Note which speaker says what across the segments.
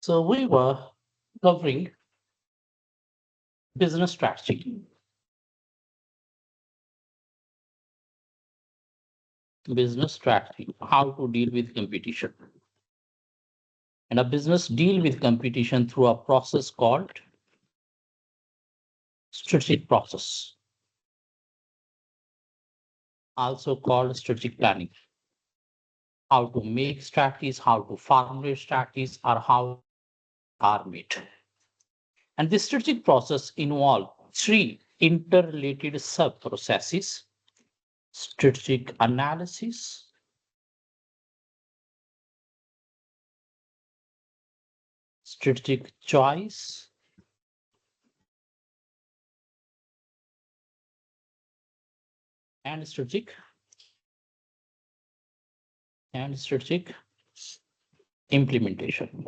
Speaker 1: So we were covering business strategy, how to deal with competition. And a business deal with competition through a process called strategic process, also called strategic planning. How to make strategies, how to formulate strategies, or how are made. And this strategic process involves three interrelated sub-processes: strategic analysis, strategic choice, and strategic implementation.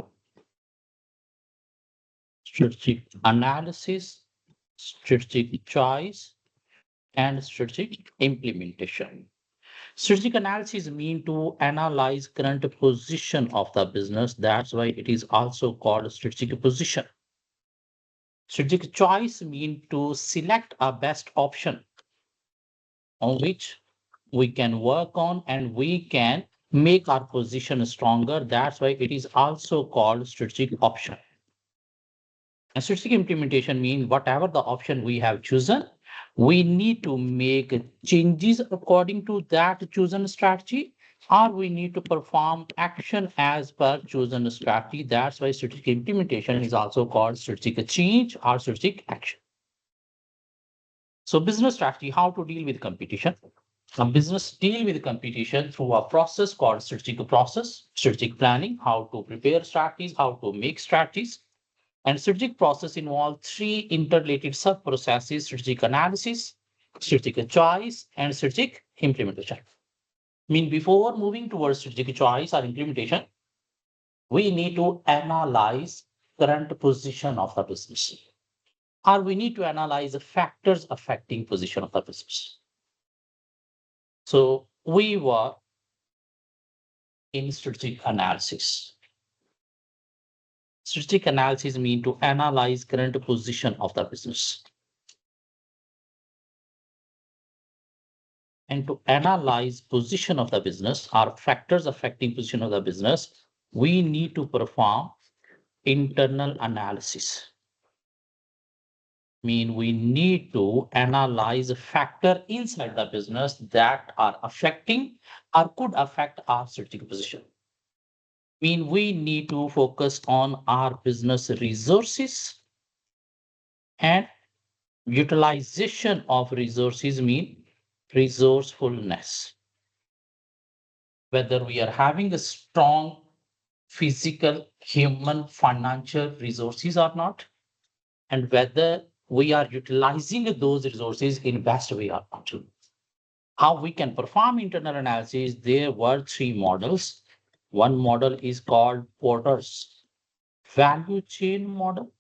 Speaker 1: Strategic analysis, strategic choice, and strategic implementation. Strategic analysis mean to analyze current position of the business. That's why it is also called strategic position. Strategic choice mean to select a best option on which we can work on and we can make our position stronger. That's why it is also called strategic option. And strategic implementation means whatever the option we have chosen, we need to make changes according to that chosen strategy, or we need to perform action as per chosen strategy. That's why strategic implementation is also called strategic change or strategic action. So business strategy, how to deal with competition. A business deal with competition through a process called strategic process, strategic planning, how to prepare strategies, how to make strategies. And strategic process involves three interrelated sub-processes: strategic analysis, strategic choice, and strategic implementation. Before moving towards strategic choice or implementation, we need to analyze current position of the business, or we need to analyze the factors affecting position of the business. So we were in strategic analysis. Strategic analysis means to analyze current position of the business. And to analyze position of the business or factors affecting position of the business, we need to perform internal analysis. We need to analyze a factor inside the business that are affecting or could affect our strategic position. We need to focus on our business resources and utilization of resources, resourcefulness. Whether we are having a strong physical, human, financial resources or not, and whether we are utilizing those resources in best way or not. How we can perform internal analysis, there were three models. One model is called Porter's value chain model.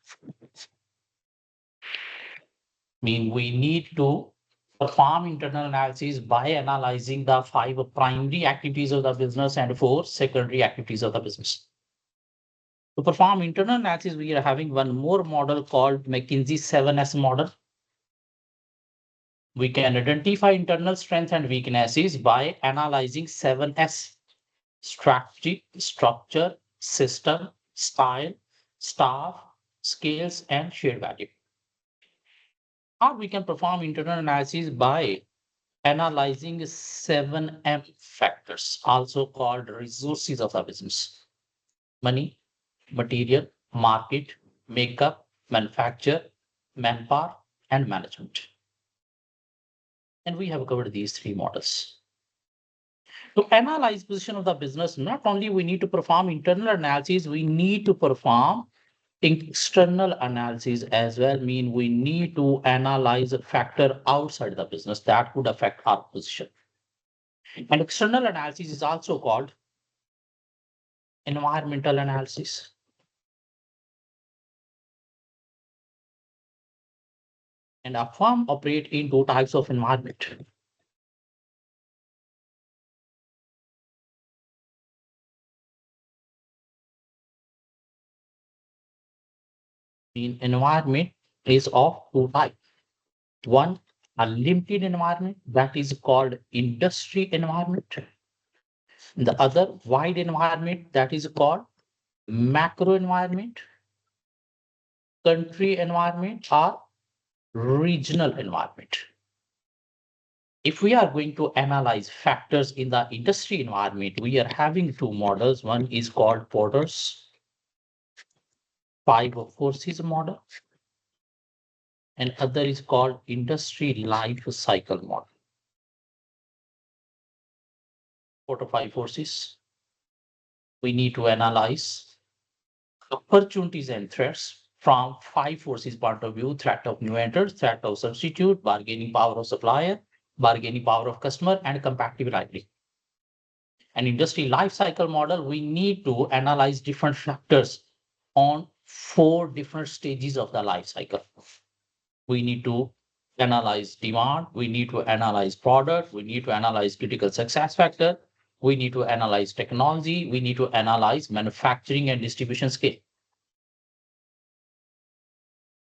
Speaker 1: We need to perform internal analysis by analyzing the 5 primary activities of the business and 4 secondary activities of the business. To perform internal analysis, we are having one more model called McKinsey 7S model. We can identify internal strengths and weaknesses by analyzing 7S: strategy, structure, system, style, staff, skills, and shared value. Or we can perform internal analysis by analyzing 7M factors, also called resources of the business: money, material, market, makeup, manufacture, manpower, and management. And we have covered these three models. To analyze position of the business, not only we need to perform internal analysis, we need to perform external analysis as well. We need to analyze a factor outside the business that could affect our position. And external analysis is also called environmental analysis. And a firm operate in two types of environment. In environment is of two types. One, a limited environment that is called industry environment. The other, wide environment that is called macro environment, country environment, or regional environment. If we are going to analyze factors in the industry environment, we are having two models. One is called Porter's five forces model, and other is called industry life cycle model. Porter five forces. We need to analyze opportunities and threats from five forces point of view: threat of new entrants, threat of substitute, bargaining power of supplier, bargaining power of customer, and compatibility. An industry life cycle model, we need to analyze different factors on four different stages of the life cycle. We need to analyze demand, we need to analyze product, we need to analyze critical success factor, we need to analyze technology, we need to analyze manufacturing and distribution scale.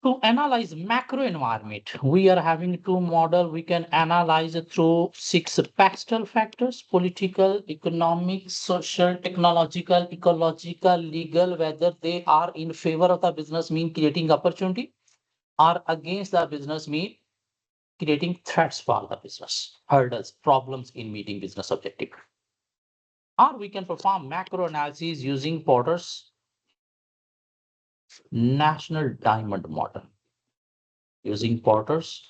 Speaker 1: To analyze macro environment, we are having two model. We can analyze it through six pastel factors: political, economic, social, technological, ecological, legal, whether they are in favor of the business, mean creating opportunity, or against the business, mean creating threats for the business, hurdles, problems in meeting business objective. Or we can perform macro analysis using Porter's national diamond model. Using Porter's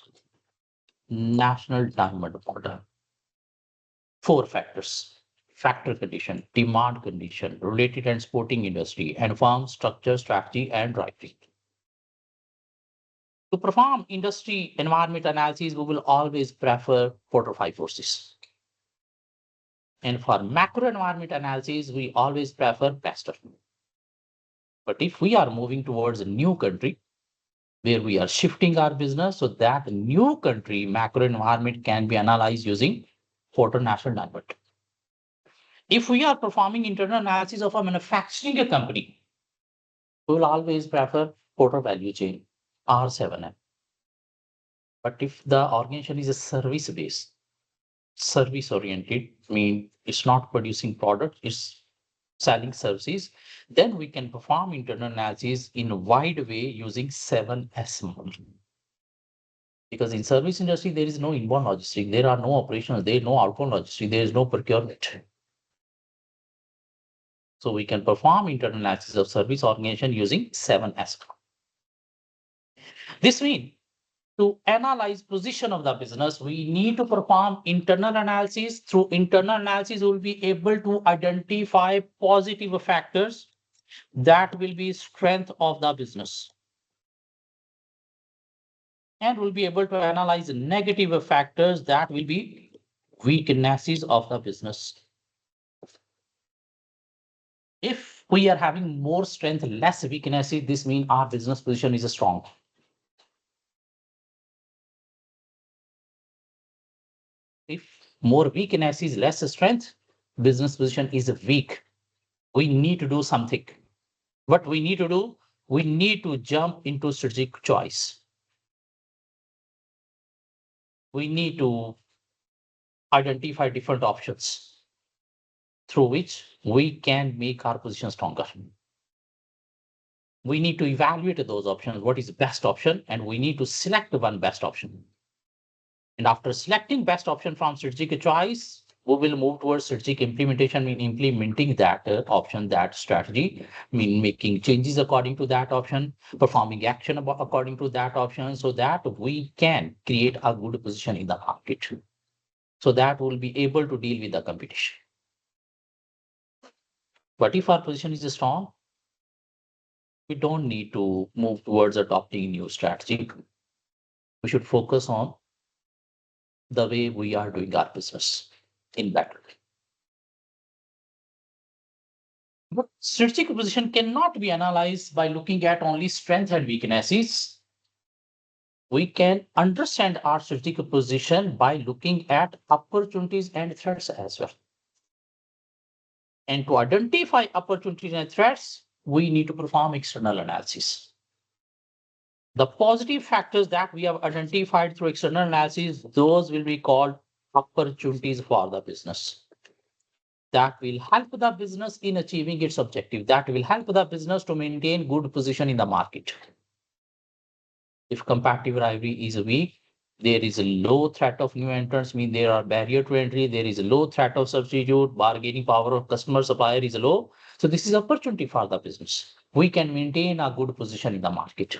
Speaker 1: national diamond model. Four factors: factor condition, demand condition, related and sporting industry, and firm structure, strategy, and driving. To perform industry environment analysis, we will always prefer Porter five forces. And for macro environment analysis, we always prefer Pasteur. But if we are moving towards a new country where we are shifting our business, so that new country macro environment can be analyzed using Porter national diamond. If we are performing internal analysis of a manufacturing company, we will always prefer Porter value chain, R7M. But if the organization is a service based, service oriented, mean it's not producing product, it's selling services, then we can perform internal analysis in a wide way using 7S model. Because in service industry, there is no inbound logistics, there are no operations, there is no outbound logistics, there is no procurement. So we can perform internal analysis of service organization using 7S. This means to analyze position of the business, we need to perform internal analysis. Through internal analysis, we will be able to identify positive factors that will be strength of the business. And we'll be able to analyze negative factors that will be weaknesses of the business. If we are having more strength, less weaknesses, this means our business position is strong. If more weaknesses, less strength, business position is weak. We need to do something. What we need to do? We need to jump into strategic choice. We need to identify different options through which we can make our position stronger. We need to evaluate those options, what is the best option, and we need to select one best option. And after selecting best option from strategic choice, we will move towards strategic implementation, mean implementing that option, that strategy, mean making changes according to that option, performing action according to that option, so that we can create a good position in the market. So that we'll be able to deal with the competition. But if our position is strong, we don't need to move towards adopting new strategy. We should focus on the way we are doing our business in better. But strategic position cannot be analyzed by looking at only strengths and weaknesses. We can understand our strategic position by looking at opportunities and threats as well. And to identify opportunities and threats, we need to perform external analysis. The positive factors that we have identified through external analysis, those will be called opportunities for the business. That will help the business in achieving its objective. That will help the business to maintain good position in the market. If competitive rivalry is weak, there is a low threat of new entrants, mean there are barrier to entry, there is a low threat of substitute, bargaining power of customer supplier is low. So this is opportunity for the business. We can maintain a good position in the market.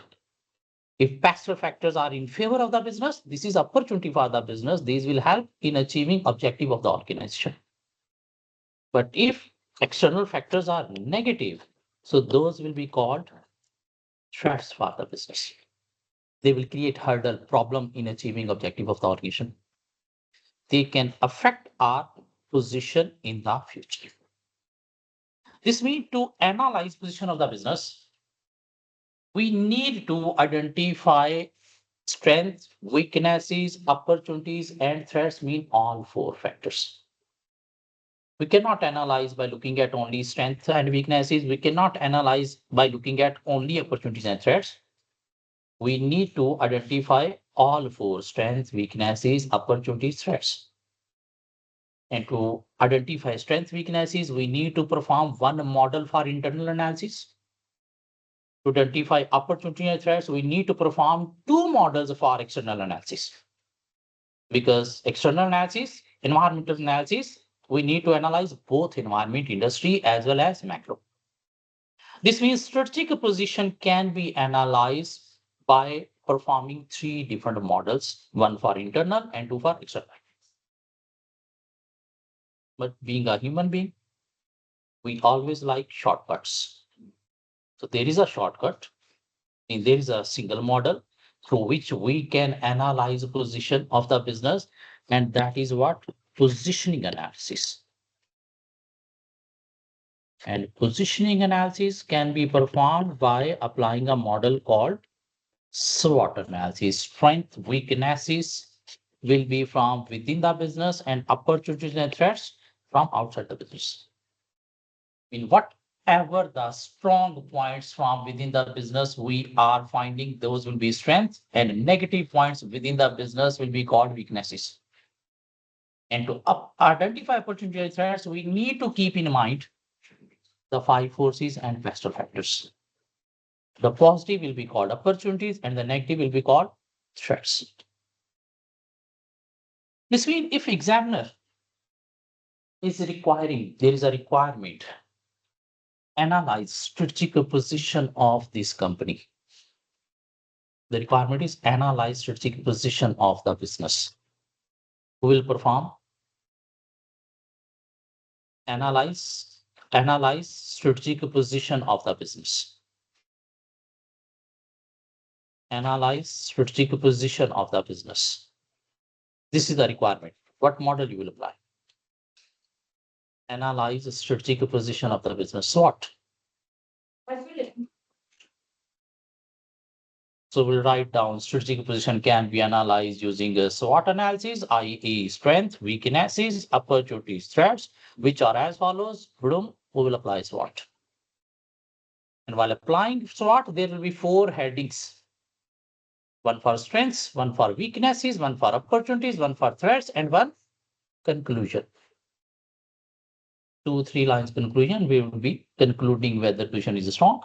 Speaker 1: If passive factors are in favor of the business, this is opportunity for the business. These will help in achieving objective of the organization. But if external factors are negative, so those will be called threats for the business. They will create hurdle problem in achieving objective of the organization. They can affect our position in the future. This means to analyze position of the business, we need to identify strengths, weaknesses, opportunities, and threats, mean all four factors. We cannot analyze by looking at only strengths and weaknesses. We cannot analyze by looking at only opportunities and threats. We need to identify all four: strengths, weaknesses, opportunities, threats. And to identify strengths, weaknesses, we need to perform one model for internal analysis. To identify opportunity and threats, we need to perform two models for external analysis. Because external analysis, environmental analysis, we need to analyze both environment, industry, as well as macro. This means strategic position can be analyzed by performing three different models, one for internal and two for external. But being a human being, we always like shortcuts. So there is a shortcut, and there is a single model through which we can analyze the position of the business, and that is what? Positioning analysis. And positioning analysis can be performed by applying a model called SWOT analysis. Strength, weaknesses will be from within the business, and opportunities and threats from outside the business. In whatever the strong points from within the business we are finding, those will be strengths, and negative points within the business will be called weaknesses. And to identify opportunity and threats, we need to keep in mind the five forces and passive factors. The positive will be called opportunities and the negative will be called threats. This means if examiner is requiring, there is a requirement, analyze strategic position of this company. The requirement is analyze strategic position of the business. Who will perform? Analyze strategic position of the business. Analyze strategic position of the business. This is the requirement. What model you will apply? Analyze the strategic position of the business. SWOT. So we'll write down strategic position can be analyzed using a SWOT analysis, i.e. strength, weaknesses, opportunities, threats, which are as follows. We will apply SWOT. And while applying SWOT, there will be four headings. One for strengths, one for weaknesses, one for opportunities, one for threats, and one conclusion. 2-3 lines conclusion, we will be concluding whether position is strong.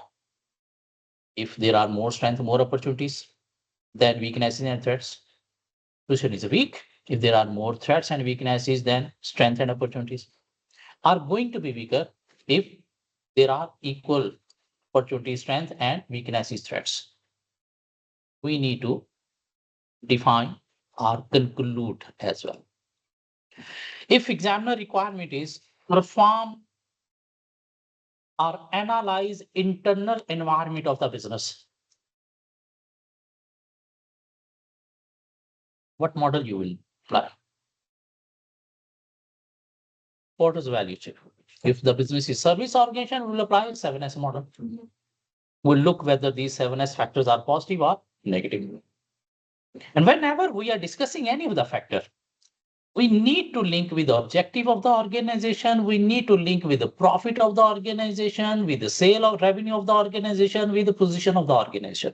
Speaker 1: If there are more strength, more opportunities than weaknesses and threats, position is weak. If there are more threats and weaknesses, then strength and opportunities are going to be weaker if there are equal opportunity, strength, and weaknesses, threats. We need to define or conclude as well. If examiner requirement is perform or analyze internal environment of the business, what model you will apply? What is value chain? If the business is service organization, we'll apply 7S model. We'll look whether these 7S factors are positive or negative. And whenever we are discussing any of the factor, we need to link with the objective of the organization. We need to link with the profit of the organization, with the sale of revenue of the organization, with the position of the organization.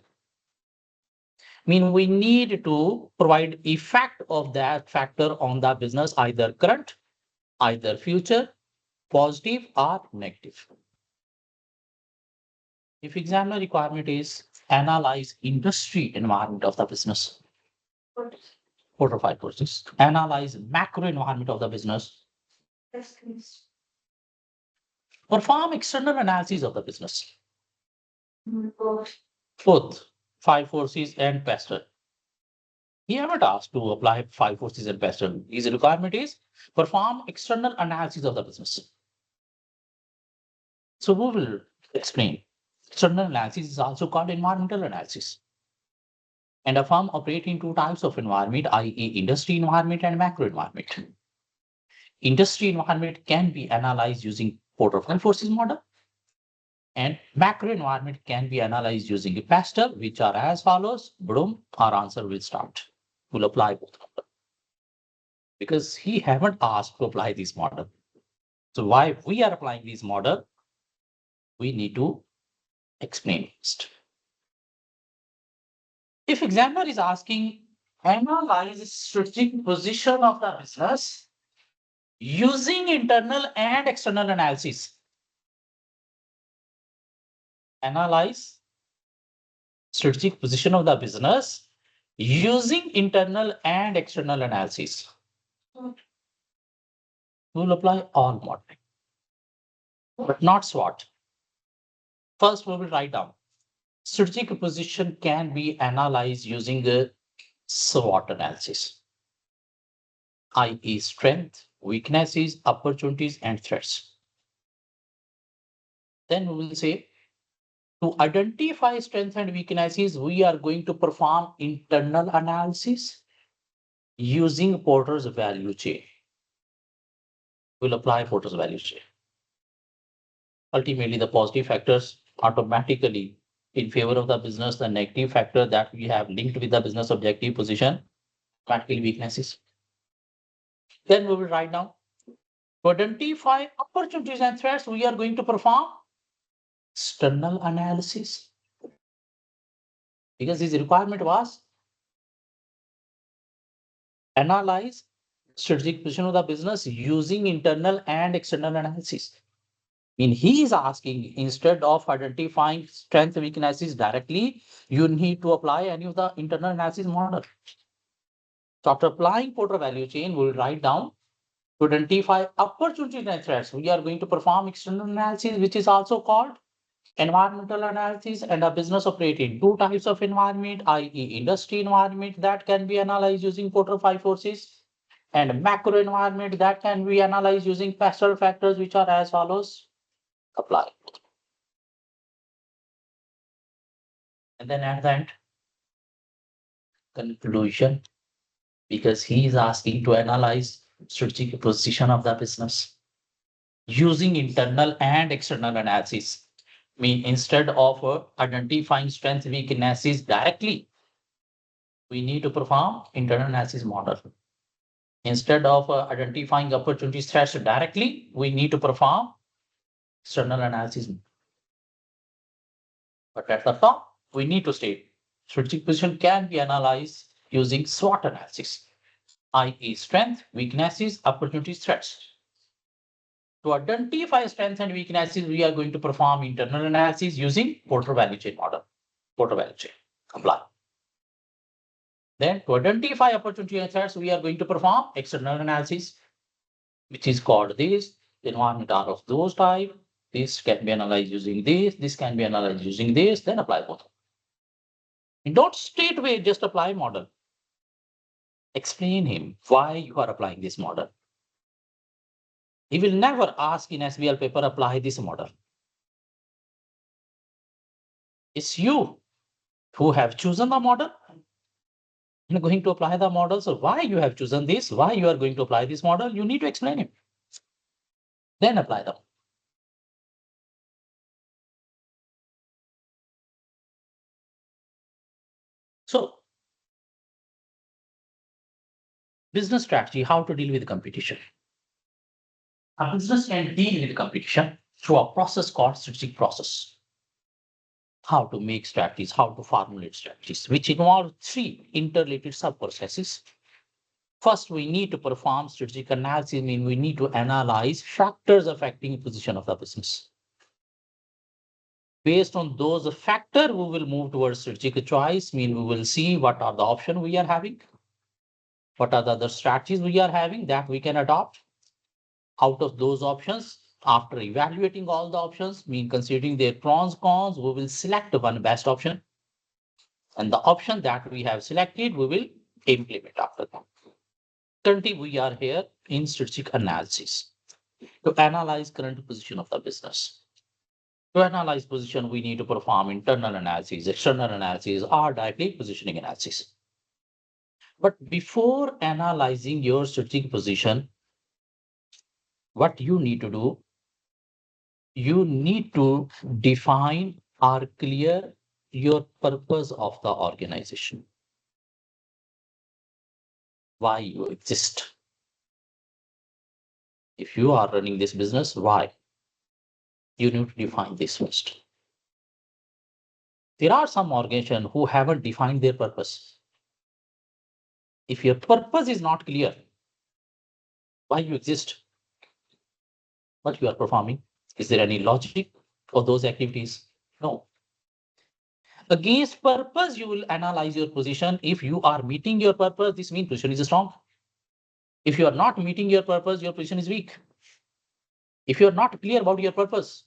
Speaker 1: Mean we need to provide effect of that factor on the business, either current, either future, positive or negative. If examiner requirement is analyze industry environment of the business, 4 to 5 courses, analyze macro environment of the business, perform external analysis of the business, both 5 forces and pastel. He haven't asked to apply 5 forces and pastel. His requirement is perform external analysis of the business. So we will explain. External analysis is also called environmental analysis. And a firm operates in 2 types of environment, i.e. industry environment and macro environment. Industry environment can be analyzed using Porter 5 forces model, and macro environment can be analyzed using a pastel, which are as follows. Boom, our answer will start. We'll apply both model. Because he haven't asked to apply this model. So why we are applying this model, we need to explain first. If examiner is asking, analyze strategic position of the business using internal and external analysis. Analyze strategic position of the business using internal and external analysis. We will apply all modeling, but not SWOT. First, we will write down strategic position can be analyzed using a SWOT analysis, i.e. strength, weaknesses, opportunities, and threats. Then we will say, to identify strengths and weaknesses, we are going to perform internal analysis using Porter's value chain. We'll apply Porter's value chain. Ultimately, the positive factors automatically in favor of the business, the negative factor that we have linked with the business objective position, automatically weaknesses. Then we will write down, to identify opportunities and threats, we are going to perform external analysis, because his requirement was analyze strategic position of the business using internal and external analysis. He is asking, instead of identifying strength weaknesses directly, you need to apply any of the internal analysis model. So after applying Porter value chain, we'll write down, to identify opportunities and threats, we are going to perform external analysis, which is also called environmental analysis. And a business operates in 2 types of environment, i.e. industry environment that can be analyzed using Porter 5 forces, and macro environment that can be analyzed using pastel factors, which are as follows. Apply. And then at the end, conclusion, because he is asking to analyze strategic position of the business using internal and external analysis. Instead of identifying strength weaknesses directly, we need to perform internal analysis model. Instead of identifying opportunities threats directly, we need to perform external analysis. But at the top, we need to state strategic position can be analyzed using SWOT analysis, i.e. strength, weaknesses, opportunities, threats. To identify strengths and weaknesses, we are going to perform internal analysis using Porter value chain model. Porter value chain. Apply. Then to identify opportunity and threats, we are going to perform external analysis, which is called this. The environment are of those type. This can be analyzed using this can be analyzed using this, then apply both. And don't straightaway just apply model. Explain him why you are applying this model. He will never ask in SBL paper, apply this model. It's you who have chosen the model and going to apply the model. So why you have chosen this, why you are going to apply this model, you need to explain him. Then apply them. So, business strategy, how to deal with competition. A business can deal with competition through a process called strategic process. how to make strategies, how to formulate strategies, which involve three interrelated sub-processes. First, we need to perform strategic analysis, mean we need to analyze factors affecting position of the business. Based on those factors, we will move towards strategic choice, mean we will see what are the options we are having, what are the other strategies we are having that we can adopt. Out of those options, after evaluating all the options, mean considering their pros, cons, we will select one best option. And the option that we have selected, we will implement after that. Currently, we are here in strategic analysis to analyze current position of the business. To analyze position, we need to perform internal analysis, external analysis, or directly positioning analysis. But before analyzing your strategic position, what you need to do, you need to define or clear your purpose of the organization. Why you exist. If you are running this business, why? You need to define this first. There are some organizations who haven't defined their purpose. If your purpose is not clear, why you exist, what you are performing, is there any logic for those activities? No. Against purpose, you will analyze your position. If you are meeting your purpose, this means position is strong. If you are not meeting your purpose, your position is weak. If you are not clear about your purpose,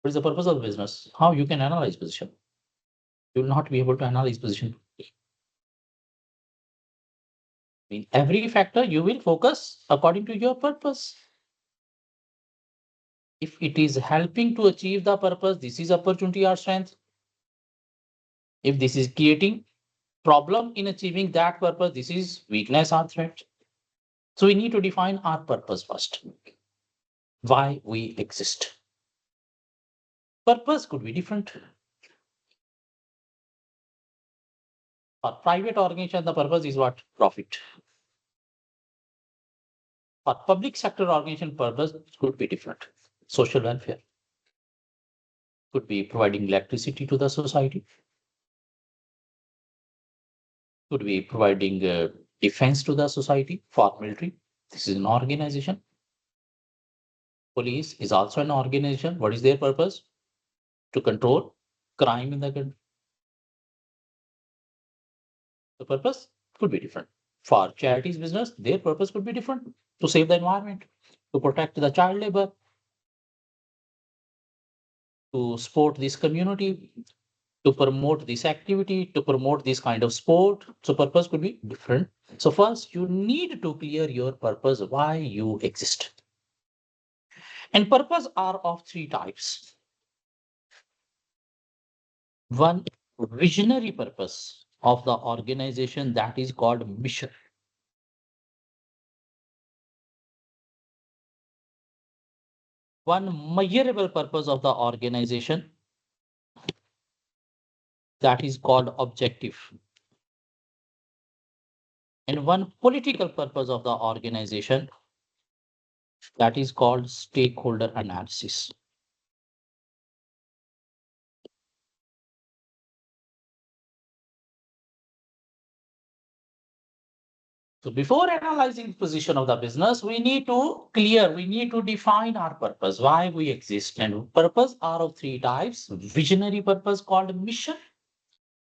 Speaker 1: what is the purpose of the business? How you can analyze position? You will not be able to analyze position. In every factor, you will focus according to your purpose. If it is helping to achieve the purpose, this is opportunity or strength. If this is creating problem in achieving that purpose, this is weakness or threat. So we need to define our purpose first. Why we exist. Purpose could be different. For private organization, the purpose is what? Profit. For public sector organization, purpose could be different. Social welfare. Could be providing electricity to the society. Could be providing defense to the society for military. This is an organization. Police is also an organization. What is their purpose? To control crime in the country. The purpose could be different. For charities business, their purpose could be different. To save the environment, to protect the child labor, to support this community, to promote this activity, to promote this kind of sport. So purpose could be different. So first, you need to clear your purpose, why you exist. And purpose are of three types. One, visionary purpose of the organization, that is called mission. One, measurable purpose of the organization, that is called objective. And one, political purpose of the organization, that is called stakeholder analysis. So before analyzing the position of the business, we need to define our purpose, why we exist. And purpose are of three types: visionary purpose called mission,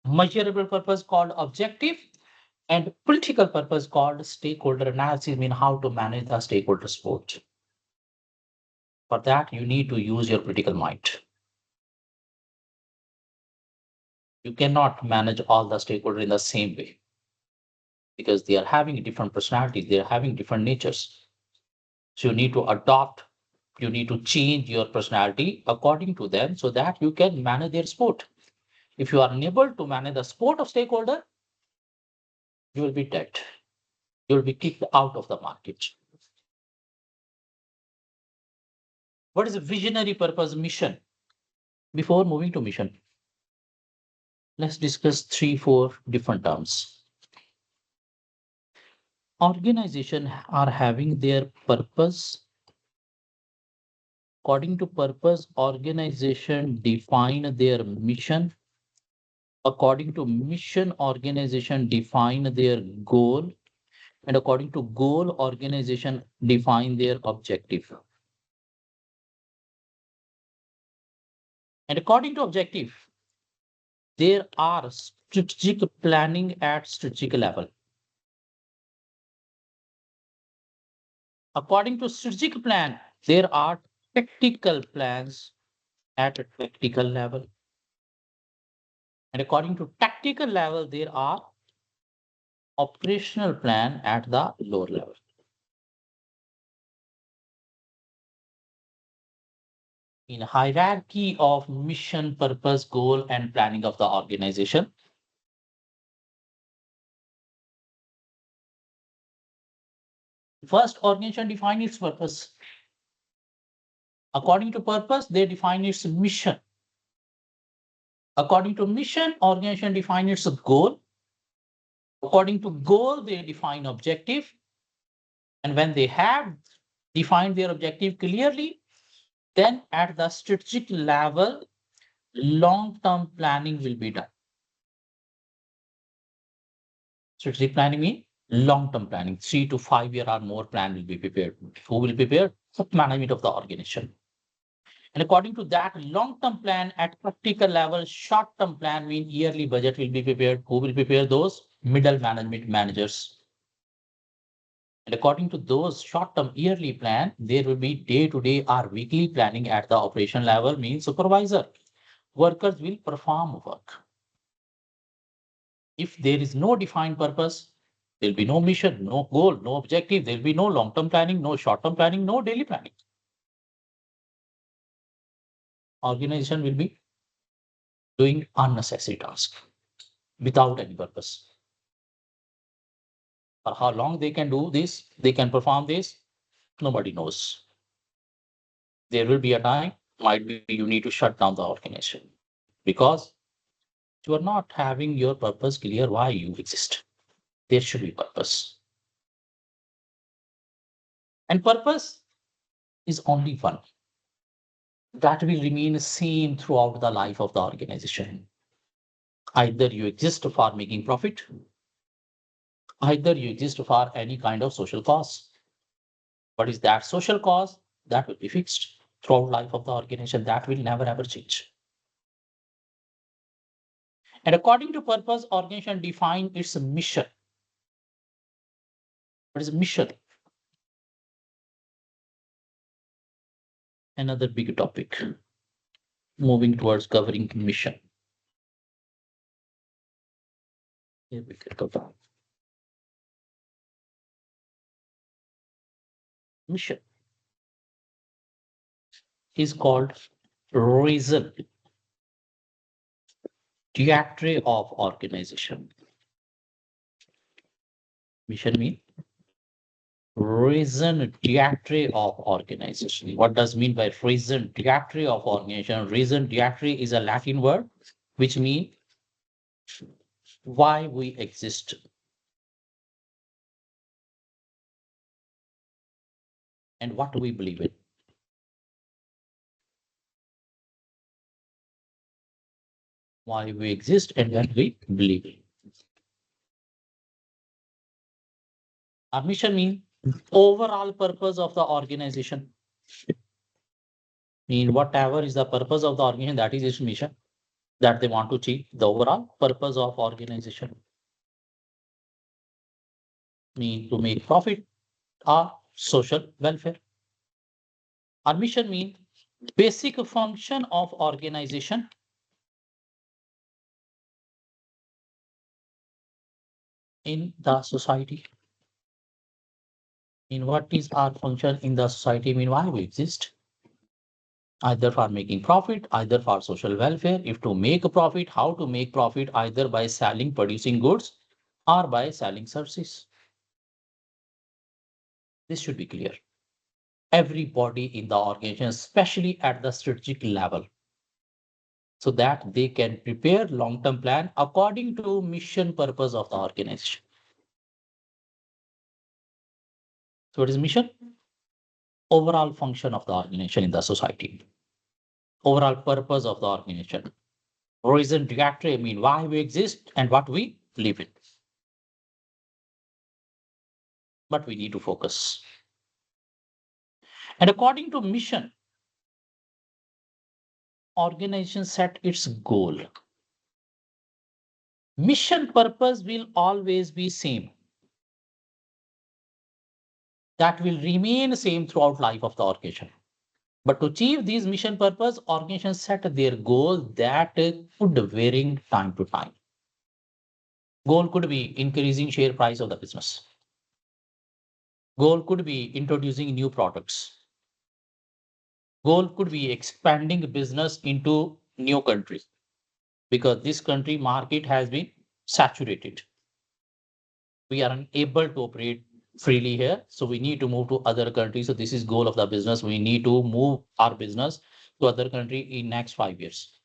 Speaker 1: measurable purpose called objective, and political purpose called stakeholder analysis, mean how to manage the stakeholder support. For that, you need to use your critical mind. You cannot manage all the stakeholders in the same way because they are having different personalities, they are having different natures. So you need to adopt, you need to change your personality according to them so that you can manage their sport. If you are unable to manage the sport of stakeholder, you will be dead. You will be kicked out of the market. What is a visionary purpose mission? Before moving to mission, let's discuss 3-4 different terms. Organization are having their purpose According to purpose, organization define their mission. According to mission, organization define their goal. And according to goal, organization define their objective. And according to objective, there are strategic planning at strategic level. According to strategic plan, there are tactical plans at a tactical level. And according to tactical level, there are operational plan at the lower level. In hierarchy of mission, purpose, goal, and planning of the organization, first organization define its purpose. According to purpose, they define its mission. According to mission, organization define its goal. According to goal, they define objective. And when they have defined their objective clearly, then at the strategic level, long-term planning will be done. Strategic planning means long-term planning, 3 to 5 year or more plan will be prepared. Who will prepare? The management of the organization. And according to that long-term plan at practical level, short-term plan means yearly budget will be prepared. Who will prepare those? Middle management managers. And according to those short-term yearly plan, there will be day-to-day or weekly planning at the operation level, means supervisor. Workers will perform work. If there is no defined purpose, there will be no mission, no goal, no objective. There will be no long-term planning, no short-term planning, no daily planning. Organization will be doing unnecessary tasks without any purpose. For how long they can do this, they can perform this, nobody knows. There will be a time, might be you need to shut down the organization because you are not having your purpose clear why you exist. There should be purpose. And purpose is only one. That will remain same throughout the life of the organization. Either you exist for making profit, either you exist for any kind of social cause. What is that social cause? That will be fixed throughout life of the organization. That will never ever change. And according to purpose, organization define its mission. What is mission? Another big topic. Moving towards covering mission. Here we can cover mission is called reason directory of organization. Mission means reason directory of organization. What does mean by reason directory of organization? Reason directory is a Latin word which means why we exist. And what do we believe in? Why we exist and what we believe in. Our mission means overall purpose of the organization. Mean whatever is the purpose of the organization, that is its mission that they want to achieve. The overall purpose of organization mean to make profit or social welfare. Our mission means basic function of organization in the society. In what is our function in the society, mean why we exist. Either for making profit, either for social welfare. If to make a profit, how to make profit, either by selling, producing goods or by selling services. This should be clear. Everybody in the organization, especially at the strategic level, so that they can prepare long-term plan according to mission purpose of the organization. So what is mission? overall function of the organization in the society, overall purpose of the organization, reason directory, I mean why we exist and what we live in. But we need to focus. And according to mission, organization set its goal. Mission purpose will always be same. That will remain same throughout life of the organization. But to achieve these mission purpose, organizations set their goal that could vary time to time. Goal could be increasing share price of the business. Goal could be introducing new products. Goal could be expanding business into new countries because this country market has been saturated. We are unable to operate freely here, so we need to move to other countries. So this is goal of the business. We need to move our business to other country in next 5 years.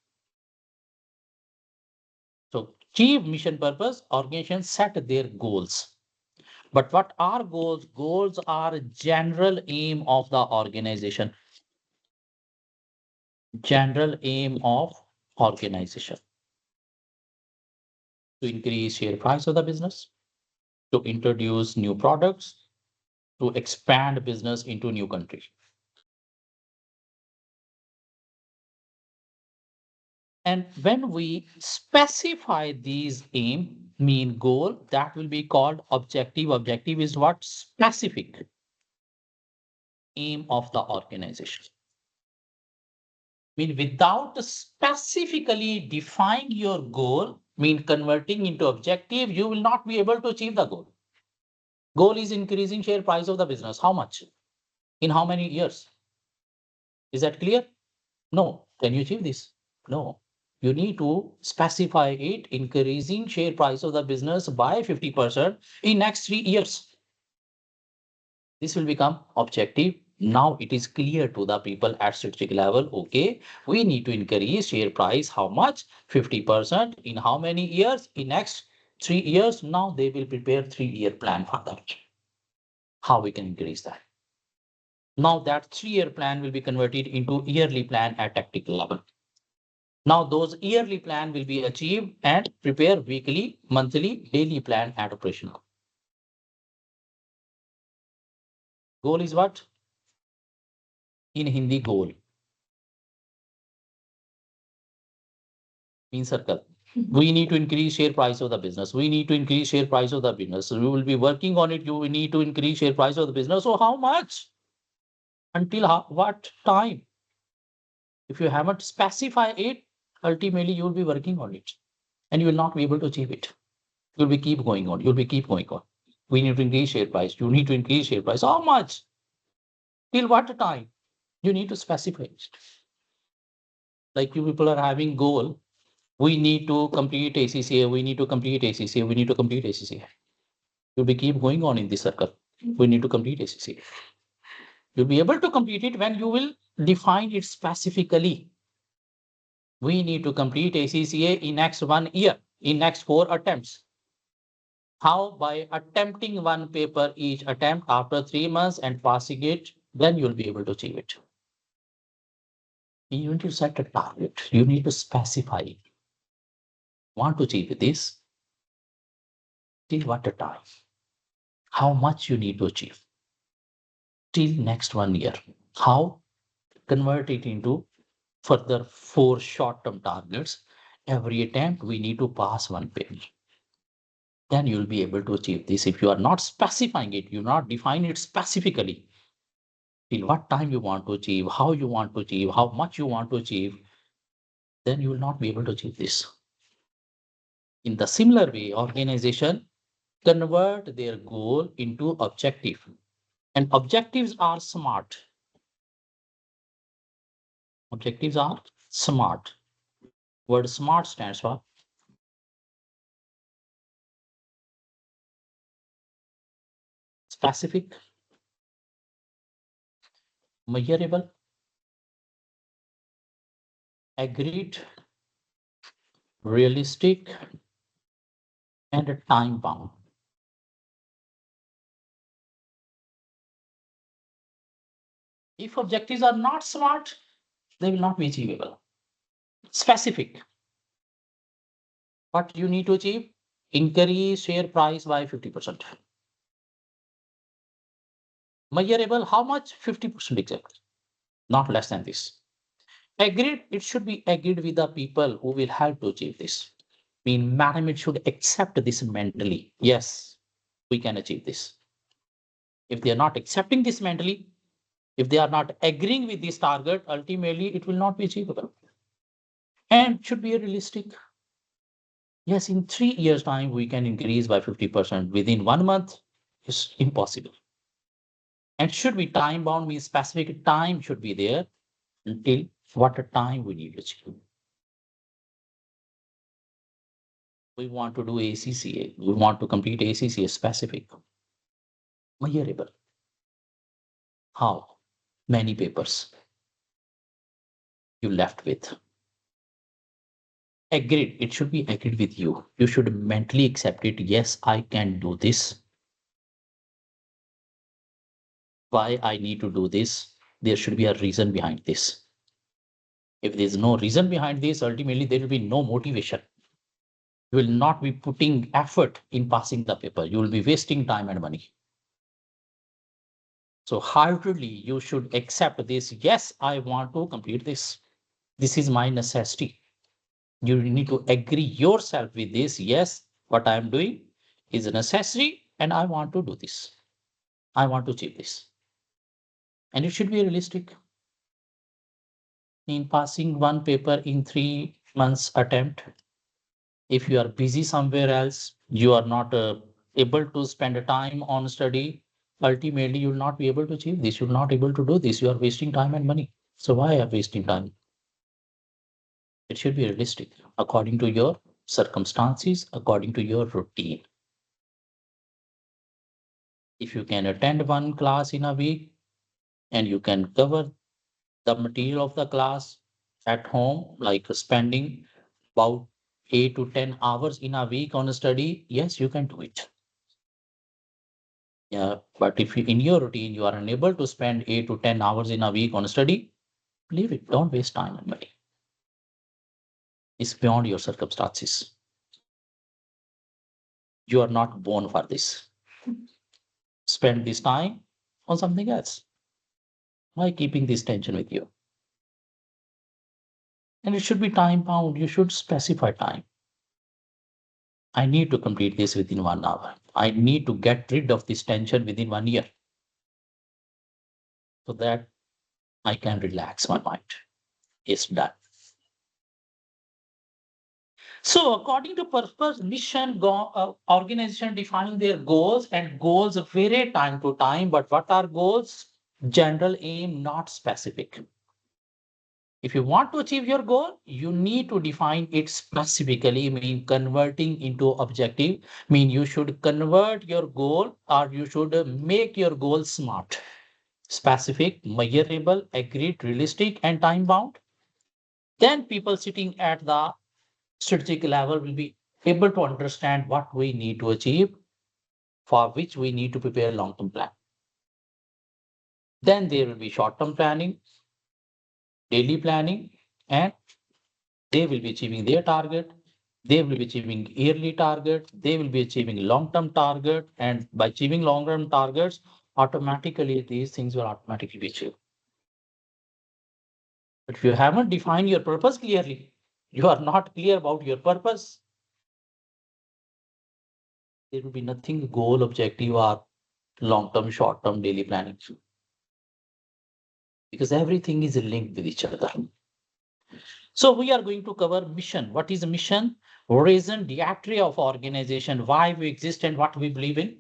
Speaker 1: So achieve mission purpose, organizations set their goals. But what are goals? Goals are general aim of the organization. General aim of organization. To increase share price of the business, to introduce new products, to expand business into new countries. And when we specify these aim, mean goal, that will be called objective. Objective is what? Specific aim of the organization. Mean without specifically defining your goal, mean converting into objective, you will not be able to achieve the goal. Goal is increasing share price of the business. How much? In how many years? Is that clear? No. Can you achieve this? No. You need to specify it, increasing share price of the business by 50% in next 3 years. This will become objective. Now it is clear to the people at strategic level. Okay, we need to increase share price. How much? 50%. In how many years? In next 3 years. Now they will prepare 3-year plan for that. How we can increase that? Now that 3-year plan will be converted into yearly plan at tactical level. Now those yearly plan will be achieved and prepare weekly, monthly, daily plan at operational. Goal is what? In Hindi, goal means circle. We need to increase share price of the business. We need to increase share price of the business. So we will be working on it. You need to increase share price of the business. So how much? Until what time? If you haven't specified it, ultimately you will be working on it and you will not be able to achieve it. You'll be keep going on. You'll be keep going on. We need to increase share price. You need to increase share price. How much? Till what time? You need to specify it. Like you people are having goal. We need to complete ACCA. We need to complete ACCA. We need to complete ACCA. You'll be keep going on in this circle. We need to complete ACCA. You'll be able to complete it when you will define it specifically. We need to complete ACCA in next 1 year, in next 4 attempts. How? By attempting one paper each attempt after 3 months and passing it, then you'll be able to achieve it. You need to set a target. You need to specify it. Want to achieve this? Till what a time? How much you need to achieve? Till next 1 year. How? Convert it into further 4 short-term targets. Every attempt, we need to pass 1 page. Then you'll be able to achieve this. If you are not specifying it, you not define it specifically, till what time you want to achieve, how you want to achieve, how much you want to achieve, then you will not be able to achieve this. In the similar way, organization convert their goal into objective. And objectives are smart. Objectives are smart. Word smart stands for specific, measurable, agreed, realistic, and time bound. If objectives are not smart, they will not be achievable. Specific. What you need to achieve? Increase share price by 50%. Measurable, how much? 50% exactly. Not less than this. Agreed, it should be agreed with the people who will help to achieve this. Mean management should accept this mentally. Yes, we can achieve this. If they are not accepting this mentally, if they are not agreeing with this target, ultimately it will not be achievable. And should be realistic. Yes, in 3 years' time, we can increase by 50%. Within 1 month, it's impossible. And should be time bound, means specific time should be there until what a time we need to achieve. We want to do ACCA. We want to complete ACCA specific. Measurable. How many papers you left with? Agreed. It should be agreed with you. You should mentally accept it. Yes, I can do this. Why I need to do this? There should be a reason behind this. If there's no reason behind this, ultimately there will be no motivation. You will not be putting effort in passing the paper. You will be wasting time and money. So heartedly, you should accept this. Yes, I want to complete this. This is my necessity. You need to agree yourself with this. Yes, what I am doing is a necessary and I want to do this. I want to achieve this. And it should be realistic. In passing one paper in 3 months attempt, if you are busy somewhere else, you are not able to spend time on study, ultimately you will not be able to achieve this. You're not able to do this. You are wasting time and money. So why are wasting time? It should be realistic according to your circumstances, according to your routine. If you can attend one class in a week and you can cover the material of the class at home, like spending about 8 to 10 hours in a week on a study, yes, you can do it. Yeah, but if you, in your routine you are unable to spend 8 to 10 hours in a week on a study, leave it. Don't waste time and money. It's beyond your circumstances. You are not born for this. Spend this time on something else. Why keeping this tension with you? And it should be time bound. You should specify time. I need to complete this within 1 hour. I need to get rid of this tension within 1 year so that I can relax my mind. It's done. So, according to purpose, mission, organization define their goals, and goals vary time to time. But what are goals? General aim, not specific. If you want to achieve your goal, you need to define it specifically, mean converting into objective, mean you should convert your goal or you should make your goal smart, specific, measurable, agreed, realistic, and time bound. Then people sitting at the strategic level will be able to understand what we need to achieve, for which we need to prepare a long-term plan. Then there will be short-term planning, daily planning, and they will be achieving their target. They will be achieving yearly target. They will be achieving long-term target. And by achieving long-term targets, automatically these things will automatically be achieved. But if you haven't defined your purpose clearly, you are not clear about your purpose, there will be nothing goal, objective, or long-term, short-term, daily planning. Because everything is linked with each other. So we are going to cover mission. What is a mission? Reason, dietary of organization, why we exist and what we believe in.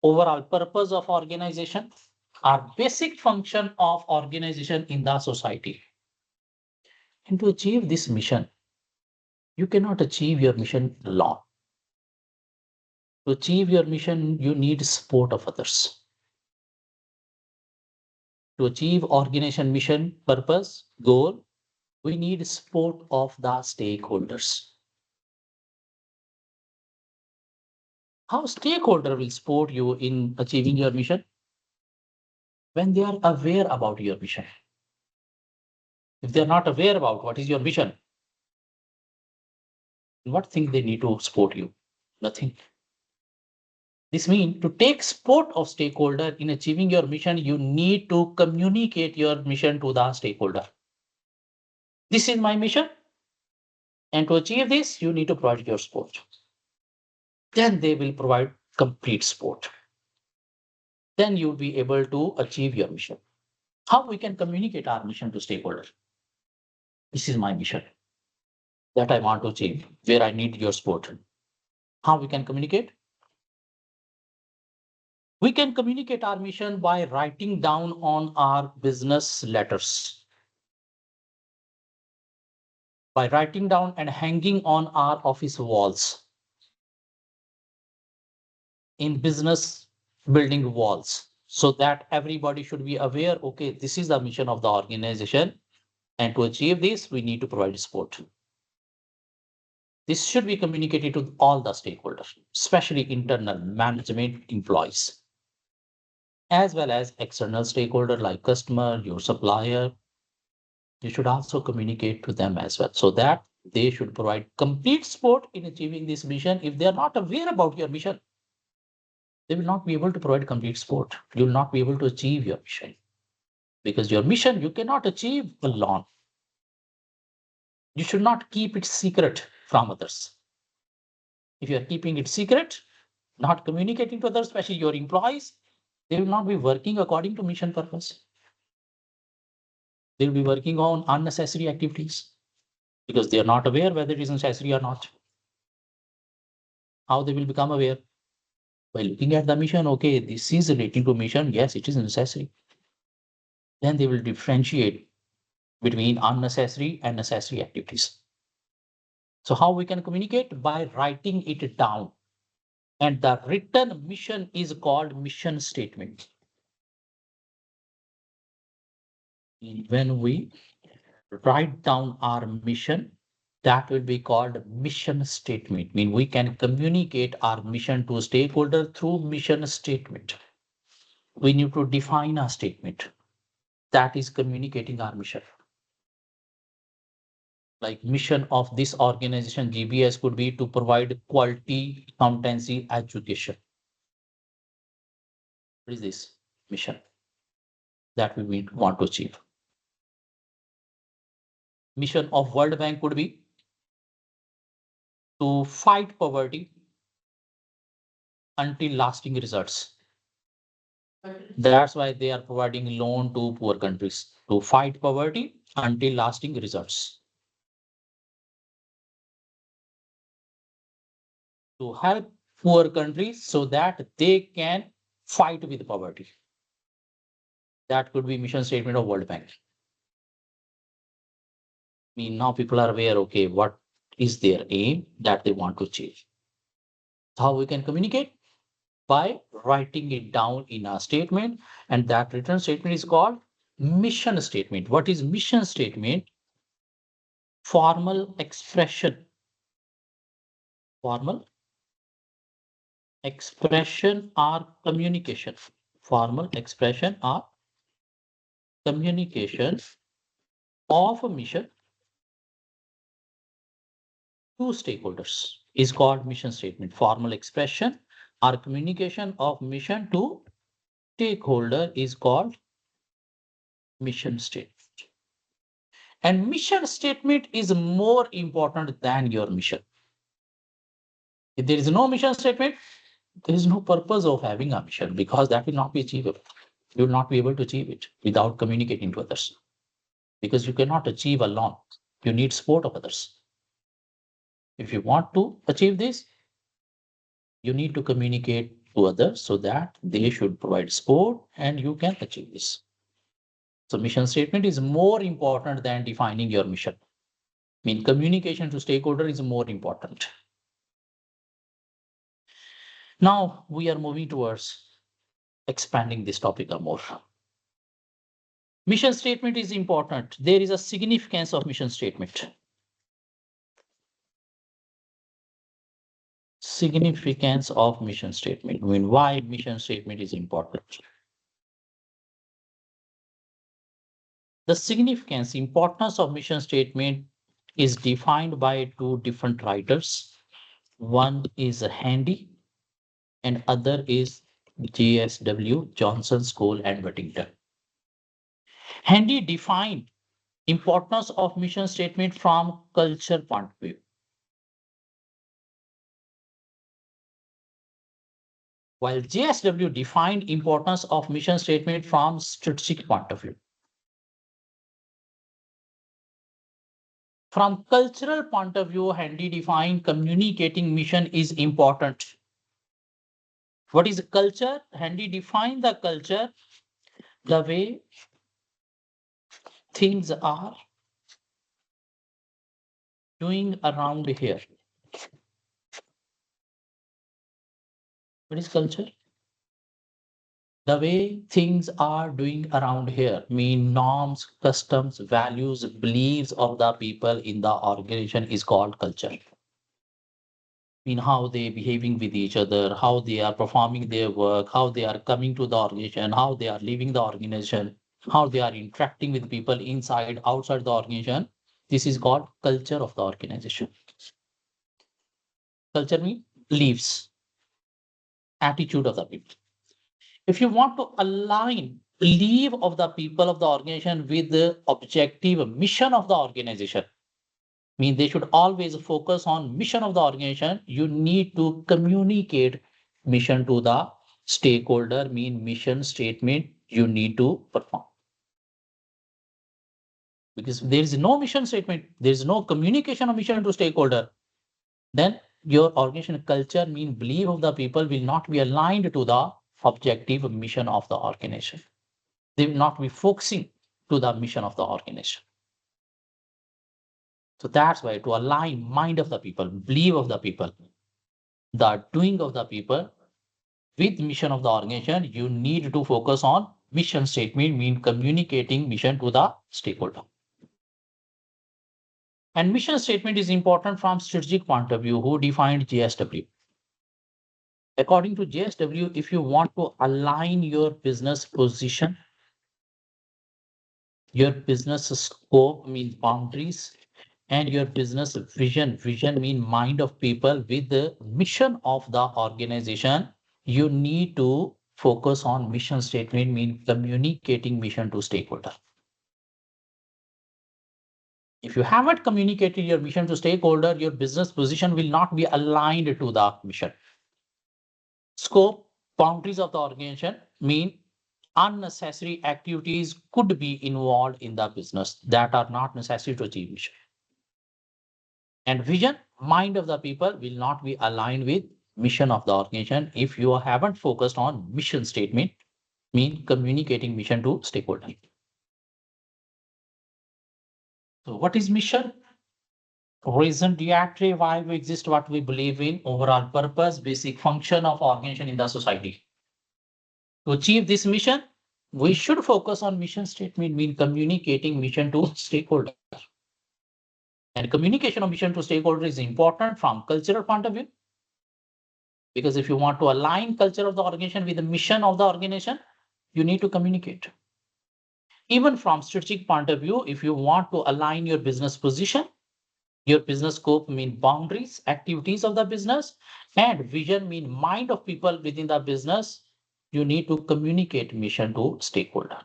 Speaker 1: Overall purpose of organization, our basic function of organization in the society. And to achieve this mission, you cannot achieve your mission alone. To achieve your mission, you need support of others. To achieve organization mission, purpose, goal, we need support of the stakeholders. How stakeholder will support you in achieving your mission? When they are aware about your mission. If they're not aware about what is your mission, what thing they need to support you? Nothing. This means to take support of stakeholder in achieving your mission, you need to communicate your mission to the stakeholder. This is my mission. And to achieve this, you need to provide your support. Then they will provide complete support. Then you'll be able to achieve your mission. How we can communicate our mission to stakeholders? This is my mission that I want to achieve, where I need your support. How we can communicate? We can communicate our mission by writing down on our business letters, by writing down and hanging on our office walls, in business building walls, so that everybody should be aware, okay, this is the mission of the organization. And to achieve this, we need to provide support. This should be communicated to all the stakeholders, especially internal management employees, as well as external stakeholder like customer, your supplier. You should also communicate to them as well, so that they should provide complete support in achieving this mission. If they are not aware about your mission, they will not be able to provide complete support. You will not be able to achieve your mission, because your mission you cannot achieve alone. You should not keep it secret from others. If you are keeping it secret, not communicating to others, especially your employees, they will not be working according to mission purpose. They will be working on unnecessary activities because they are not aware whether it is necessary or not. How they will become aware? By looking at the mission, okay, this is relating to mission, yes, it is necessary. Then they will differentiate between unnecessary and necessary activities. So how we can communicate? By writing it down. And the written mission is called mission statement. When we write down our mission, that will be called mission statement. Mean we can communicate our mission to a stakeholder through mission statement. We need to define a statement that is communicating our mission. Like mission of this organization, GBS, could be to provide quality accountancy education. What is this mission that we want to achieve? Mission of World Bank could be to fight poverty until lasting results. That's why they are providing loan to poor countries to fight poverty until lasting results. To help poor countries so that they can fight with poverty. That could be mission statement of World Bank. I mean, now people are aware, okay, what is their aim that they want to achieve. How we can communicate? By writing it down in a statement, and that written statement is called mission statement. What is mission statement? Formal expression. Formal expression or communication. Formal expression or communication of a mission to stakeholders is called mission statement. Formal expression or communication of mission to stakeholder is called mission statement. And mission statement is more important than your mission. If there is no mission statement, there is no purpose of having a mission, because that will not be achievable. You will not be able to achieve it without communicating to others, because you cannot achieve alone. You need support of others. If you want to achieve this, you need to communicate to others so that they should provide support and you can achieve this. So mission statement is more important than defining your mission. I mean, communication to stakeholder is more important. Now we are moving towards expanding this topic a more. Mission statement is important. There is a significance of mission statement. Significance of mission statement. I mean, why mission statement is important. The significance, importance of mission statement is defined by two different writers. One is Handy and other is JSW, Johnson, School and Whittington. Handy defined importance of mission statement from culture point of view, while JSW defined importance of mission statement from strategic point of view. From cultural point of view, Handy defined communicating mission is important. What is culture? Handy defined the culture, the way things are doing around here. What is culture? The way things are doing around here mean norms, customs, values, beliefs of the people in the organization is called culture. Mean how they behaving with each other, how they are performing their work, how they are coming to the organization, how they are leaving the organization, how they are interacting with people inside, outside the organization. This is called culture of the organization. Culture means beliefs, attitude of the people. If you want to align belief of the people of the organization with the objective mission of the organization, mean they should always focus on mission of the organization. You need to communicate mission to the stakeholder, mean mission statement you need to perform. Because there is no mission statement, there is no communication of mission to stakeholder, then your organization culture, mean belief of the people will not be aligned to the objective mission of the organization. They will not be focusing to the mission of the organization. So that's why to align mind of the people, belief of the people, the doing of the people with mission of the organization, you need to focus on mission statement, mean communicating mission to the stakeholder. And mission statement is important from strategic point of view. Who defined JSW? According to JSW, if you want to align your business position, your business scope, mean boundaries, and your business vision mean mind of people with the mission of the organization, you need to focus on mission statement, mean communicating mission to stakeholder. If you haven't communicated your mission to stakeholder, your business position will not be aligned to the mission. Scope, boundaries of the organization mean unnecessary activities could be involved in the business that are not necessary to achieve mission. And vision, mind of the people will not be aligned with mission of the organization if you haven't focused on mission statement, mean communicating mission to stakeholder. So what is mission? Reason, directive, why we exist, what we believe in, overall purpose, basic function of organization in the society. To achieve this mission, we should focus on mission statement, mean communicating mission to stakeholder. And communication of mission to stakeholder is important from cultural point of view. Because if you want to align culture of the organization with the mission of the organization, you need to communicate. Even from strategic point of view, if you want to align your business position, your business scope mean boundaries, activities of the business, and vision mean mind of people within the business, you need to communicate mission to stakeholder.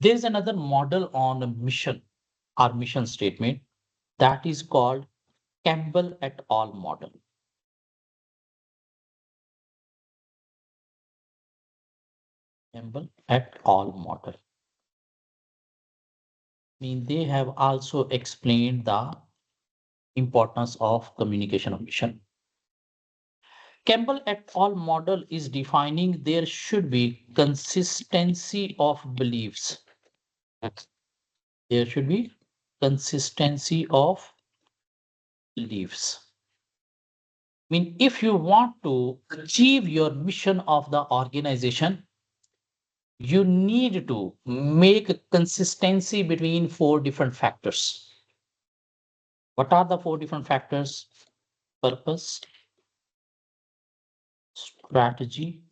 Speaker 1: There is another model on mission or mission statement that is called Campbell et al. Model. Campbell et al. Model. Mean they have also explained the importance of communication of mission. Campbell et al. Model is defining there should be consistency of beliefs. There should be consistency of beliefs. I mean, if you want to achieve your mission of the organization, you need to make a consistency between four different factors. What are the four different factors? Purpose, strategy,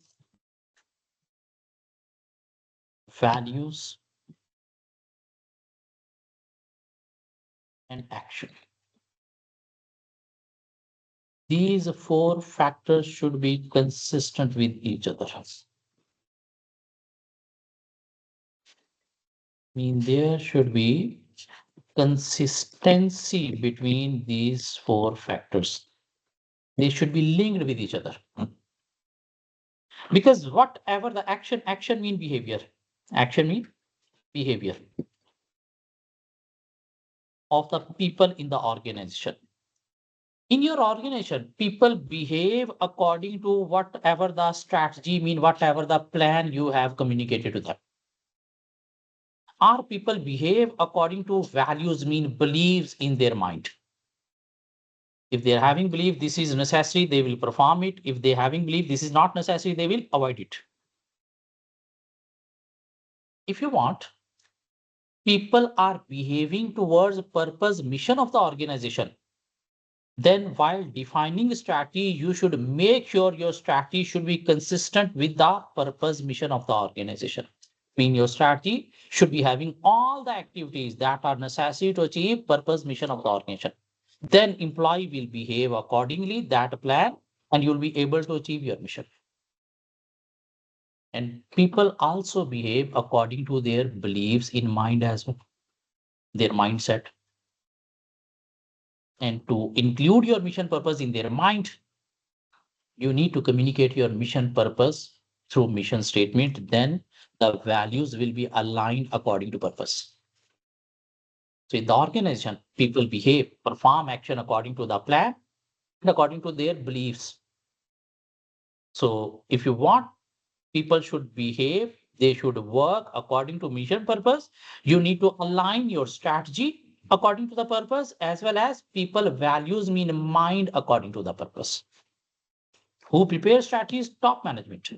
Speaker 1: values, and action. These four factors should be consistent with each other. There should be consistency between these four factors. They should be linked with each other. Because whatever the action mean behavior. Action mean behavior of the people in the organization. In your organization, people behave according to whatever the strategy mean, whatever the plan you have communicated to them. Our people behave according to values mean beliefs in their mind. If they're having belief this is necessary, they will perform it. If they're having belief this is not necessary, they will avoid it. If you want, people are behaving towards purpose, mission of the organization. Then while defining strategy, you should make sure your strategy should be consistent with the purpose, mission of the organization. Mean your strategy should be having all the activities that are necessary to achieve purpose, mission of the organization. Then employee will behave accordingly, that plan, and you'll be able to achieve your mission. And people also behave according to their beliefs in mind as well, their mindset. And to include your mission purpose in their mind, you need to communicate your mission purpose through mission statement. Then the values will be aligned according to purpose. So in the organization, people behave, perform action according to the plan and according to their beliefs. So if you want people should behave, they should work according to mission purpose, you need to align your strategy according to the purpose, as well as people values mean mind according to the purpose. Who prepares strategies? Top management.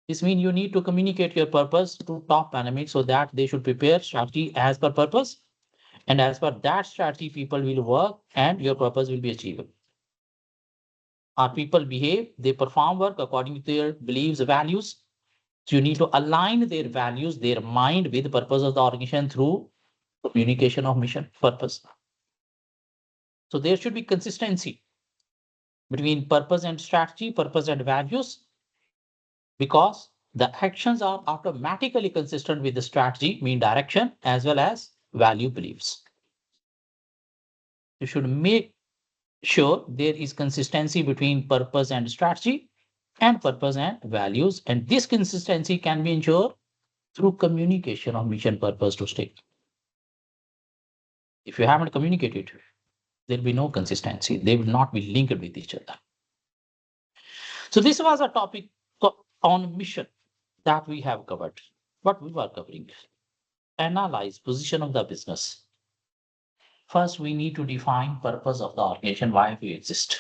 Speaker 1: This means you need to communicate your purpose to top management so that they should prepare strategy as per purpose, and as per that strategy people will work and your purpose will be achieved. Our people behave, they perform work according to their beliefs, values. So you need to align their values, their mind with the purpose of the organization through communication of mission purpose. So there should be consistency between purpose and strategy, purpose and values, because the actions are automatically consistent with the strategy, mean direction, as well as value beliefs. You should make sure there is consistency between purpose and strategy and purpose and values. And this consistency can be ensured through communication of mission purpose to state. If you haven't communicated, there'll be no consistency. They will not be linked with each other. So this was a topic on mission that we have covered. What we were covering. Analyze position of the business. First, we need to define purpose of the organization, why we exist.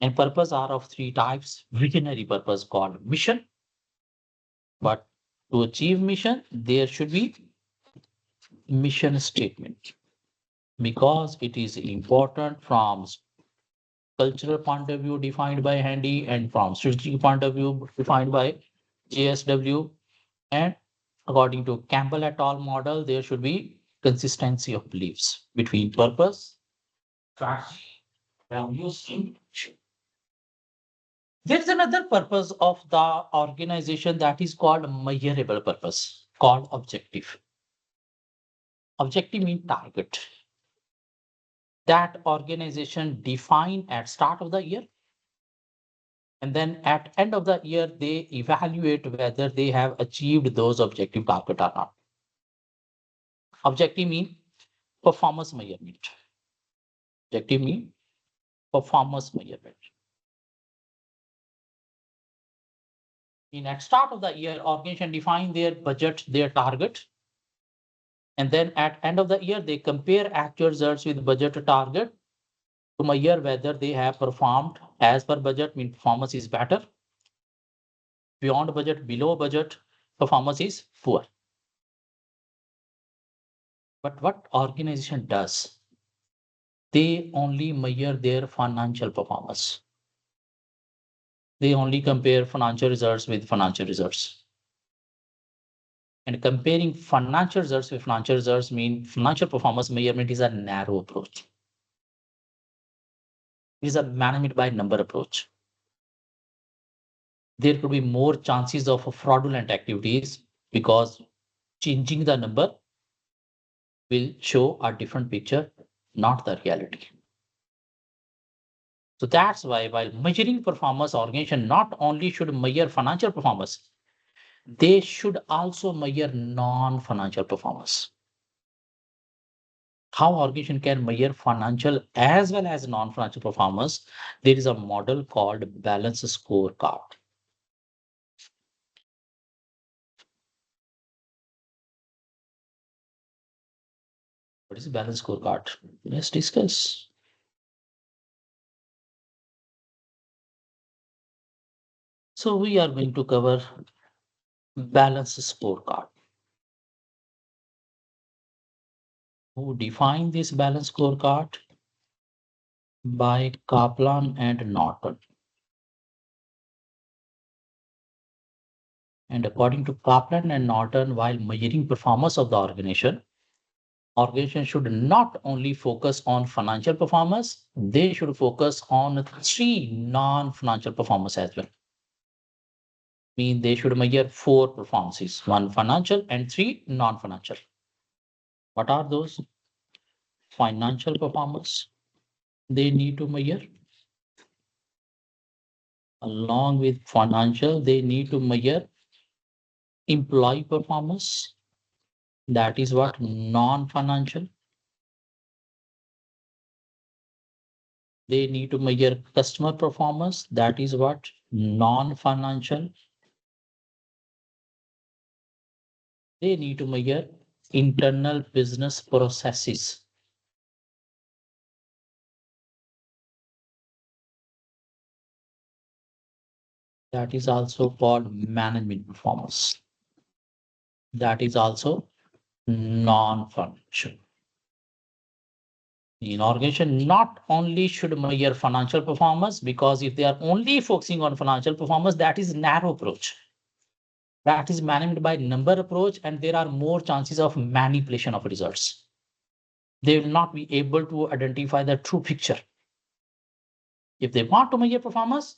Speaker 1: And purpose are of three types. Visionary purpose called mission. But to achieve mission, there should be mission statement, because it is important from cultural point of view defined by Handy, and from strategic point of view defined by JSW. And according to Campbell et al. Model, there should be consistency of beliefs between purpose, strategy, values, and action. There's another purpose of the organization that is called measurable purpose, called objective. Objective means target. That organization define at start of the year, and then at end of the year they evaluate whether they have achieved those objective target or not. Objective mean performance measurement. Objective mean performance measurement. In at start of the year, organization define their budget, their target, and then at end of the year they compare actual results with budget target to measure whether they have performed as per budget, mean performance is better. Beyond budget, below budget, performance is poor. But what organization does? They only measure their financial performance. They only compare financial results with financial results. And comparing financial results with financial results mean financial performance measurement is a narrow approach. It is a management by number approach. There could be more chances of fraudulent activities because changing the number will show a different picture, not the reality. So that's why while measuring performance, organization not only should measure financial performance, they should also measure non-financial performance. How organization can measure financial as well as non-financial performance? There is a model called balance scorecard. What is balance scorecard? Let's discuss. So we are going to cover balance scorecard. Who defined this balance scorecard? By Kaplan and Norton. And according to Kaplan and Norton, while measuring performance of the organization should not only focus on financial performance, they should focus on three non-financial performance as well. Mean they should measure four performances, one financial and three non-financial. What are those? Financial performance they need to measure. Along with financial, they need to measure employee performance. That is what non-financial. They need to measure customer performance. That is what non-financial. They need to measure internal business processes. That is also called management performance. That is also non-financial. In organization, not only should measure financial performance, because if they are only focusing on financial performance, that is narrow approach. That is management by number approach, and there are more chances of manipulation of results. They will not be able to identify the true picture. If they want to measure performance,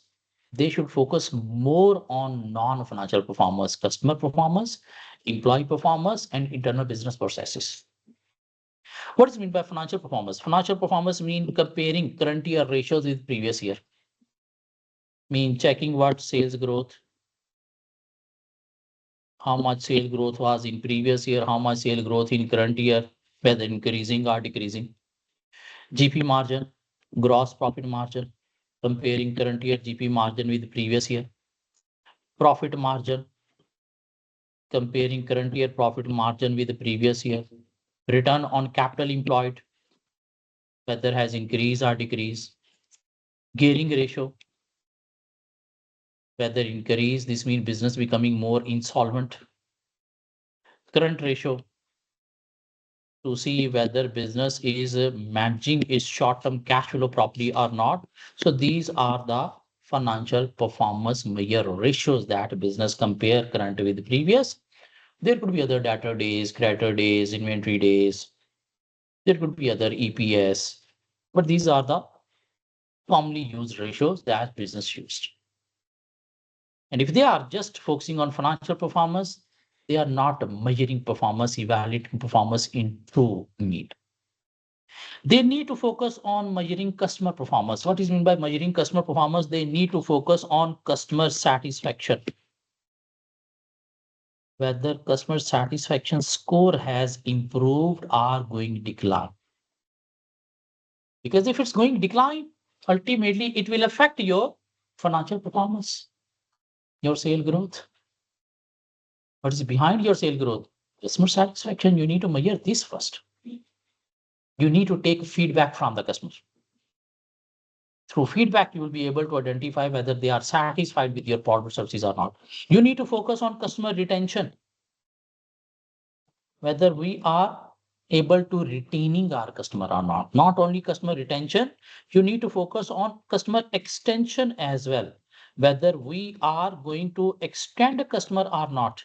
Speaker 1: they should focus more on non-financial performance, customer performance, employee performance, and internal business processes. What is meant by financial performance? Financial performance means comparing current year ratios with previous year. Mean checking what sales growth, how much sales growth was in previous year, how much sales growth in current year, whether increasing or decreasing. GP margin, gross profit margin, comparing current year GP margin with previous year. Profit margin, comparing current year profit margin with the previous year. Return on capital employed, whether has increased or decreased. Gearing ratio, whether increase, this means business becoming more insolvent. Current ratio, to see whether business is managing its short-term cash flow properly or not. So these are the financial performance measure ratios that business compare current with the previous. There could be other debtor days, creditor days, inventory days. There could be other EPS, but these are the commonly used ratios that business used. And if they are just focusing on financial performance, they are not measuring performance, evaluating performance in true need. They need to focus on measuring customer performance. What is meant by measuring customer performance? They need to focus on customer satisfaction. Whether customer satisfaction score has improved or going decline. Because if it's going decline, ultimately it will affect your financial performance, your sale growth. What is behind your sale growth? Customer satisfaction. You need to measure this first. You need to take feedback from the customers. Through feedback, you will be able to identify whether they are satisfied with your product or services or not. You need to focus on customer retention. Whether we are able to retaining our customer or not. Not only customer retention, you need to focus on customer extension as well. Whether we are going to extend a customer or not.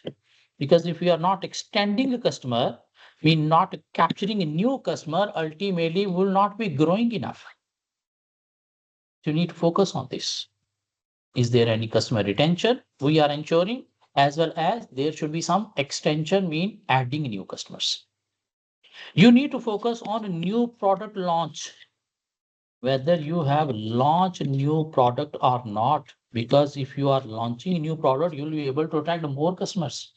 Speaker 1: Because if you are not extending a customer, mean not capturing a new customer, ultimately will not be growing enough. You need to focus on this. Is there any customer retention we are ensuring, as well as there should be some extension, mean adding new customers. You need to focus on a new product launch, whether you have launched a new product or not, because if you are launching a new product, you'll be able to attract more customers.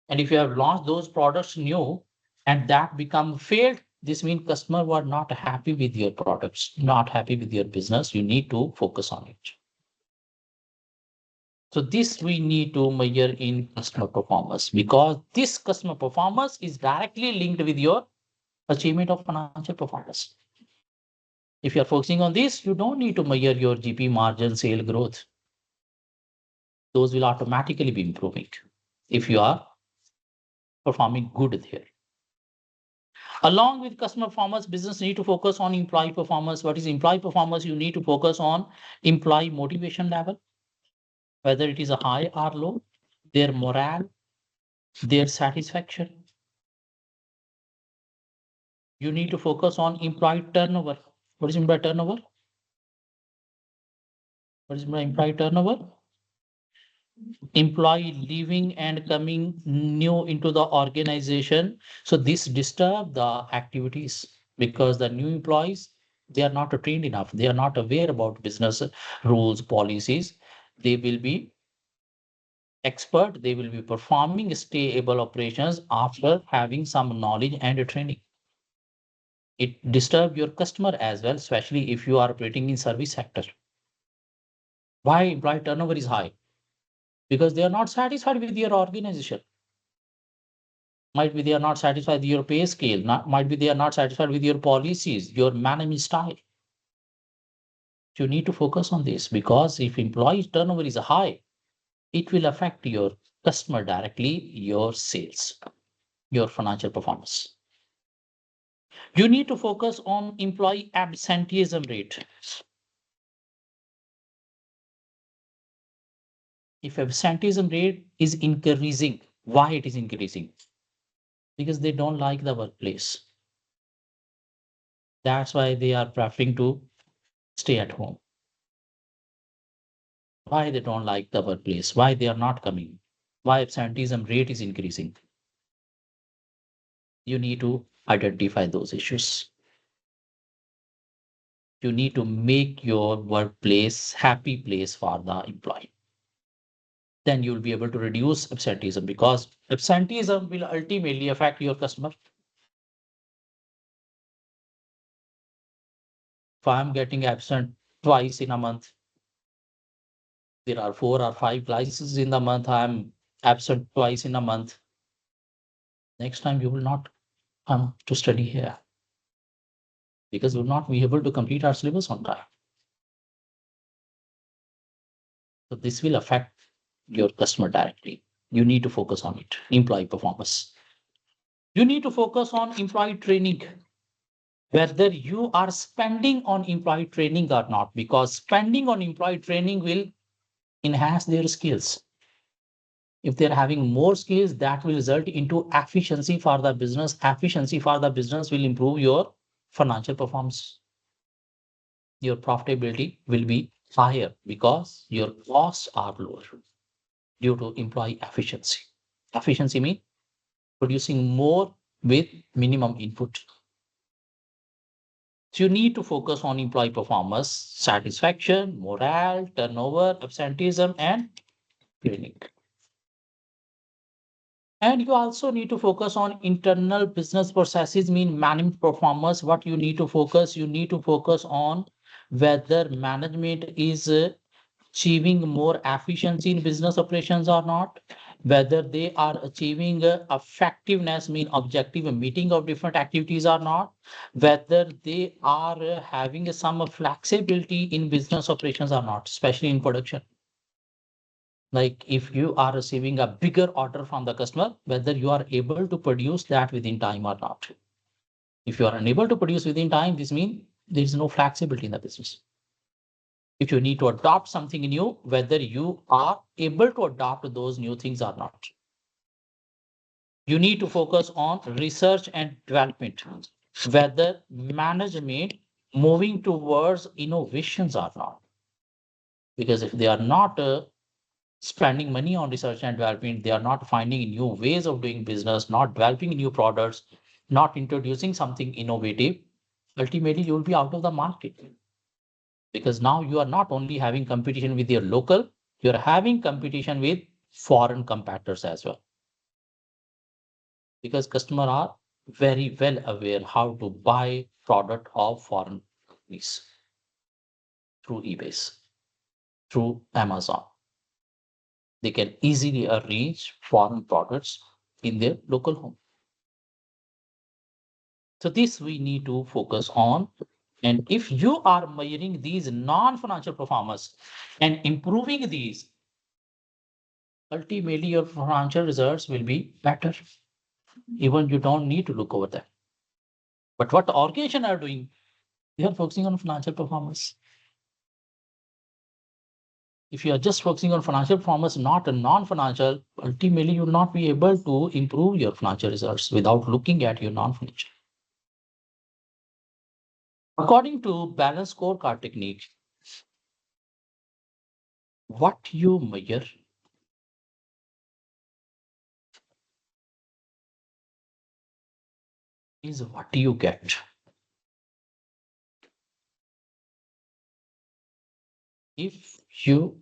Speaker 1: And if you have launched those products new and that become failed, this means customer were not happy with your products, not happy with your business. You need to focus on it. So this we need to measure in customer performance, because this customer performance is directly linked with your achievement of financial performance. If you are focusing on this, you don't need to measure your GP margin, sale growth. Those will automatically be improving if you are performing good there. Along with customer performance, business need to focus on employee performance. What is employee performance? You need to focus on employee motivation level, whether it is a high or low, their morale, their satisfaction. You need to focus on employee turnover. What is employee turnover? What is employee turnover? Employee leaving and coming new into the organization. So this disturb the activities, because the new employees, they are not trained enough. They are not aware about business rules, policies. They will be expert. They will be performing stable operations after having some knowledge and training. It disturbs your customer as well, especially if you are operating in service sector. Why employee turnover is high? Because they are not satisfied with your organization. Might be they are not satisfied with your pay scale. Might be they are not satisfied with your policies, your management style. You need to focus on this, because if employee turnover is high, it will affect your customer directly, your sales, your financial performance. You need to focus on employee absenteeism rate. If absenteeism rate is increasing, why it is increasing? Because they don't like the workplace. That's why they are preferring to stay at home. Why they don't like the workplace? Why they are not coming? Why absenteeism rate is increasing? You need to identify those issues. You need to make your workplace happy place for the employee. Then you'll be able to reduce absenteeism, because absenteeism will ultimately affect your customer. If I'm getting absent twice in a month, there are 4 or 5 classes in the month, I'm absent twice in a month. Next time you will not come to study here, because we'll not be able to complete our syllabus on time. So this will affect your customer directly. You need to focus on it. Employee performance. You need to focus on employee training, whether you are spending on employee training or not, because spending on employee training will enhance their skills. If they're having more skills, that will result into efficiency for the business. Efficiency for the business will improve your financial performance. Your profitability will be higher, because your costs are lower due to employee efficiency. Efficiency means producing more with minimum input. So you need to focus on employee performance, satisfaction, morale, turnover, absenteeism, and training. And you also need to focus on internal business processes, mean management performance. What you need to focus? You need to focus on whether management is achieving more efficiency in business operations or not, whether they are achieving effectiveness, mean objective meeting of different activities or not, whether they are having some flexibility in business operations or not, especially in production. Like if you are receiving a bigger order from the customer, whether you are able to produce that within time or not. If you are unable to produce within time, this means there is no flexibility in the business. If you need to adopt something new, whether you are able to adopt those new things or not. You need to focus on research and development, whether management moving towards innovations or not. Because if they are not spending money on research and development, they are not finding new ways of doing business, not developing new products, not introducing something innovative, ultimately you will be out of the market. Because now you are not only having competition with your local, you're having competition with foreign competitors as well. Because customers are very well aware how to buy product of foreign companies through eBay, through Amazon. They can easily arrange foreign products in their local home. So this we need to focus on. And if you are measuring these non-financial performance and improving these, ultimately your financial results will be better. Even you don't need to look over them. But what organizations are doing, they are focusing on financial performance. If you are just focusing on financial performance, not a non-financial, ultimately you will not be able to improve your financial results without looking at your non-financial. According to balanced scorecard technique, what you measure is what you get. If you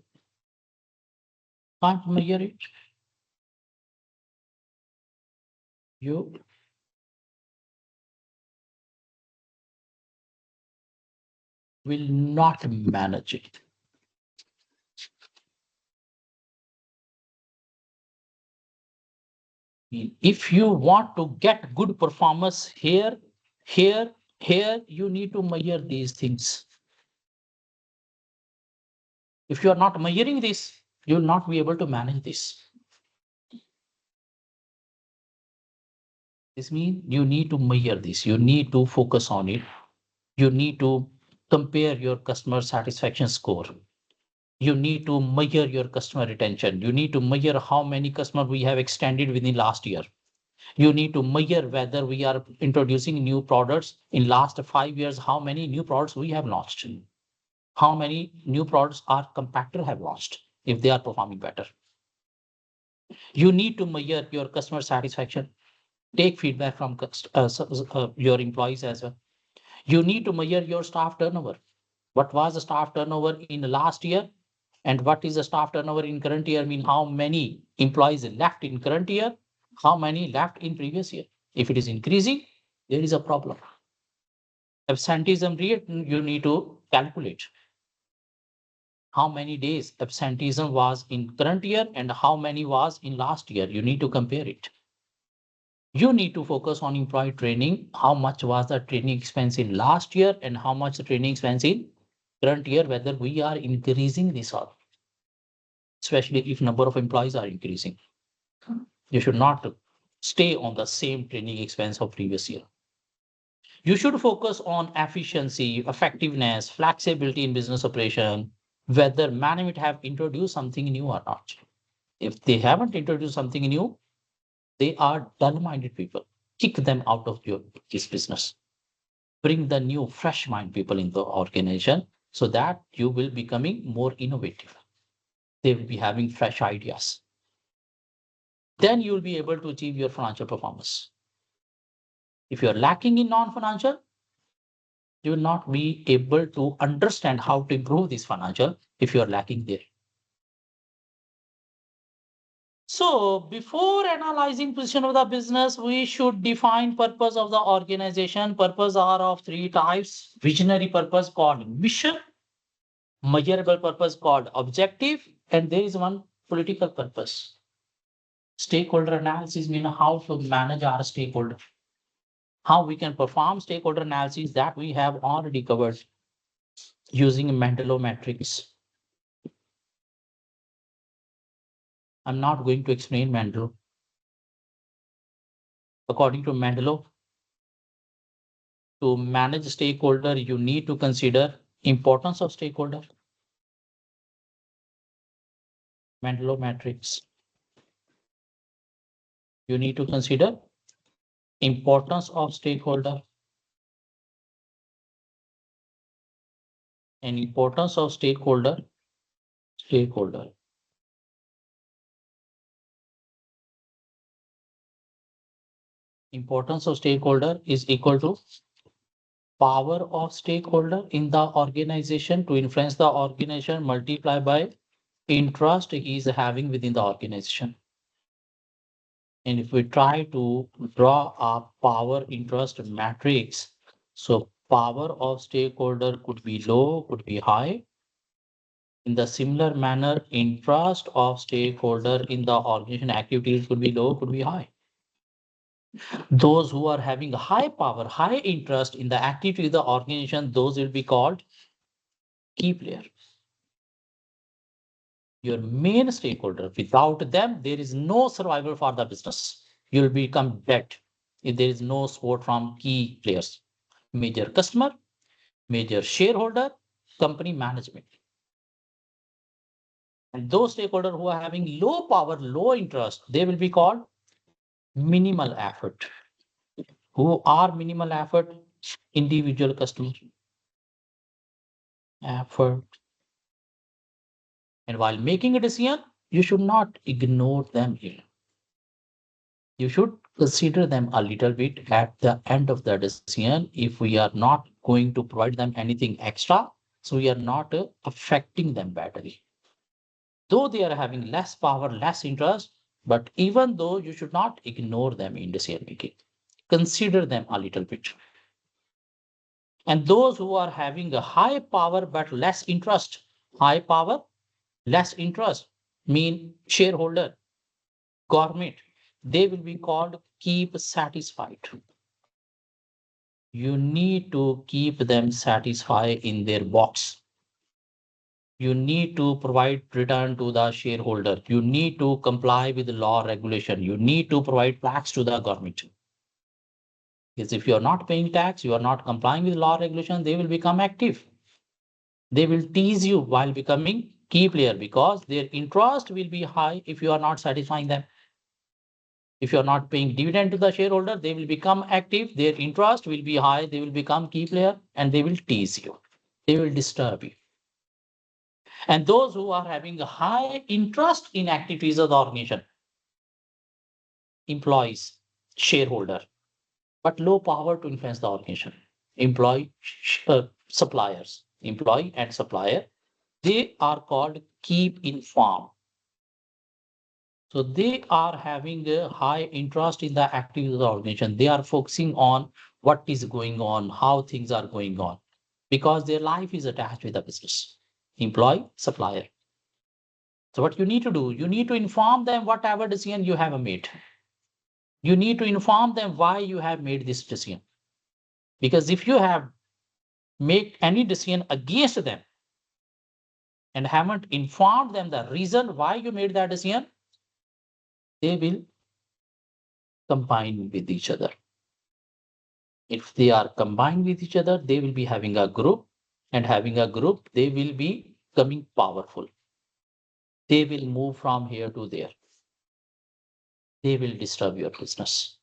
Speaker 1: can't measure it, you will not manage it. If you want to get good performance here, here, you need to measure these things. If you are not measuring this, you will not be able to manage this. This means you need to measure this. You need to focus on it. You need to compare your customer satisfaction score. You need to measure your customer retention. You need to measure how many customers we have extended within last year. You need to measure whether we are introducing new products in last 5 years, how many new products we have launched, how many new products our competitor have launched if they are performing better. You need to measure your customer satisfaction, take feedback from your employees as well. You need to measure your staff turnover. What was the staff turnover in the last year and what is the staff turnover in current year? I mean, how many employees left in current year, how many left in previous year? If it is increasing, there is a problem. Absenteeism rate, you need to calculate how many days absenteeism was in current year and how many was in last year. You need to compare it. You need to focus on employee training. How much was the training expense in last year and how much the training expense in current year, whether we are increasing this or especially if number of employees are increasing. You should not stay on the same training expense of previous year. You should focus on efficiency, effectiveness, flexibility in business operation, whether management have introduced something new or not. If they haven't introduced something new, they are dull-minded people. Kick them out of this business. Bring the new, fresh mind people in the organization so that you will becoming more innovative. They will be having fresh ideas. Then you will be able to achieve your financial performance. If you're lacking in non-financial, you will not be able to understand how to improve this financial if you're lacking there. So before analyzing position of the business, we should define purpose of the organization. Purpose are of three types. Visionary purpose called mission, measurable purpose called objective, and there is one political purpose. Stakeholder analysis means how to manage our stakeholder, how we can perform stakeholder analysis that we have already covered using Mendelov matrix. I'm not going to explain Mendelov. According to Mendelov, to manage stakeholder, you need to consider importance of stakeholder. Mendelov matrix. You need to consider importance of stakeholder and importance of stakeholder. Importance of stakeholder is equal to power of stakeholder in the organization to influence the organization multiplied by interest he is having within the organization. And if we try to draw a power interest matrix, so power of stakeholder could be low, could be high. In the similar manner, interest of stakeholder in the organization activities could be low, could be high. Those who are having high power, high interest in the activity of the organization, those will be called key player. Your main stakeholder. Without them, there is no survival for the business. You'll become dead if there is no support from key players, major customer, major shareholder, company management. And those stakeholders who are having low power, low interest, they will be called minimal effort. Who are minimal effort? Individual customer effort. And while making a decision, you should not ignore them here. You should consider them a little bit at the end of the decision. If we are not going to provide them anything extra, so we are not affecting them badly. Though they are having less power, less interest, but even though you should not ignore them in decision making, consider them a little bit. And those who are having a high power but less interest, high power, less interest, mean shareholder, government, they will be called keep satisfied. You need to keep them satisfied in their box. You need to provide return to the shareholder. You need to comply with the law regulation. You need to provide tax to the government. Because if you are not paying tax, you are not complying with law regulation, they will become active. They will tease you while becoming key player because their interest will be high if you are not satisfying them. If you are not paying dividend to the shareholder, they will become active. Their interest will be high. They will become key player and they will tease you. They will disturb you. And those who are having a high interest in activities of the organization, employees, shareholder, but low power to influence the organization, suppliers, employee and supplier, they are called keep informed. So they are having a high interest in the activities of the organization. They are focusing on what is going on, how things are going on, because their life is attached with the business, employee, supplier. So what you need to do, you need to inform them whatever decision you have made. You need to inform them why you have made this decision. Because if you have made any decision against them and haven't informed them the reason why you made that decision, they will combine with each other. If they are combined with each other, they will be having a group, and having a group, they will be becoming powerful. They will move from here to there. They will disturb your business.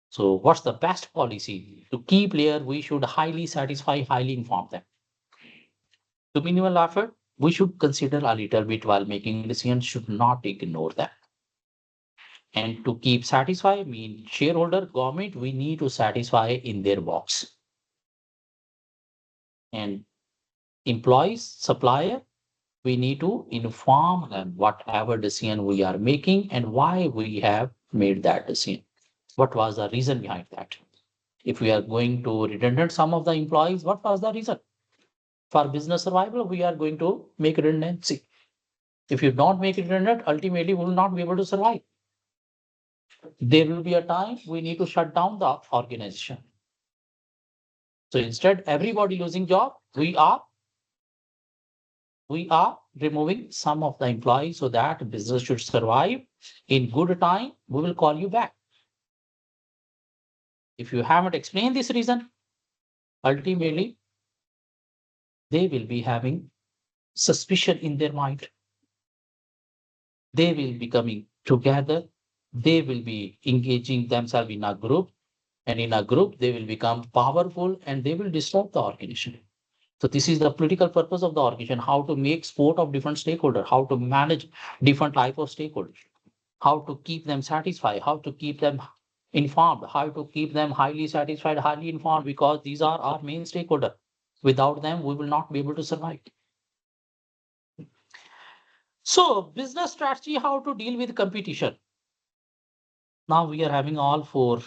Speaker 1: So what's the best policy? To key player, we should highly satisfy, highly inform them. To minimal effort, we should consider a little bit while making decisions, should not ignore them. And to keep satisfy, mean shareholder, government, we need to satisfy in their box. And employees, supplier, we need to inform them whatever decision we are making and why we have made that decision. What was the reason behind that? If we are going to redundant some of the employees, what was the reason? For business survival, we are going to make redundancy. If you don't make it redundant, ultimately we will not be able to survive. There will be a time we need to shut down the organization. So instead, everybody losing job, we are removing some of the employees so that business should survive. In good time, we will call you back. If you haven't explained this reason, ultimately they will be having suspicion in their mind. They will be coming together they will be engaging themselves in a group, and in a group, they will become powerful and they will disrupt the organization. So this is the political purpose of the organization, how to make sport of different stakeholders, how to manage different type of stakeholders, how to keep them satisfied, how to keep them informed, how to keep them highly satisfied, highly informed, because these are our main stakeholder. Without them, we will not be able to survive. So business strategy, how to deal with competition. Now we are having all four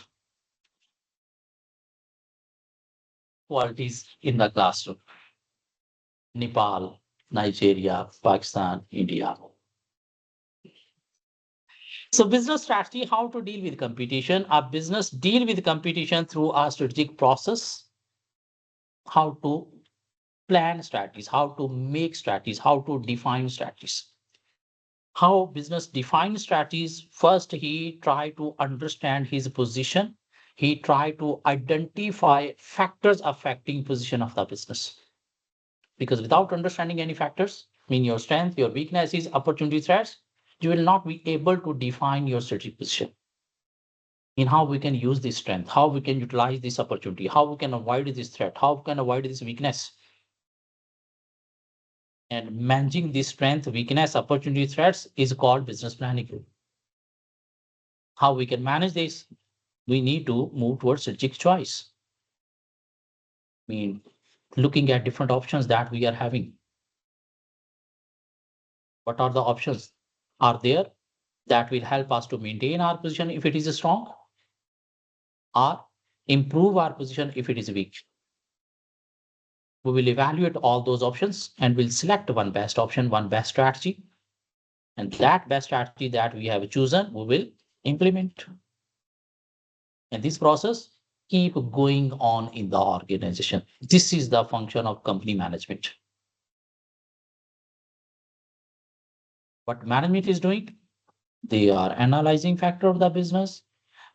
Speaker 1: qualities in the classroom: Nepal, Nigeria, Pakistan, India. So business strategy, how to deal with competition. A business deal with competition through a strategic process, how to plan strategies, how to make strategies, how to define strategies. How business define strategies. First, he try to understand his position. He try to identify factors affecting position of the business. Because without understanding any factors, mean your strength, your weaknesses, opportunity threats, you will not be able to define your strategic position. In how we can use this strength, how we can utilize this opportunity, how we can avoid this threat, how we can avoid this weakness. And managing this strength, weakness, opportunity, threats is called business planning. How we can manage this? We need to move towards strategic choice. I mean, looking at different options that we are having. What are the options are there that will help us to maintain our position if it is strong, or improve our position if it is weak? We will evaluate all those options and we'll select one best option, one best strategy. And that best strategy that we have chosen, we will implement. And this process keep going on in the organization. This is the function of company management. What management is doing, they are analyzing factor of the business.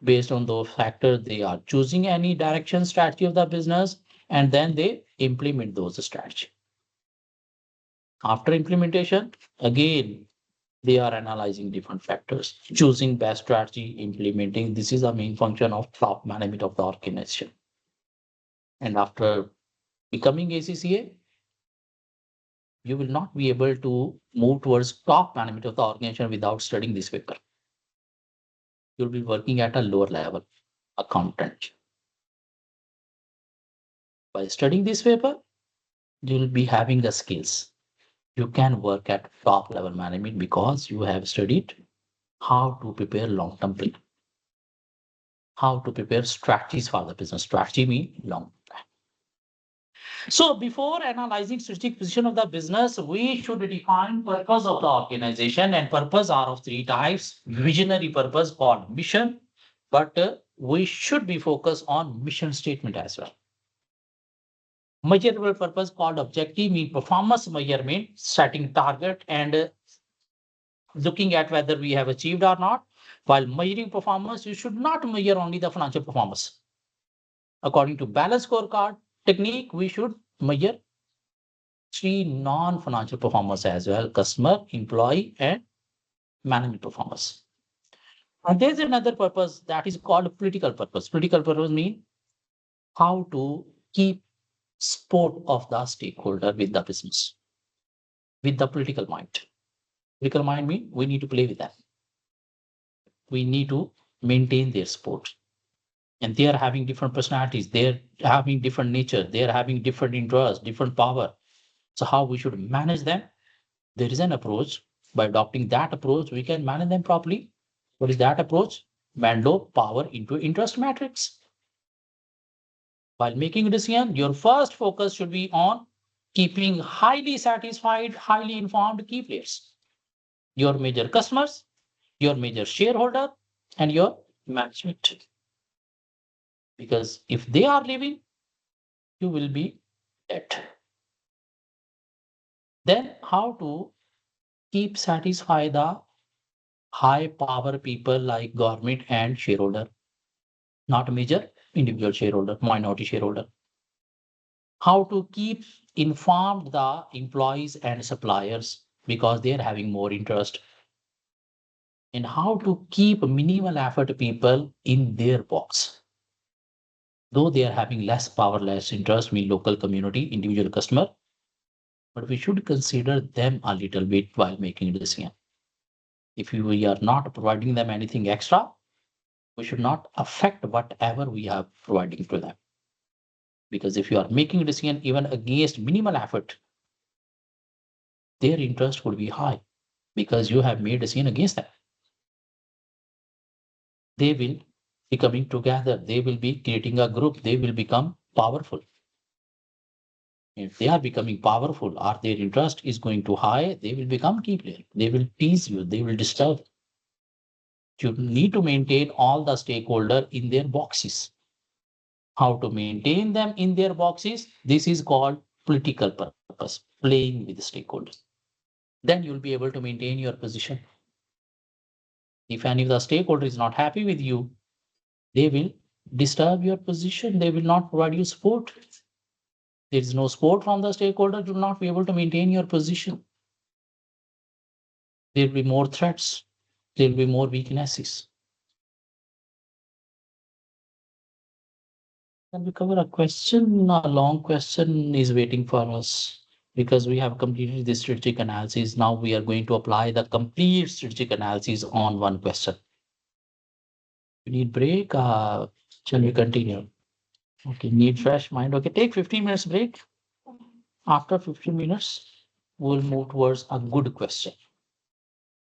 Speaker 1: Based on those factors, they are choosing any direction strategy of the business, and then they implement those strategy. After implementation, again, they are analyzing different factors, choosing best strategy, implementing. This is the main function of top management of the organization. And after becoming ACCA, you will not be able to move towards top management of the organization without studying this paper. You'll be working at a lower level, accountant. By studying this paper, you'll be having the skills. You can work at top level management because you have studied how to prepare long-term plan, how to prepare strategies for the business. Strategy means long plan. So before analyzing strategic position of the business, we should define purpose of the organization, and purpose are of three types. Visionary purpose called mission, but we should be focused on mission statement as well. Measurable purpose called objective, mean performance measurement, setting target and looking at whether we have achieved or not. While measuring performance, you should not measure only the financial performance. According to balanced scorecard technique, we should measure three non-financial performance as well: customer, employee, and management performance. And there's another purpose that is called political purpose. Political purpose means how to keep support of the stakeholder with the business, with the political mind. Political mind means we need to play with them. We need to maintain their support. And they are having different personalities. They're having different nature. They're having different interests, different power. So how we should manage them? There is an approach. By adopting that approach, we can manage them properly. What is that approach? Menlo power into interest matrix. While making a decision, your first focus should be on keeping highly satisfied, highly informed key players. Your major customers, your major shareholder, and your management. Because if they are leaving, you will be dead. Then how to keep satisfy the high power people like government and shareholder, not major individual shareholder, minority shareholder. How to keep informed the employees and suppliers because they are having more interest. and how to keep minimal effort people in their box. Though they are having less power, less interest in local community, individual customer, but we should consider them a little bit while making a decision. If we are not providing them anything extra, we should not affect whatever we are providing to them. Because if you are making a decision even against minimal effort, their interest would be high because you have made a decision against them. They will be coming together, they will be creating a group, they will become powerful. If they are becoming powerful or their interest is going too high, they will become key player. They will tease you, they will disturb. You need to maintain all the stakeholder in their boxes. How to maintain them in their boxes? This is called political purpose, playing with the stakeholders. Then you'll be able to maintain your position. If any of the stakeholder is not happy with you, they will disturb your position. They will not provide you support. There is no support from the stakeholder, you will not be able to maintain your position. There will be more threats. There will be more weaknesses. Can we cover a question? A long question is waiting for us because we have completed the strategic analysis. Now we are going to apply the complete strategic analysis on one question. You need break? Shall we continue? Okay, need fresh mind. Okay, take 15 minutes break. After 15 minutes, we'll move towards a good question.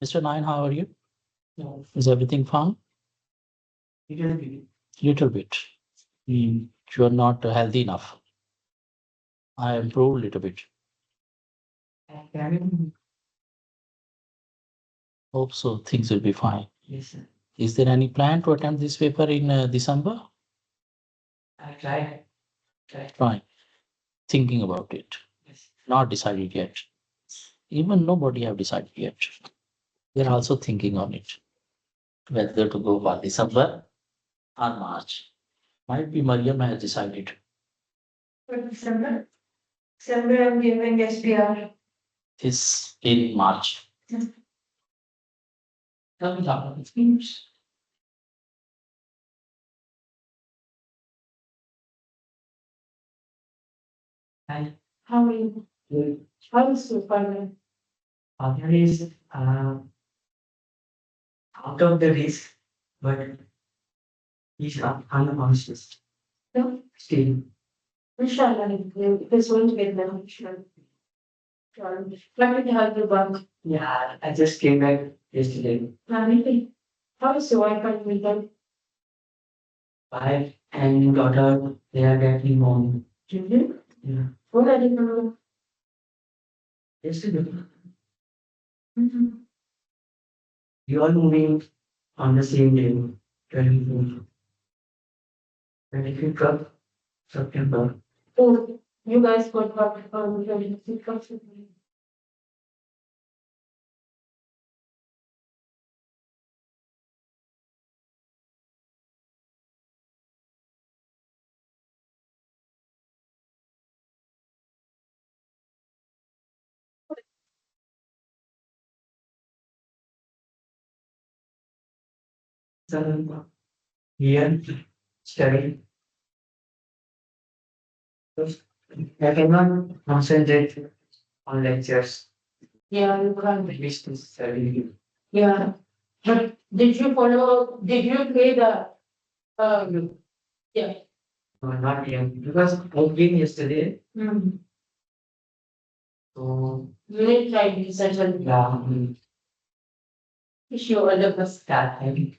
Speaker 1: Mr. Nine, how are you? Is everything fine? Little bit. You are not healthy enough. I improved a little bit. Hope so. Things will be fine.
Speaker 2: Yes, sir.
Speaker 1: Is there any plan to attempt this paper in December?
Speaker 2: I tried.
Speaker 1: Fine. Thinking about it.
Speaker 2: Yes.
Speaker 1: Not decided yet. Even nobody have decided yet. They're also thinking on it. Whether to go for December or March. Might be Mariam has decided.
Speaker 2: For December, December I'm giving SPR.
Speaker 1: Is in March.
Speaker 2: Tell me that. It means. Hi. How are you? Good. How is your partner? Partner is out of the race, but he's unconscious. No. Still. Inshallah, it is going to get better. Sure. Let me help you back. Yeah, I just came back yesterday. Really? How is your wife and children? Wife and daughter, they are getting home. Children? Yeah. What are they doing? Yesterday. Mm-hmm. You all moving on the same day, 24th, 25th of September. Oh, you guys got back on 25th of September. So, here, study. I cannot concentrate on lectures. Yeah, you can't. I wish to study. Yeah, but did you play the, yeah. No, not yet, because I came yesterday, so. You didn't try research and. Yeah. Wish you all the best. Yeah, thank you.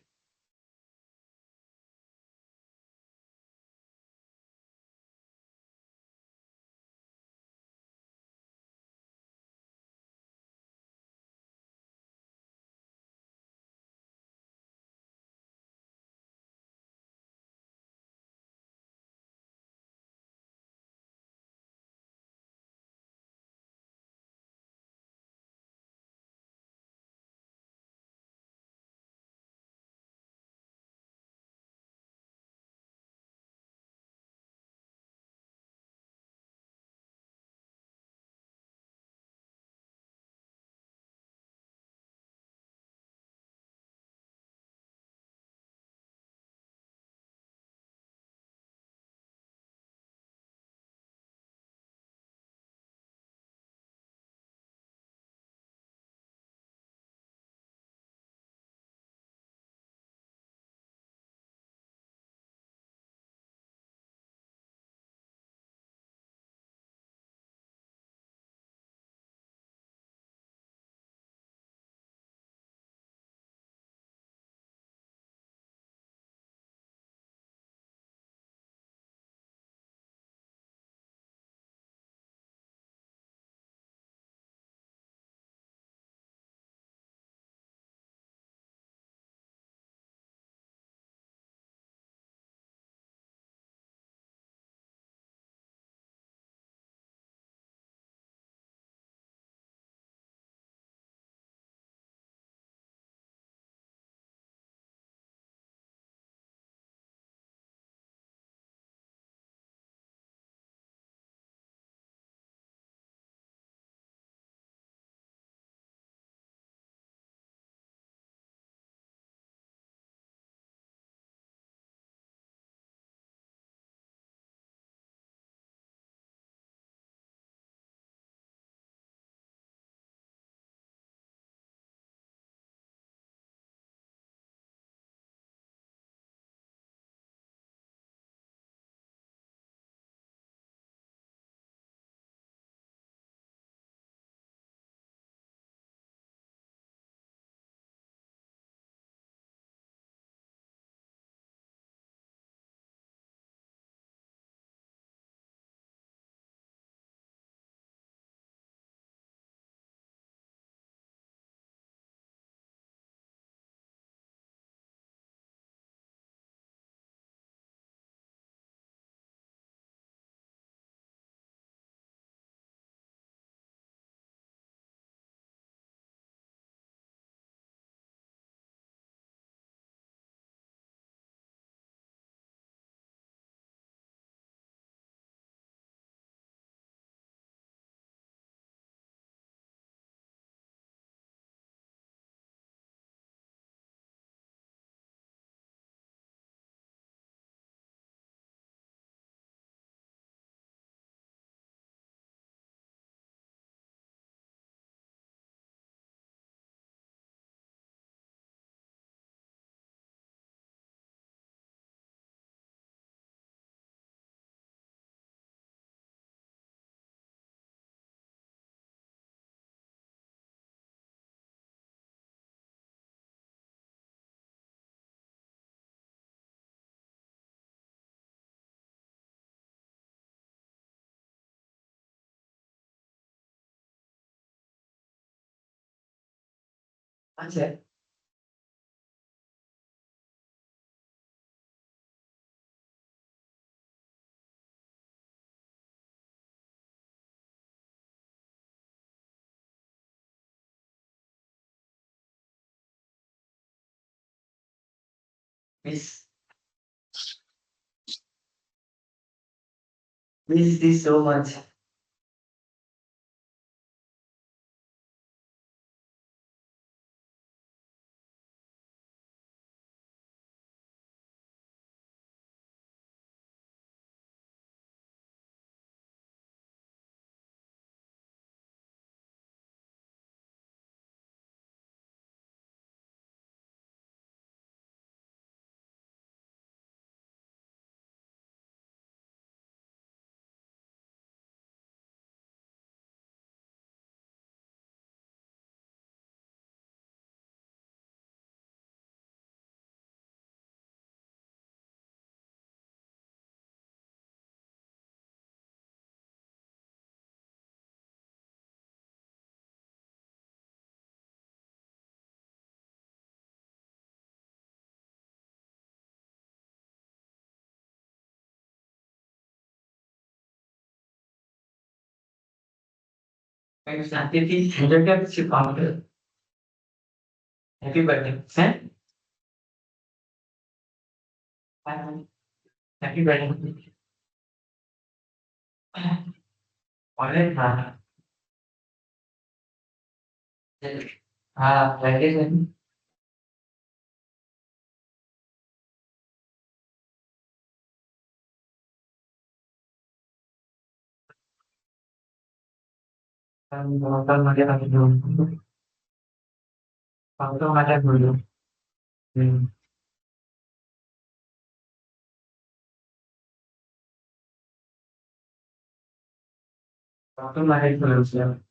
Speaker 2: Answer. Miss, miss this so much. Thanks, Auntie. Enjoy your counter. Happy birthday. Sir? Bye. Happy birthday. Alright, birthday. Bakal ada dulu. Bakal ada dulu. Hmm. Bakal ada dulu siap.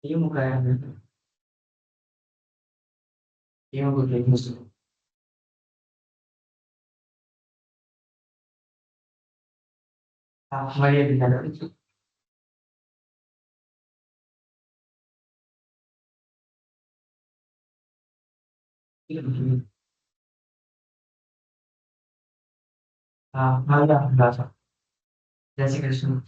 Speaker 2: Ini muka yang ini muka yang musuh. Maria di dalam itu. Ini begini. Maria berasa. Jadi Krishna.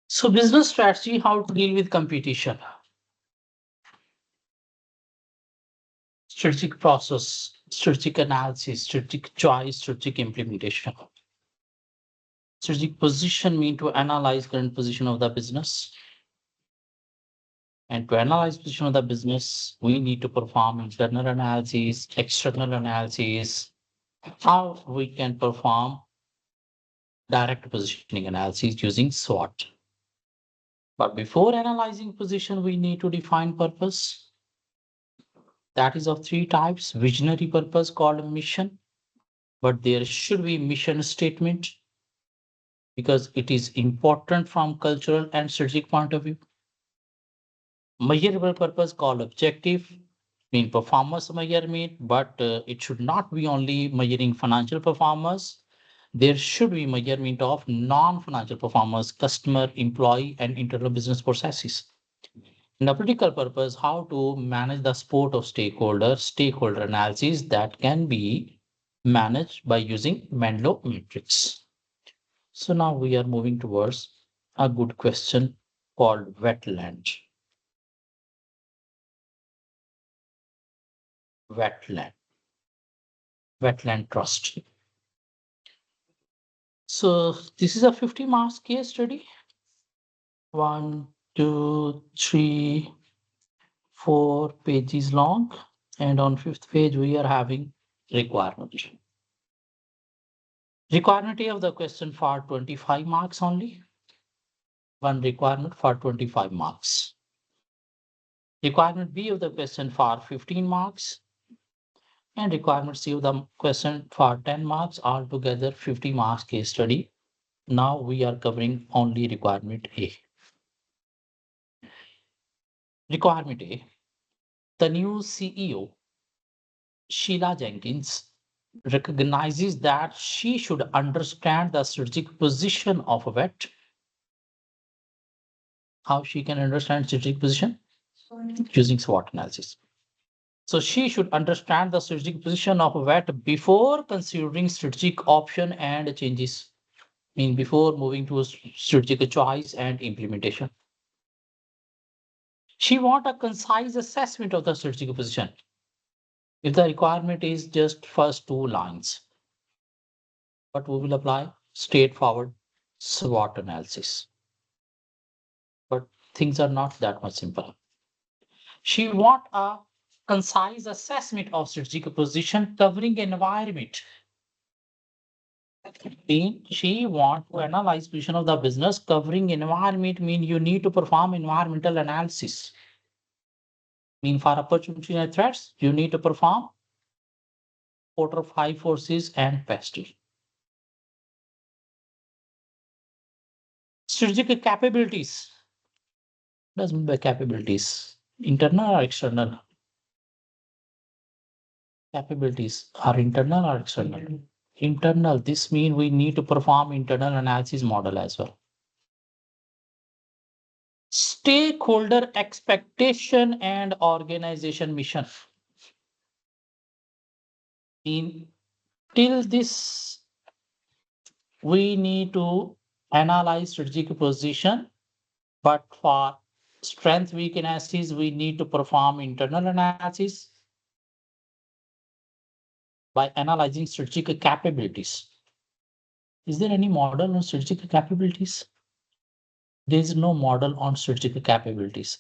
Speaker 1: So business strategy, how to deal with competition. Strategic process, strategic analysis, strategic choice, strategic implementation. Strategic position mean to analyze current position of the business. And to analyze position of the business, we need to perform internal analysis, external analysis, how we can perform direct positioning analysis using SWOT. But before analyzing position, we need to define purpose. That is of three types: visionary purpose called mission, but there should be mission statement because it is important from cultural and strategic point of view. Measurable purpose called objective, mean performance measurement, but it should not be only measuring financial performance. There should be measurement of non-financial performance, customer, employee, and internal business processes. And the political purpose, how to manage the support of stakeholder analysis that can be managed by using Menlo matrix. So now we are moving towards a good question called wetland. Wetland. Wetland trust. So this is a 50 marks case study. 1, 2, 3, 4 pages long. And on fifth page, we are having requirement. Requirement A of the question for 25 marks only. One requirement for 25 marks. Requirement B of the question for 15 marks. And requirement C of the question for 10 marks, altogether 50 marks case study. Now we are covering only requirement A. Requirement A. The new CEO, Sheila Jenkins, recognizes that she should understand the strategic position of a vet. How she can understand strategic position? Using SWOT analysis. So she should understand the strategic position of a vet before considering strategic option and changes. Mean before moving to a strategic choice and implementation. She want a concise assessment of the strategic position. If the requirement is just first two lines, but we will apply straightforward SWOT analysis. But things are not that much simple. She want a concise assessment of strategic position covering environment. She want to analyze position of the business covering environment, mean you need to perform environmental analysis. Mean for opportunity and threats, you need to perform Porter 5 forces and PESTEL. Strategic capabilities. What does mean by capabilities? Internal or external? Capabilities are internal or external? Internal. This means we need to perform internal analysis model as well. Stakeholder expectation and organization mission. In till this, we need to analyze strategic position, but for strength weaknesses, we need to perform internal analysis by analyzing strategic capabilities. Is there any model on strategic capabilities? There is no model on strategic capabilities.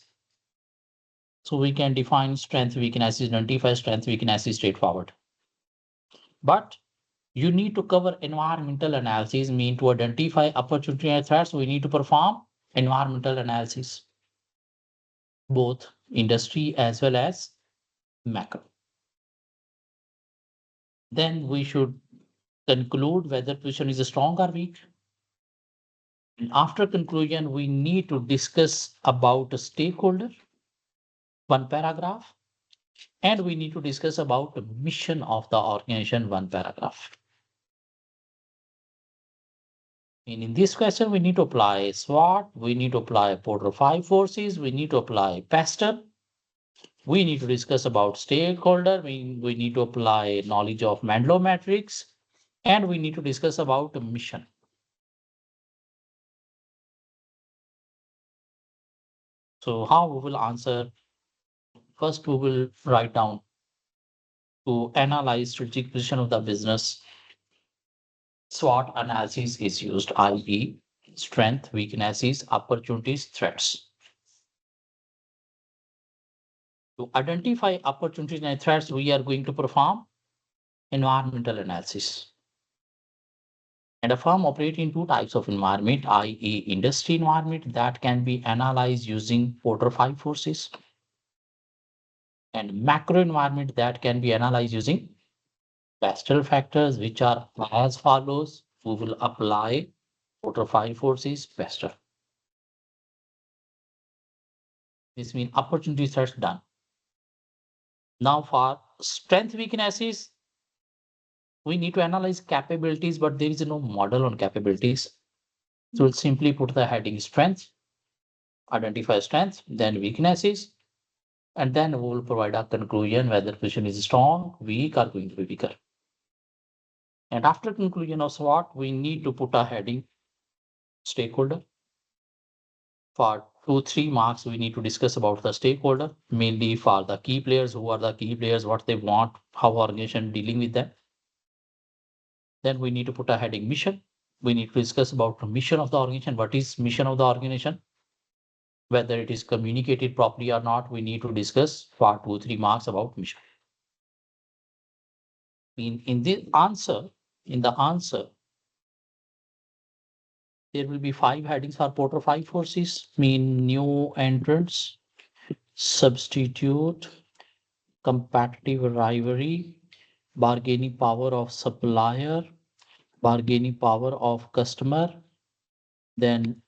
Speaker 1: So we can define strength weaknesses, identify strength weaknesses straightforward. But you need to cover environmental analysis, mean to identify opportunity and threats, we need to perform environmental analysis, both industry as well as macro. Then we should conclude whether position is strong or weak. And after conclusion, we need to discuss about a stakeholder, one paragraph, and we need to discuss about the mission of the organization, one paragraph. And in this question, we need to apply SWOT, we need to apply Porter 5 forces, we need to apply PESTEL, we need to discuss about stakeholder, we need to apply knowledge of Menlo matrix, and we need to discuss about mission. So how we will answer? First, we will write down to analyze strategic position of the business. SWOT analysis is used, i.e., strength, weaknesses, opportunities, threats. To identify opportunities and threats, we are going to perform environmental analysis. And a firm operates in two types of environment, i.e., industry environment that can be analyzed using 4 or 5 forces, and macro environment that can be analyzed using Pastel factors, which are as follows. We will apply 4 or 5 forces Pastel. This means opportunity sets done. Now for strength weaknesses, we need to analyze capabilities, but there is no model on capabilities. So we'll simply put the heading strength, identify strength, then weaknesses, and then we will provide a conclusion whether position is strong, weak, or going to be weaker. And after conclusion of SWOT, we need to put a heading stakeholder. For 2-3 marks, we need to discuss about the stakeholder, mainly for the key players, who are the key players, what they want, how organization dealing with them. Then we need to put a heading mission. We need to discuss about the mission of the organization. What is mission of the organization? Whether it is communicated properly or not, we need to discuss for 2-3 marks about mission. In the answer, there will be 5 headings for Porter 5 forces, mean new entrants, substitute, competitive rivalry, bargaining power of supplier, bargaining power of customer, then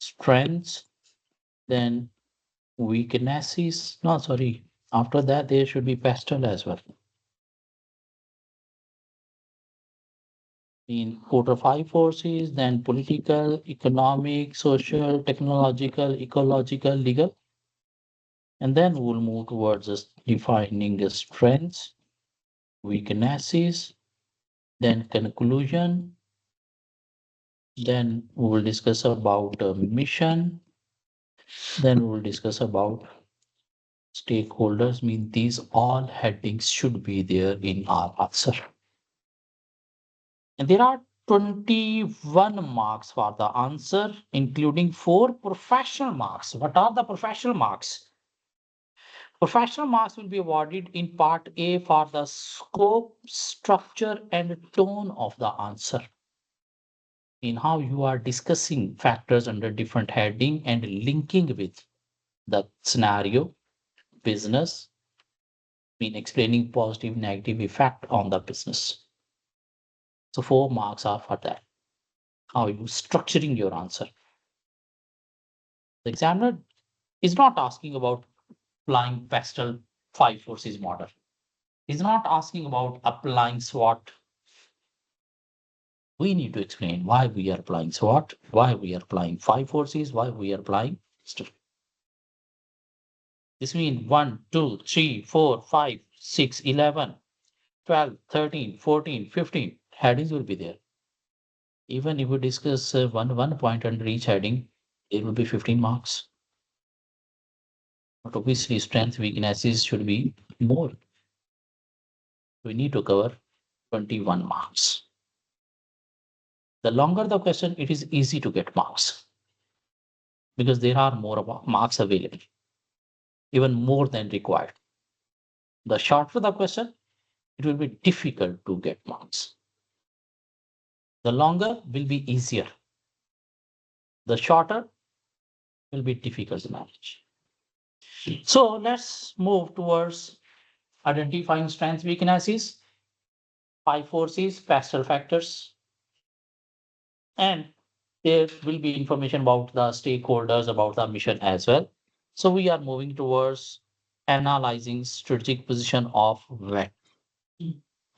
Speaker 1: strengths, then weaknesses. No, sorry. After that, there should be pastel as well. In 4 or 5 forces, then political, economic, social, technological, ecological, legal. And then we'll move towards defining the strengths, weaknesses, then conclusion. Then we will discuss about mission. Then we will discuss about stakeholders. Mean these all headings should be there in our answer. And there are 21 marks for the answer, including 4 professional marks. What are the professional marks? Professional marks will be awarded in part A for the scope, structure, and tone of the answer. In how you are discussing factors under different heading and linking with the scenario, business, mean explaining positive, negative effect on the business. So 4 marks are for that. How you structuring your answer. The examiner is not asking about applying pastel 5 forces model. He's not asking about applying SWOT. We need to explain why we are applying SWOT, why we are applying 5 forces, why we are applying pastel. This means 1, 2, 3, 4, 5, 6, 11, 12, 13, 14, 15 headings will be there. Even if we discuss one point under each heading, it will be 15 marks. But obviously, strength, weaknesses should be more. We need to cover 21 marks. The longer the question, it is easy to get marks because there are more marks available, even more than required. The shorter the question, it will be difficult to get marks. The longer will be easier. The shorter will be difficult to manage. So let's move towards identifying strengths, weaknesses, 5 forces, pastel factors, and there will be information about the stakeholders, about the mission as well. So we are moving towards analyzing strategic position of VET.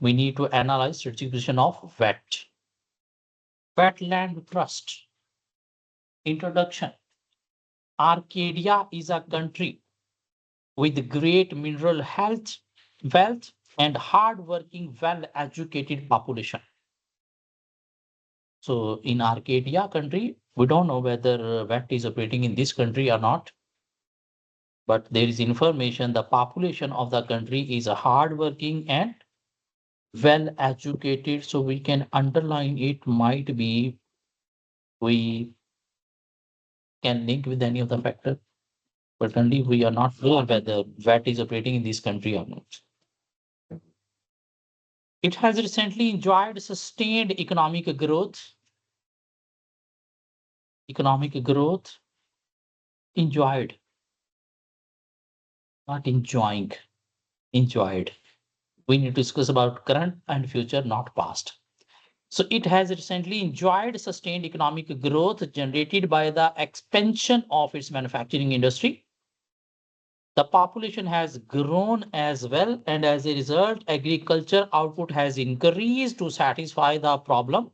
Speaker 1: We need to analyze strategic position of VET. Wetland Trust. Introduction. Arcadia is a country with great mineral health, wealth, and hard-working, well-educated population. So in Arcadia country, we don't know whether VET is operating in this country or not. but there is information the population of the country is a hardworking and well educated, so we can underline it might be we can link with any of the factor, but only we are not sure whether VAT is operating in this country or not. It has recently enjoyed sustained economic growth, enjoyed, not enjoying, enjoyed. We need to discuss about current and future, not past. So it has recently enjoyed sustained economic growth generated by the expansion of its manufacturing industry. The population has grown as well, and as a result, agriculture output has increased to satisfy the problem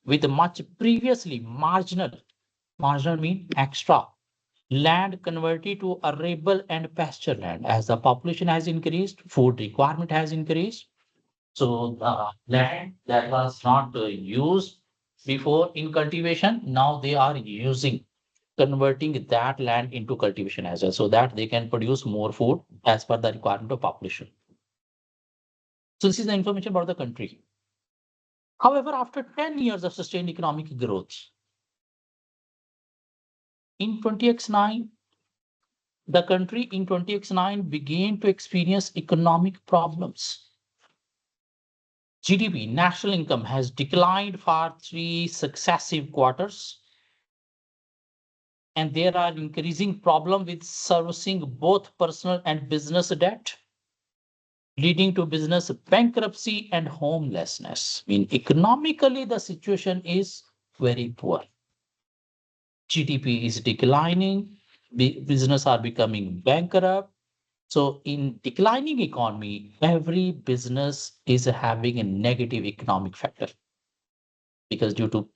Speaker 1: with much previously marginal mean extra land converted to arable and pasture land. As the population has increased, food requirement has increased. So the land that was not used before in cultivation, now they are using, converting that land into cultivation as well, so that they can produce more food as per the requirement of population. So this is the information about the country. However, after 10 years of sustained economic growth, in 20x9, the country in 20x9 began to experience economic problems. GDP, national income, has declined for 3 successive quarters, and there are increasing problem with servicing both personal and business debt, leading to business bankruptcy and homelessness. I mean, economically, the situation is very poor. GDP is declining, business are becoming bankrupt. So in declining economy, every business is having a negative economic factor, because due to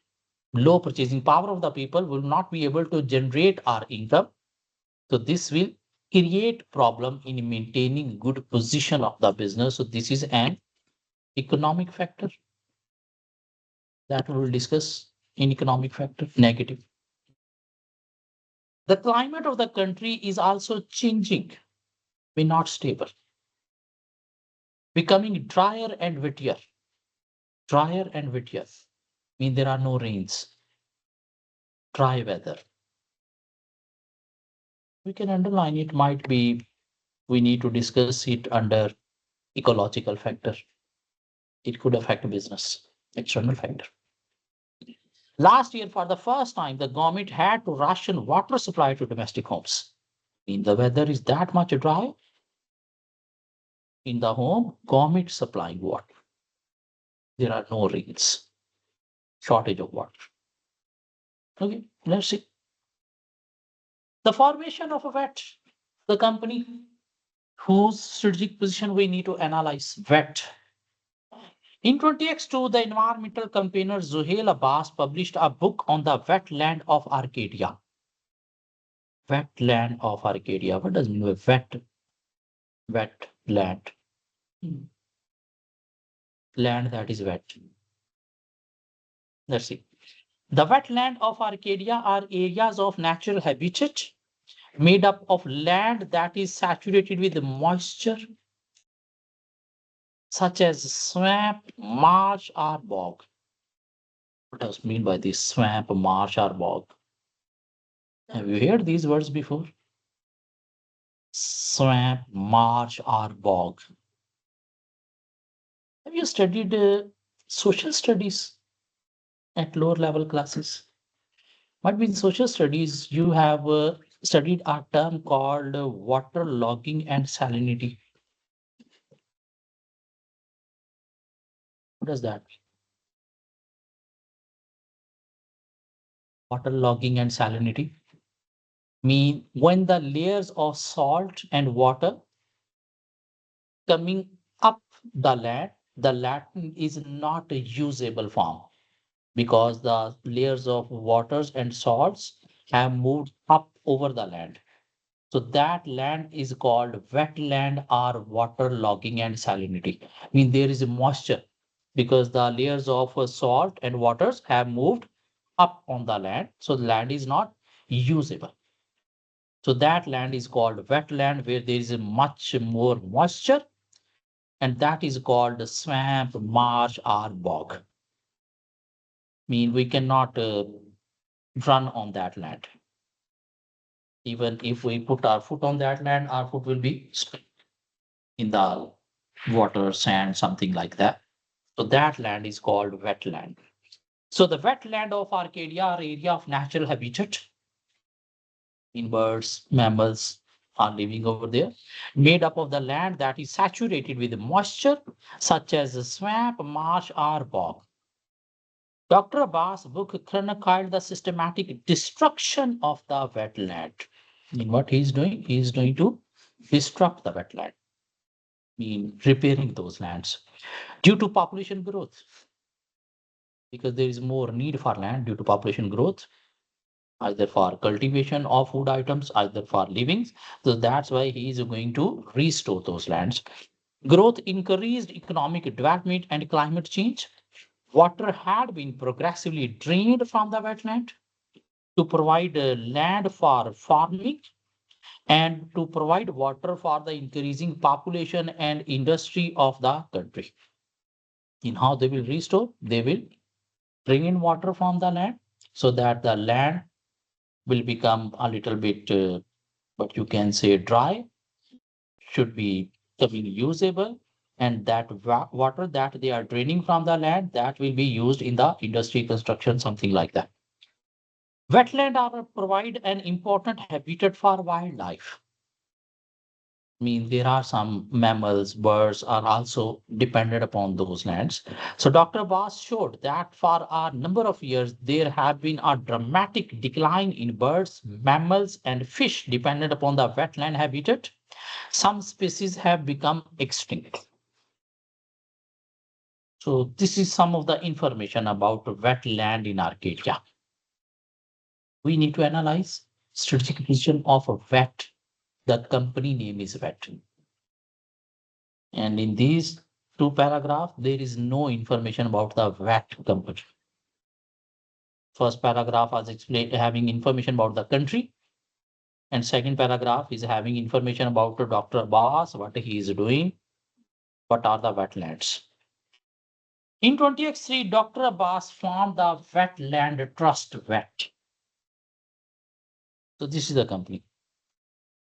Speaker 1: low purchasing power of the people will not be able to generate our income. So this will create problem in maintaining good position of the business. So this is an economic factor that we will discuss in economic factor negative. The climate of the country is also changing, but not stable, becoming drier and wettier. Drier and wettier mean there are no rains, dry weather. We can underline it might be we need to discuss it under ecological factor. It could affect business, external factor. Last year, for the first time, the government had to ration water supply to domestic homes. In the weather is that much dry, in the home, government supplying water. There are no rains, shortage of water. Okay, let's see. The formation of a VAT, the company whose strategic position we need to analyze. VAT. In 20x2, the environmental campaigner Zuhail Abbas published a book on the wetland of Arcadia. Wetland of Arcadia. What does it mean by wetland? Land that is wet. Let's see. The wetland of Arcadia are areas of natural habitat made up of land that is saturated with moisture, such as swamp, marsh, or bog. What does it mean by this swamp, marsh, or bog? Have you heard these words before? Swamp, marsh, or bog. Have you studied social studies at lower level classes? Might be in social studies you have studied a term called water logging and salinity. What does that mean? Water logging and salinity mean when the layers of salt and water coming up the land is not a usable form, because the layers of waters and salts have moved up over the land. So that land is called wetland or water logging and salinity. I mean, there is a moisture because the layers of salt and waters have moved up on the land. So the land is not usable. So that land is called wetland where there is a much more moisture, and that is called swamp, marsh, or bog. Mean we cannot run on that land. Even if we put our foot on that land, our foot will be stuck in the water, sand, something like that. So that land is called wetland. So the wetland of Arcadia are area of natural habitat in birds, mammals are living over there, made up of the land that is saturated with moisture, such as a swamp, marsh, or bog. Dr. Abbas' book chronicled the systematic destruction of the wetland. In what he is doing? He is going to destruct the wetland, mean repairing those lands due to population growth, because there is more need for land due to population growth, either for cultivation of food items, either for living. So that's why he is going to restore those lands. Growth increased economic development and climate change. Water had been progressively drained from the wetland to provide land for farming and to provide water for the increasing population and industry of the country. In how they will restore, they will bring in water from the land so that the land will become a little bit, what you can say, dry, should be becoming usable, and that water that they are draining from the land, that will be used in the industry construction, something like that. Wetland are provide an important habitat for wildlife. Mean there are some mammals, birds are also dependent upon those lands. So Dr. Bass showed that for a number of years, there have been a dramatic decline in birds, mammals, and fish dependent upon the wetland habitat. Some species have become extinct. So this is some of the information about wetland in Arcadia. We need to analyze strategic position of a vet. The company name is vet. And in these two paragraphs, there is no information about the VAT company. First paragraph is explained having information about the country, and second paragraph is having information about Dr. Abbas, what he is doing, what are the wetlands. In 2003, Dr. Abbas formed the Wetland Trust VET. So this is the company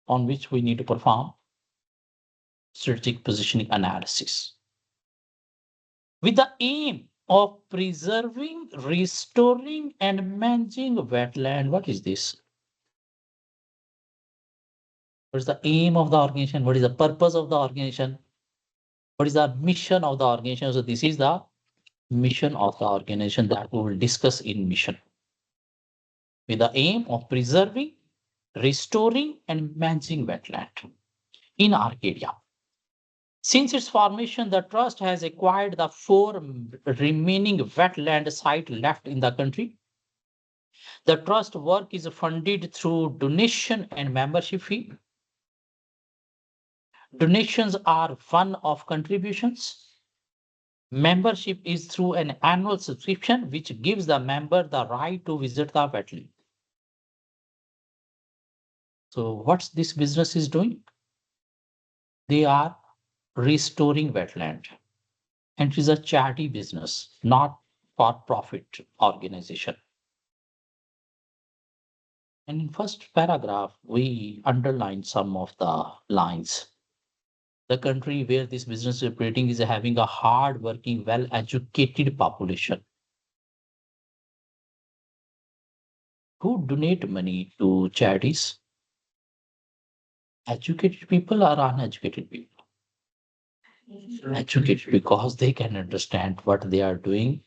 Speaker 1: on which we need to perform strategic positioning analysis with the aim of preserving, restoring, and managing wetland. What is this? What is the aim of the organization? What is the purpose of the organization? What is the mission of the organization? So this is the mission of the organization that we will discuss in mission. With the aim of preserving, restoring, and managing wetland in Arcadia. Since its formation, the trust has acquired the 4 remaining wetland sites left in the country. The trust work is funded through donation and membership fee. Donations are one-off contributions. Membership is through an annual subscription, which gives the member the right to visit the wetland. So what's this business is doing? They are restoring wetland. And it is a charity business, not for profit organization. And in first paragraph, we underline some of the lines. The country where this business is operating is having a hard working, well educated population who donate money to charities. Educated people or uneducated people? Educated because they can understand what they are doing,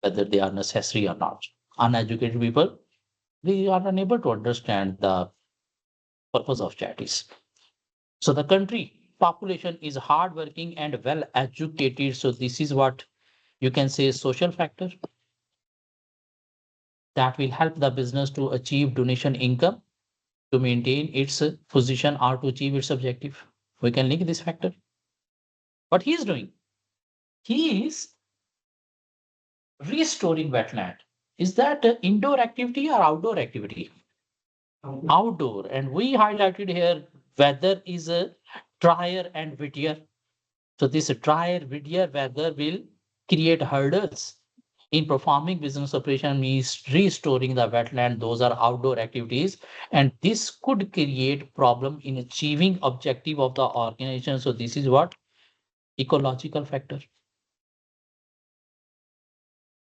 Speaker 1: whether they are necessary or not. Uneducated people, they are unable to understand the purpose of charities. So the country population is hardworking and well educated. So this is what you can say social factor that will help the business to achieve donation income, to maintain its position, or to achieve its objective. We can link this factor. What he is doing, he is restoring wetland. Is that indoor activity or outdoor activity? outdoor, and we highlighted here weather is a drier and wettier. So this drier, wettier weather will create hurdles in performing business operation, means restoring the wetland. Those are outdoor activities, and this could create problem in achieving objective of the organization. So this is what ecological factor.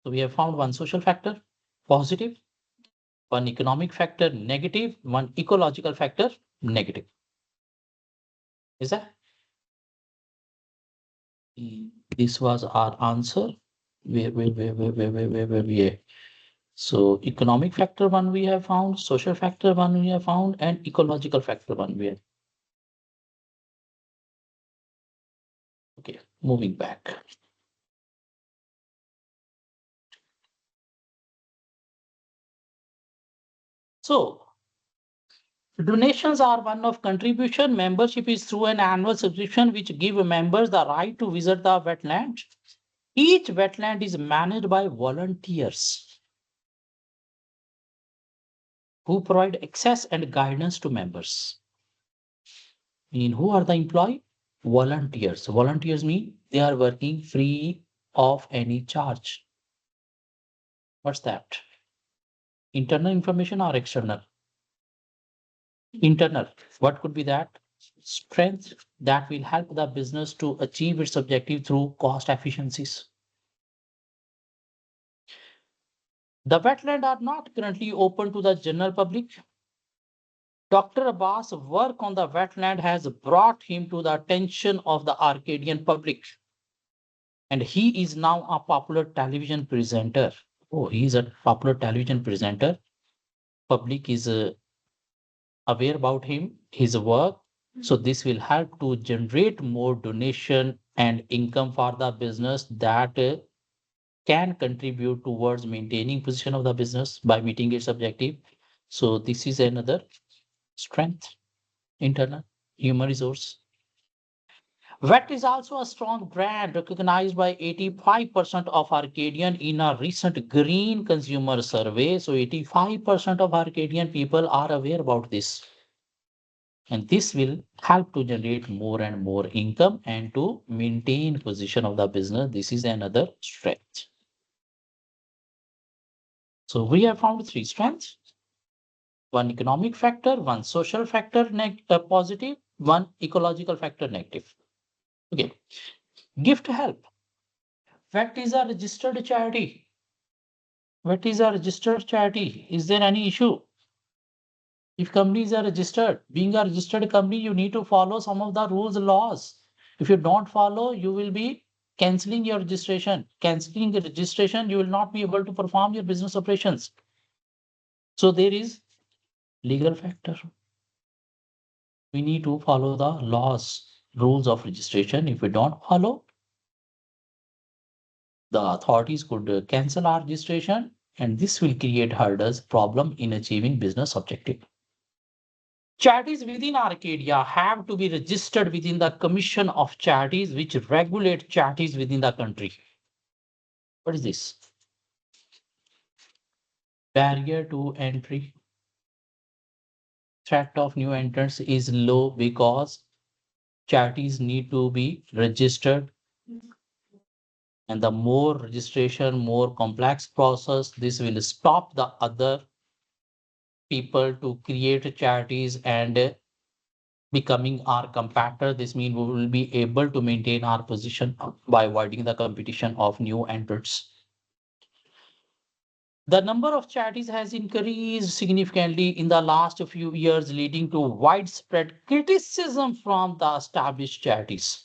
Speaker 1: So we have found one social factor, positive, one economic factor, negative, one ecological factor, negative. Is that? This was our answer. Where we are. So economic factor one we have found, social factor one we have found, and ecological factor one we have. Okay, moving back. So donations are one of contribution. Membership is through an annual subscription which give members the right to visit the wetland. Each wetland is managed by volunteers who provide access and guidance to members. Who are the employee? Volunteers. Volunteers mean they are working free of any charge. What's that? Internal information or external? Internal. What could be that? Strength that will help the business to achieve its objective through cost efficiencies. The wetland are not currently open to the general public. Dr. Abbas' work on the wetland has brought him to the attention of the Arcadian public. And he is now a popular television presenter. Oh, he is a popular television presenter. Public is aware about him, his work. So this will help to generate more donation and income for the business that can contribute towards maintaining position of the business by meeting its objective. So this is another strength, internal human resource. VET is also a strong brand recognized by 85% of Arcadian in a recent green consumer survey. So 85% of Arcadian people are aware about this. And this will help to generate more and more income and to maintain position of the business. This is another strength. So we have found three strengths: one economic factor, one social factor positive, one ecological factor negative. Okay, gift help. VET is a registered charity. VET is a registered charity. Is there any issue? If companies are registered, being a registered company, you need to follow some of the rules, laws. If you don't follow, you will be canceling your registration. Canceling the registration, you will not be able to perform your business operations. So there is legal factor. We need to follow the laws, rules of registration. If we don't follow, the authorities could cancel our registration, and this will create hurdles, problem in achieving business objective. Charities within Arcadia have to be registered within the Commission of Charities, which regulate charities within the country. What is this? Barrier to entry. Threat of new entrants is low because charities need to be registered. And the more registration, more complex process, this will stop the other people to create charities and becoming our competitor. This means we will be able to maintain our position by avoiding the competition of new entrants. The number of charities has increased significantly in the last few years, leading to widespread criticism from the established charities,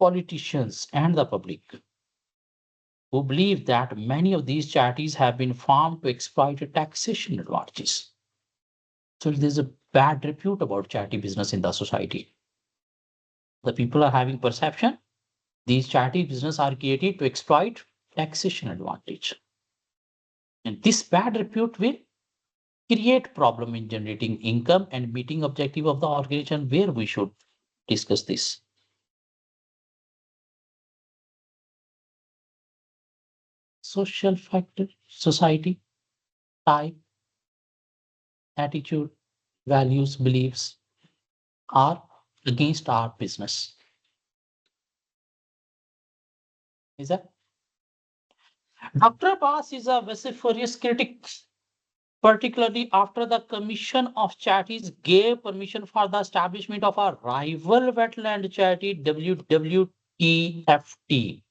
Speaker 1: politicians, and the public, who believe that many of these charities have been formed to exploit taxation advantages. So there's a bad repute about charity business in the society. The people are having perception these charity business are created to exploit taxation advantage. And this bad repute will create problem in generating income and meeting objective of the organization, where we should discuss this. Social factor, society, type. attitude, values, beliefs are against our business. Is that? Dr. Abbas is a vociferous critic, particularly after the Commission of Charities gave permission for the establishment of a rival wetland charity, WWTFT,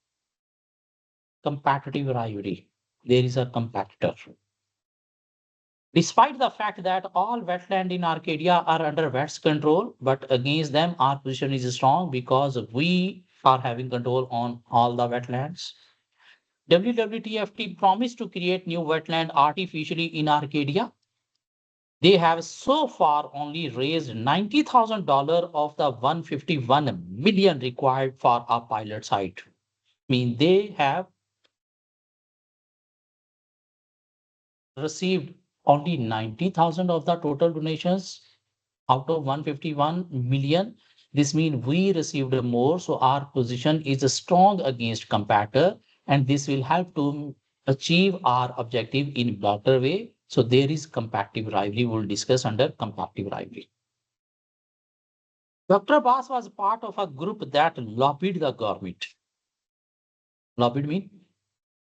Speaker 1: competitive rivalry. There is a competitor. Despite the fact that all wetland in Arcadia are under WET's control, but against them our position is strong because we are having control on all the wetlands. WWTFT promised to create new wetland artificially in Arcadia. They have so far only raised $90,000 of the 151 million required for a pilot site. I mean, they have received only 90,000 of the total donations out of 151 million. This means we received more, so our position is strong against competitor, and this will help to achieve our objective in better way. So there is competitive rivalry. We'll discuss under competitive rivalry. Dr. Abbas was part of a group that lobbied the government. Lobbied means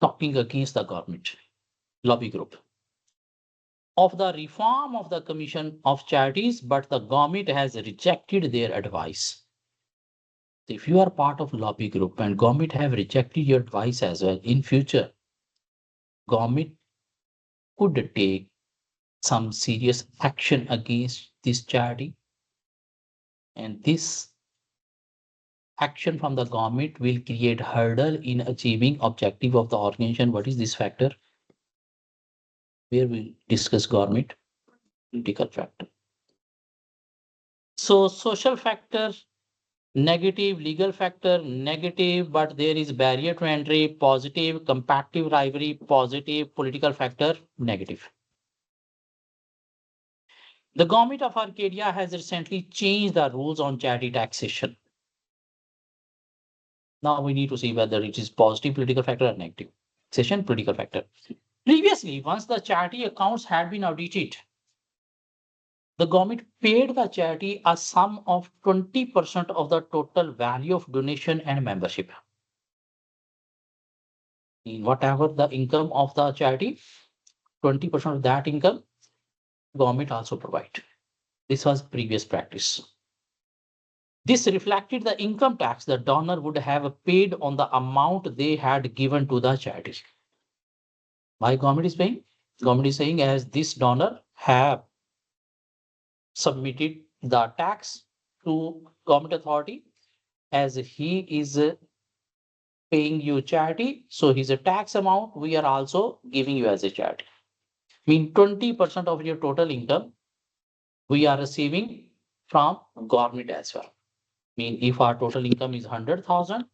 Speaker 1: talking against the government. Lobby group of the reform of the Commission of Charities, but the government has rejected their advice. If you are part of lobby group and government have rejected your advice as well, in future, government could take some serious action against this charity. And this action from the government will create hurdle in achieving objective of the organization. What is this factor? Where we discuss government, political factor. So social factor, negative, legal factor, negative, but there is barrier to entry, positive, competitive rivalry, positive, political factor, negative. The government of Arcadia has recently changed the rules on charity taxation. Now we need to see whether it is positive political factor or negative. Taxation, political factor. Previously, once the charity accounts had been audited, the government paid the charity a sum of 20% of the total value of donation and membership. In whatever the income of the charity, 20% of that income, government also provide. This was previous practice. This reflected the income tax the donor would have paid on the amount they had given to the charity. Why government is paying? Government is saying as this donor have submitted the tax to government authority, as he is paying you charity, so his tax amount we are also giving you as a charity. Mean 20% of your total income we are receiving from government as well. Mean if our total income is 100,000,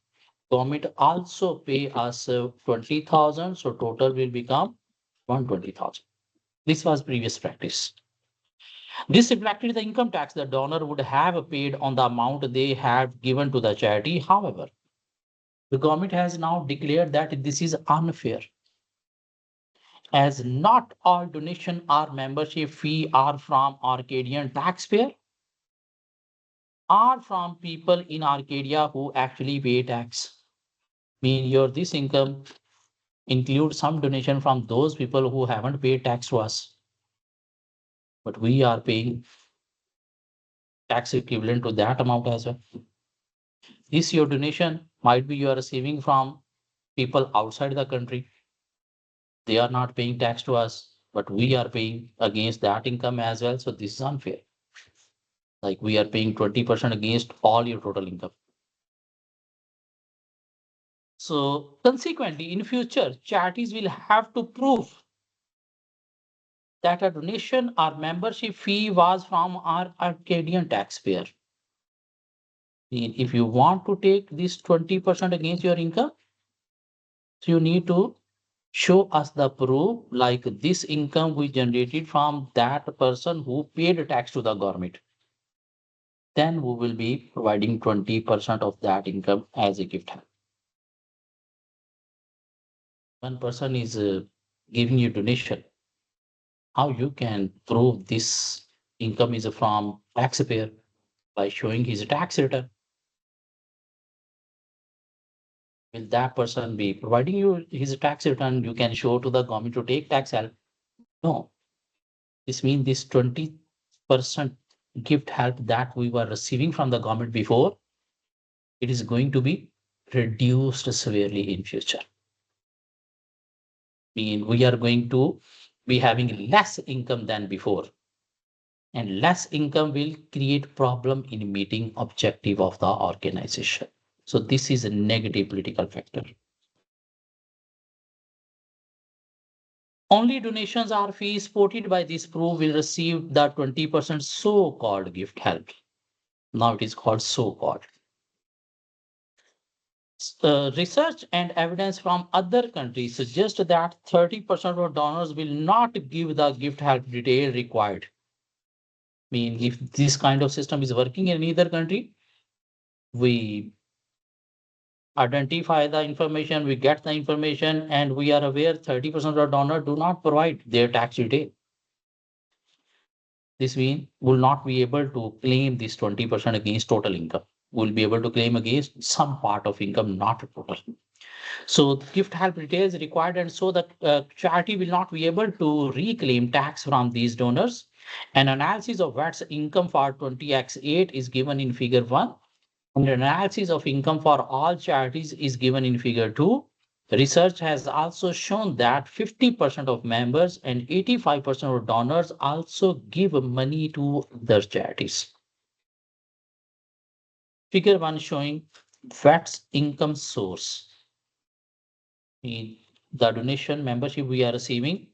Speaker 1: government also pay us 20,000, so total will become 120,000. This was previous practice. This reflected the income tax the donor would have paid on the amount they had given to the charity. However, the government has now declared that this is unfair, as not all donation or membership fee are from Arcadian taxpayer, are from people in Arcadia who actually pay tax. Mean your this income includes some donation from those people who haven't paid tax to us, but we are paying tax equivalent to that amount as well. This your donation might be you are receiving from people outside the country. They are not paying tax to us, but we are paying against that income as well. So this is unfair. Like we are paying 20% against all your total income. So consequently, in future, charities will have to prove that a donation or membership fee was from our Arcadian taxpayer. If you want to take this 20% against your income, so you need to show us the proof like this income we generated from that person who paid tax to the government. Then we will be providing 20% of that income as a gift. One person is giving you donation. how you can prove this income is from taxpayer? By showing his tax return. Will that person be providing you his tax return? You can show to the government to take tax help. No, this means this 20% gift help that we were receiving from the government before, it is going to be reduced severely in future. Mean we are going to be having less income than before, and less income will create problem in meeting objective of the organization. So this is a negative political factor. Only donations or fees supported by this proof will receive the 20% so-called gift help. Now it is called so-called. Research and evidence from other countries suggest that 30% of donors will not give the gift help detail required. Mean if this kind of system is working in either country, we identify the information, we get the information, and we are aware 30% of donors do not provide their tax detail. This means will not be able to claim this 20% against total income. Will be able to claim against some part of income, not total. So gift help details required, and so the charity will not be able to reclaim tax from these donors. An analysis of VAT's income for 20x8 is given in figure 1. And analysis of income for all charities is given in figure 2. Research has also shown that 50% of members and 85% of donors also give money to other charities. Figure 1 showing VAT's income source. In the donation membership we are receiving,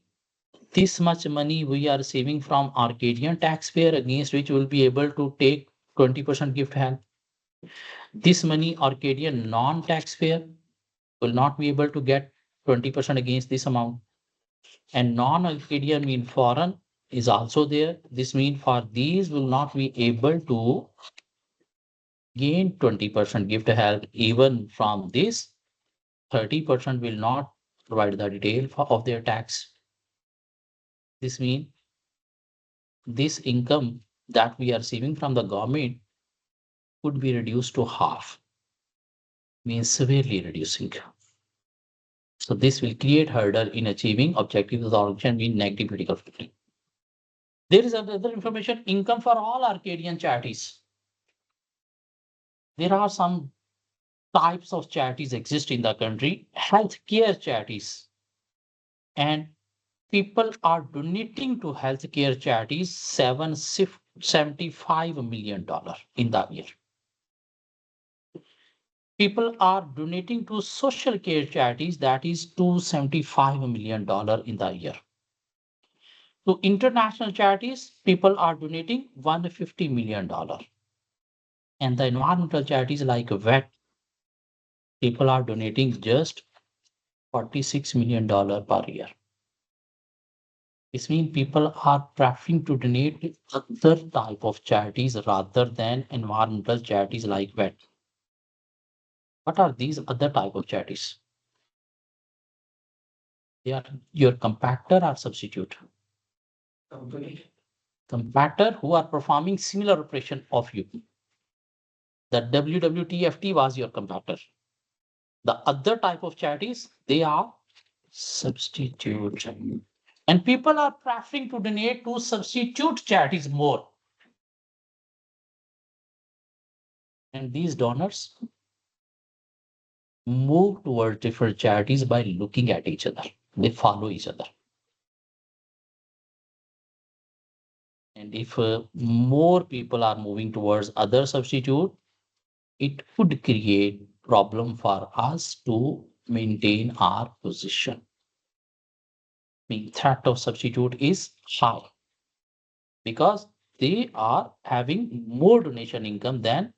Speaker 1: this much money we are receiving from Arcadian taxpayer, against which we will be able to take 20% gift help. This money Arcadian non-taxpayer will not be able to get 20% against this amount. And non-Arcadian mean foreign is also there. This means for these will not be able to gain 20% gift help. Even from this, 30% will not provide the detail of their tax. This means this income that we are receiving from the government could be reduced to half, means severely reducing. So this will create hurdle in achieving objectives of the organization, mean negative political footing. There is another information, income for all Arcadian charities. There are some types of charities exist in the country, healthcare charities. And people are donating to healthcare charities $75 million in the year. People are donating to social care charities, that is $275 million in the year. To international charities, people are donating $150 million. And the environmental charities like VET, people are donating just $46 million per year. This means people are preferring to donate to other type of charities rather than environmental charities like VET. What are these other type of charities? They are your competitor or substitute. Competitor who are performing similar operation of you. The WWTFT was your competitor. The other type of charities, they are substitute. And people are preferring to donate to substitute charities more. And these donors move towards different charities by looking at each other. They follow each other. And if more people are moving towards other substitute, it could create problem for us to maintain our position. The threat of substitute is high because they are having more donation income than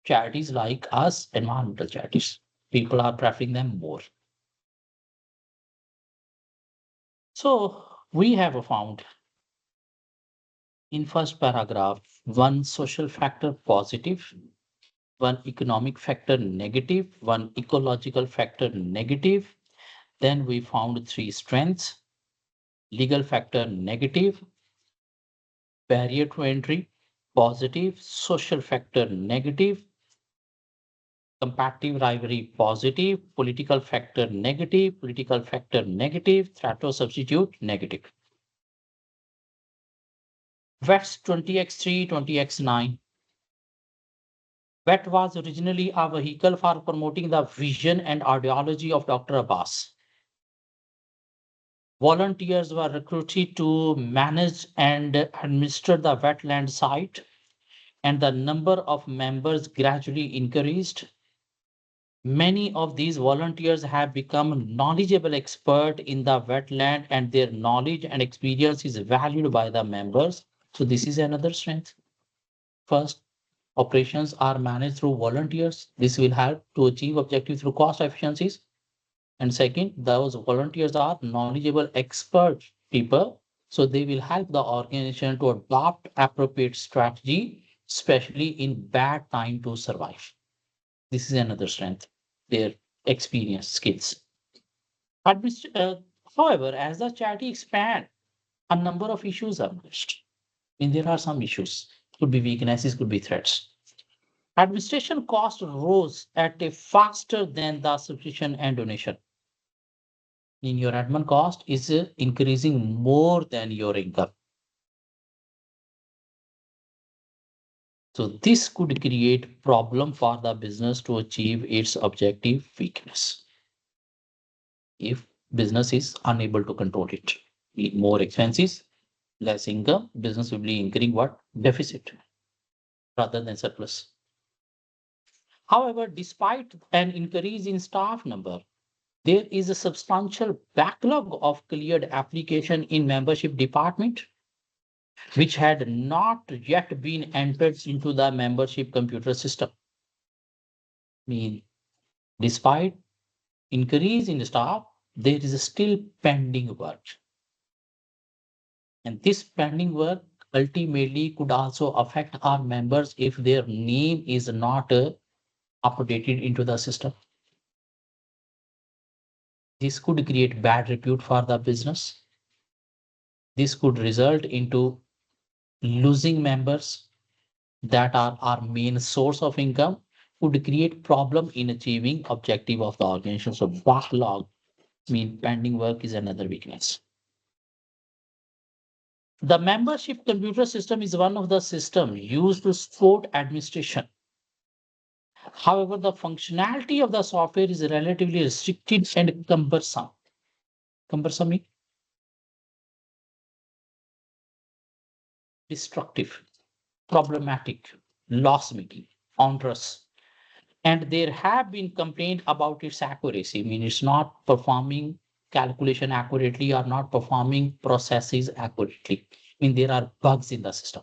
Speaker 1: charities like us, environmental charities. People are preferring them more. So we have found in first paragraph, one social factor positive, one economic factor negative, one ecological factor negative. Then we found three strengths. legal factor negative, barrier to entry positive, social factor negative, competitive rivalry positive, political factor negative, threat or substitute negative. VETS 20x3, 20x9. VET was originally a vehicle for promoting the vision and ideology of Dr. Abbas. Volunteers were recruited to manage and administer the wetland site, and the number of members gradually increased. Many of these volunteers have become knowledgeable experts in the wetland, and their knowledge and experience is valued by the members. So this is another strength. First, operations are managed through volunteers. This will help to achieve objectives through cost efficiencies. And second, those volunteers are knowledgeable expert people. So they will help the organization to adopt appropriate strategy, especially in bad time to survive. This is another strength, their experience, skills. However, as the charity expand, a number of issues are emerged. I mean, there are some issues, could be weaknesses, could be threats. Administration cost rose at a faster than the subscription and donation. In your admin cost is increasing more than your income. So this could create problem for the business to achieve its objective weakness. If business is unable to control it, more expenses, less income, business will be incurring what? Deficit rather than surplus. However, despite an increase in staff number, there is a substantial backlog of cleared application in membership department, which had not yet been entered into the membership computer system. Mean, despite increase in staff, there is still pending work. And this pending work ultimately could also affect our members if their name is not updated into the system. This could create bad repute for the business. This could result into losing members that are our main source of income, could create problem in achieving objective of the organization. So backlog mean pending work is another weakness. The membership computer system is one of the system used to support administration. However, the functionality of the software is relatively restricted and cumbersome. Cumbersome means destructive, problematic, loss making, onerous. And there have been complaints about its accuracy. I mean, it's not performing calculation accurately or not performing processes accurately. I mean, there are bugs in the system.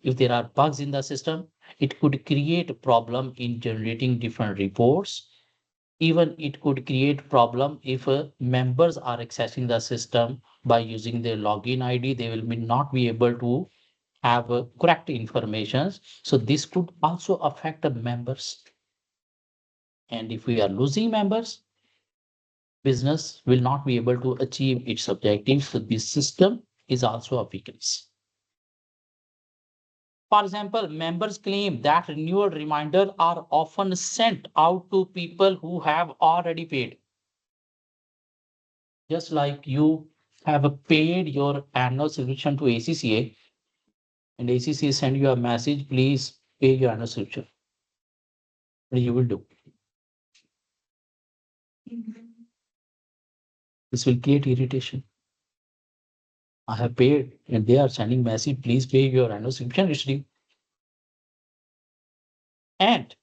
Speaker 1: If there are bugs in the system, it could create a problem in generating different reports. Even it could create problem if members are accessing the system by using their login ID, they will not be able to have correct information. So this could also affect the members. And if we are losing members, business will not be able to achieve its objectives. So this system is also a weakness. For example, members claim that renewal reminders are often sent out to people who have already paid. Just like you have paid your annual subscription to ACCA, and ACCA send you a message, please pay your annual subscription. What you will do? This will create irritation. I have paid and they are sending message, please pay your annual subscription. It's due. And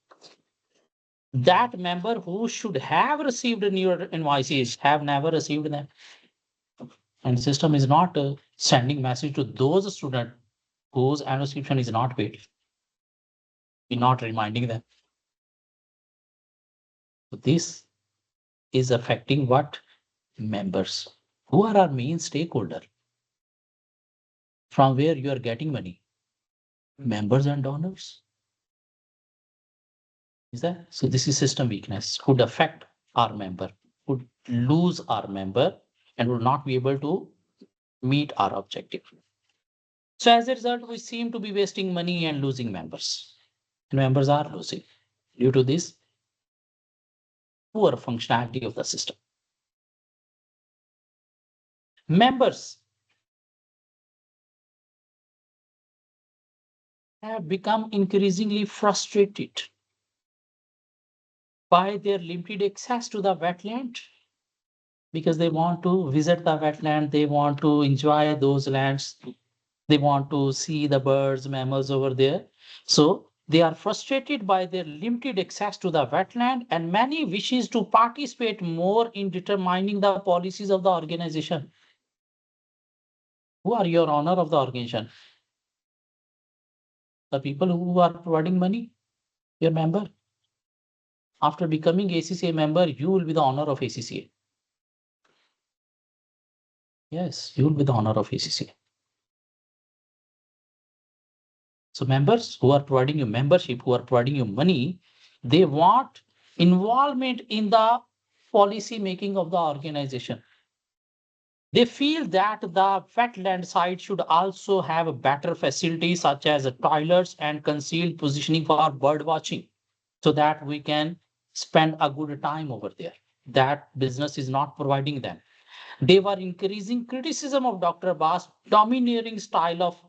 Speaker 1: that member who should have received new invoices have never received them. And the system is not sending message to those students whose annual subscription is not paid. We're not reminding them. So this is affecting what? Members. Who are our main stakeholder? From where you are getting money? Members and donors. Is that? So this is system weakness, could affect our member, could lose our member and will not be able to meet our objective. So as a result, we seem to be wasting money and losing members. Members are losing due to this poor functionality of the system. Members have become increasingly frustrated by their limited access to the wetland because they want to visit the wetland, they want to enjoy those lands, they want to see the birds, mammals over there. So they are frustrated by their limited access to the wetland, and many wishes to participate more in determining the policies of the organization. Who are your owner of the organization? The people who are providing money, your member. After becoming ACCA member, you will be the owner of ACCA. Yes, you will be the owner of ACCA. So members who are providing you membership, who are providing you money, they want involvement in the policy making of the organization. They feel that the wetland site should also have a better facilities such as toilets and concealed positioning for bird watching so that we can spend a good time over there. That business is not providing them. They were increasing criticism of Dr. Bass' domineering style of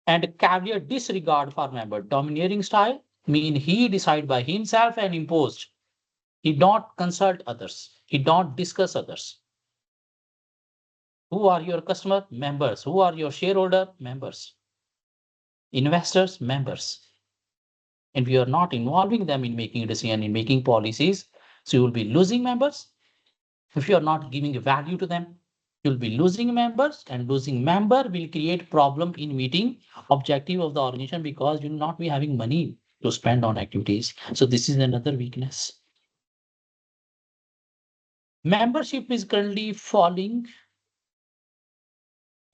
Speaker 1: and cavalier disregard for member. Domineering style mean he decide by himself and imposed. He don't consult others. He don't discuss others. Who are your customer? Members. Who are your shareholder? Members. Investors? Members. And we are not involving them in making a decision, in making policies. So you will be losing members if you are not giving value to them. You'll be losing members, and losing member will create problem in meeting objective of the organization because you will not be having money to spend on activities. So this is another weakness. Membership is currently falling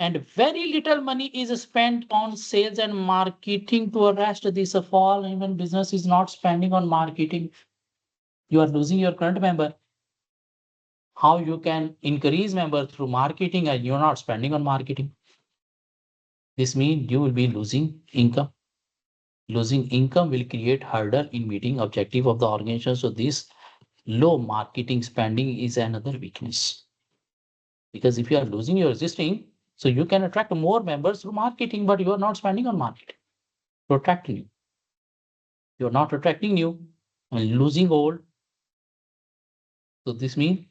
Speaker 1: and very little money is spent on sales and marketing to arrest this fall. Even business is not spending on marketing. You are losing your current member. How you can increase member through marketing and you're not spending on marketing? This means you will be losing income. Losing income will create hurdle in meeting objective of the organization. So this low marketing spending is another weakness. Because if you are losing your existing, so you can attract more members through marketing, but you are not spending on marketing to attract new. You're not attracting new and losing old. So this means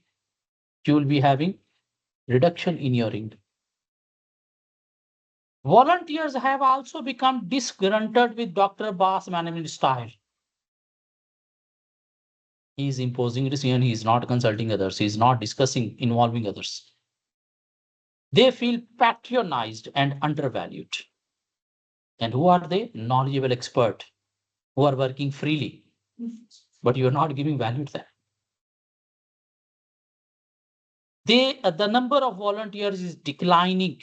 Speaker 1: you will be having reduction in your income. Volunteers have also become disgruntled with Dr. Bass' management style. He is imposing decision, he is not consulting others, he is not discussing, involving others. They feel patronized and undervalued. And who are they? Knowledgeable expert who are working freely, but you're not giving value to them. The number of volunteers is declining,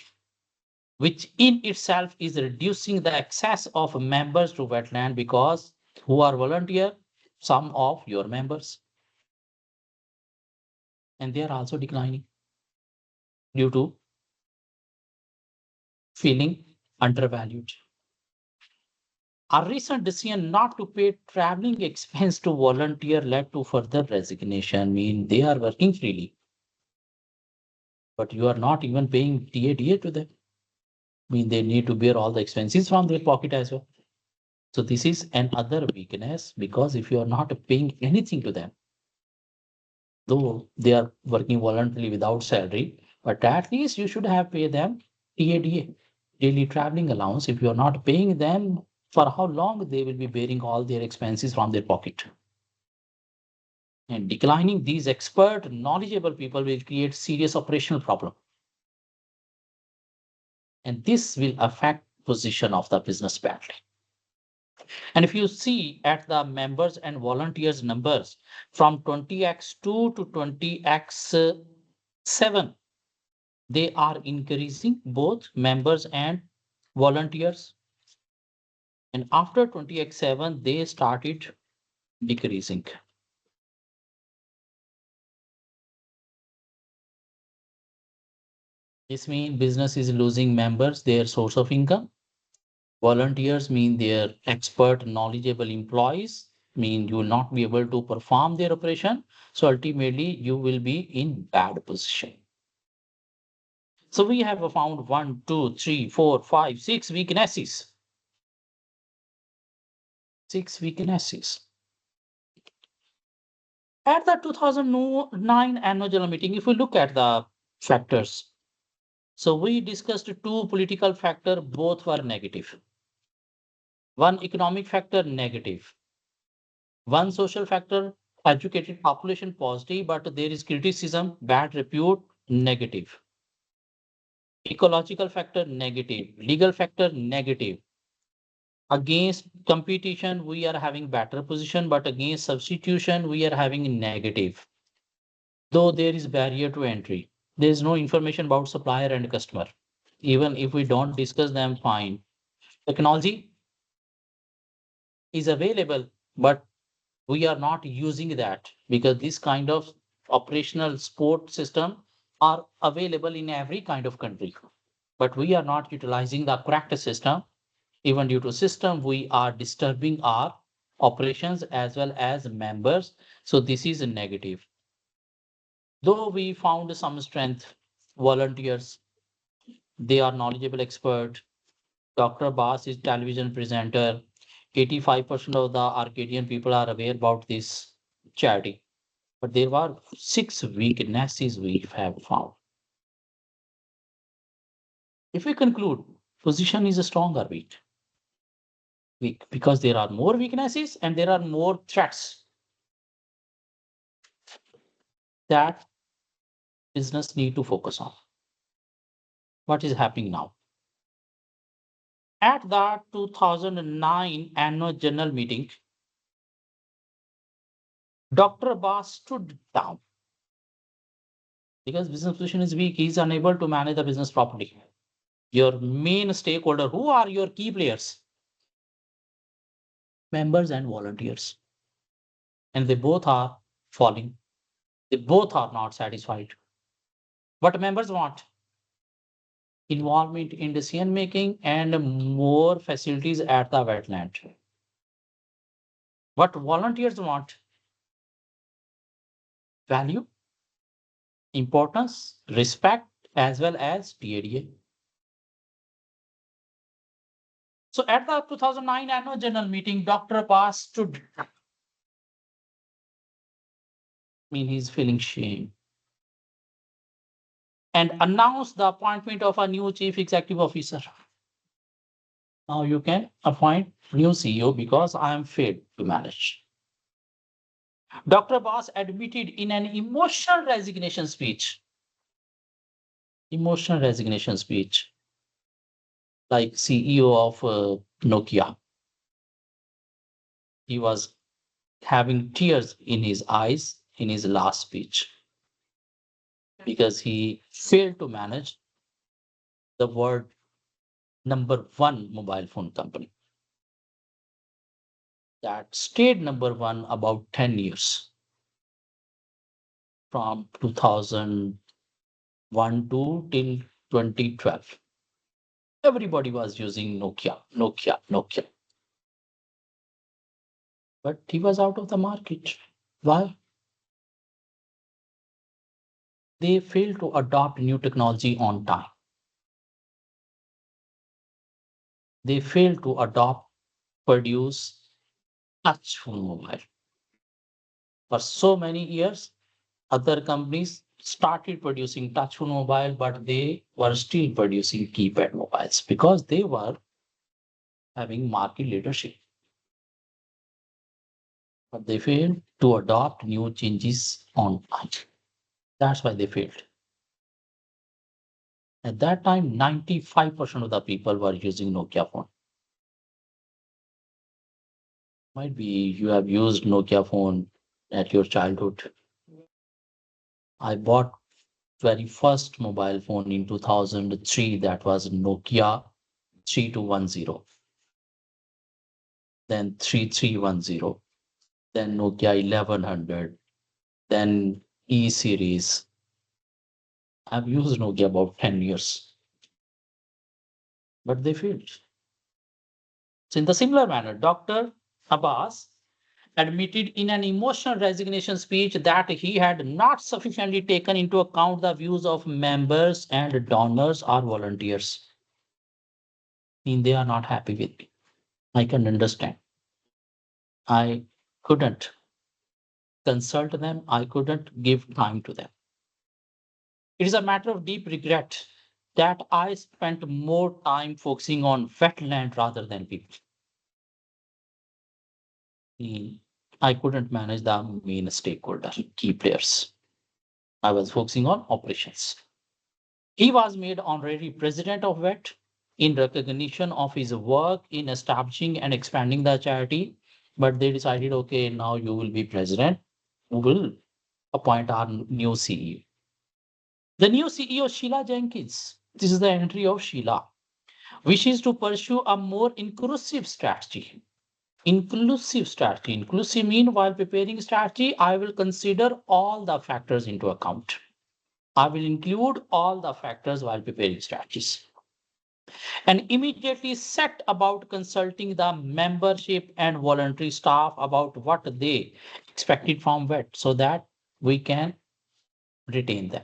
Speaker 1: which in itself is reducing the access of members to wetland because who are volunteer? Some of your members. And they are also declining due to feeling undervalued. A recent decision not to pay traveling expense to volunteer led to further resignation. Mean they are working freely, but you are not even paying TADA to them. Mean they need to bear all the expenses from their pocket as well. So this is another weakness because if you are not paying anything to them, though they are working voluntarily without salary, but at least you should have paid them TADA, daily traveling allowance. If you are not paying them, for how long they will be bearing all their expenses from their pocket? And declining these expert, knowledgeable people will create serious operational problem. And this will affect position of the business badly. And if you see at the members and volunteers numbers from 20x2 to 20x7, they are increasing both members and volunteers. And after 20x7, they started decreasing. This means business is losing members, their source of income. Volunteers mean their expert, knowledgeable employees, mean you will not be able to perform their operation. So ultimately, you will be in bad position. So we have found 1, 2, 3, 4, 5, 6 weaknesses. 6 weaknesses. At the 2009 annual general meeting, if we look at the factors, so we discussed two political factors, both were negative. One economic factor, negative. One social factor, educated population, positive, but there is criticism, bad repute, negative. Ecological factor, negative. Legal factor, negative. Against competition, we are having better position, but against substitution, we are having negative. Though there is barrier to entry, there is no information about supplier and customer. Even if we don't discuss them, fine. Technology is available, but we are not using that because this kind of operational support system are available in every kind of country. But we are not utilizing the correct system. Even due to system, we are disturbing our operations as well as members. So this is a negative. Though we found some strength, volunteers, they are knowledgeable expert. Dr. Bass is television presenter. 85% of the Arcadian people are aware about this charity. But there were 6 weaknesses we have found. If we conclude, position is a stronger weak because there are more weaknesses and there are more threats that business need to focus on. What is happening now? At the 2009 annual general meeting, Dr. Bass stood down because business position is weak. He is unable to manage the business properly. Your main stakeholder, who are your key players? Members and volunteers. And they both are falling. They both are not satisfied. What members want? Involvement in decision making and more facilities at the wetland. What volunteers want? Value, importance, respect, as well as TADA. So at the 2009 annual general meeting, Dr. Bass stood. I mean, he's feeling shame. And announced the appointment of a new chief executive officer. Now you can appoint new CEO because I am failed to manage. Dr. Bass admitted in an emotional resignation speech, like CEO of Nokia. He was having tears in his eyes in his last speech because he failed to manage the world number one mobile phone company that stayed number one about 10 years from 2001 to till 2012. Everybody was using Nokia. But he was out of the market. Why? They failed to adopt new technology on time. They failed to produce touch phone mobile. For so many years, other companies started producing touch phone mobile, but they were still producing keypad mobiles because they were having market leadership. But they failed to adopt new changes on time. That's why they failed. At that time, 95% of the people were using Nokia phone. Might be you have used Nokia phone at your childhood. I bought very first mobile phone in 2003 that was Nokia 3210, then 3310, then Nokia 1100, then E series, I've used Nokia about 10 years, but they failed. So in the similar manner, Dr. Abbas admitted in an emotional resignation speech that he had not sufficiently taken into account the views of members and donors or volunteers. I mean, they are not happy with me. I can understand. I couldn't consult them. I couldn't give time to them. It is a matter of deep regret that I spent more time focusing on wetland rather than people. Mm, I couldn't manage the main stakeholder, key players. I was focusing on operations. He was made honorary president of VET in recognition of his work in establishing and expanding the charity. But they decided, okay, now you will be president. We will appoint our new CEO. The new CEO, Sheila Jenkins, this is the entry of Sheila, wishes to pursue a more inclusive strategy. Inclusive strategy. Inclusive mean while preparing strategy, I will consider all the factors into account. I will include all the factors while preparing strategies and immediately set about consulting the membership and voluntary staff about what they expected from VET so that we can retain them.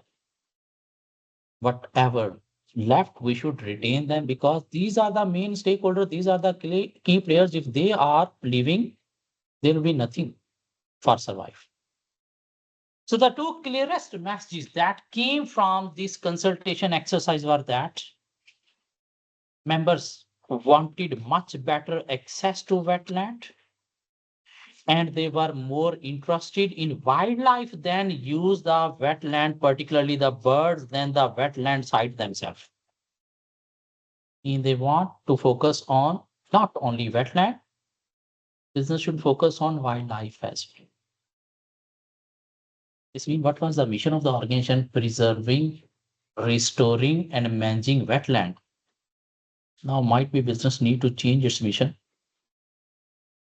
Speaker 1: Whatever left, we should retain them because these are the main stakeholders, these are the key players. If they are leaving, there will be nothing for survive. So the two clearest messages that came from this consultation exercise were that members wanted much better access to wetland and they were more interested in wildlife than use the wetland, particularly the birds, than the wetland site themselves. And they want to focus on not only wetland, business should focus on wildlife as well. This means what was the mission of the organization? Preserving, restoring, and managing wetland. Now might be business need to change its mission,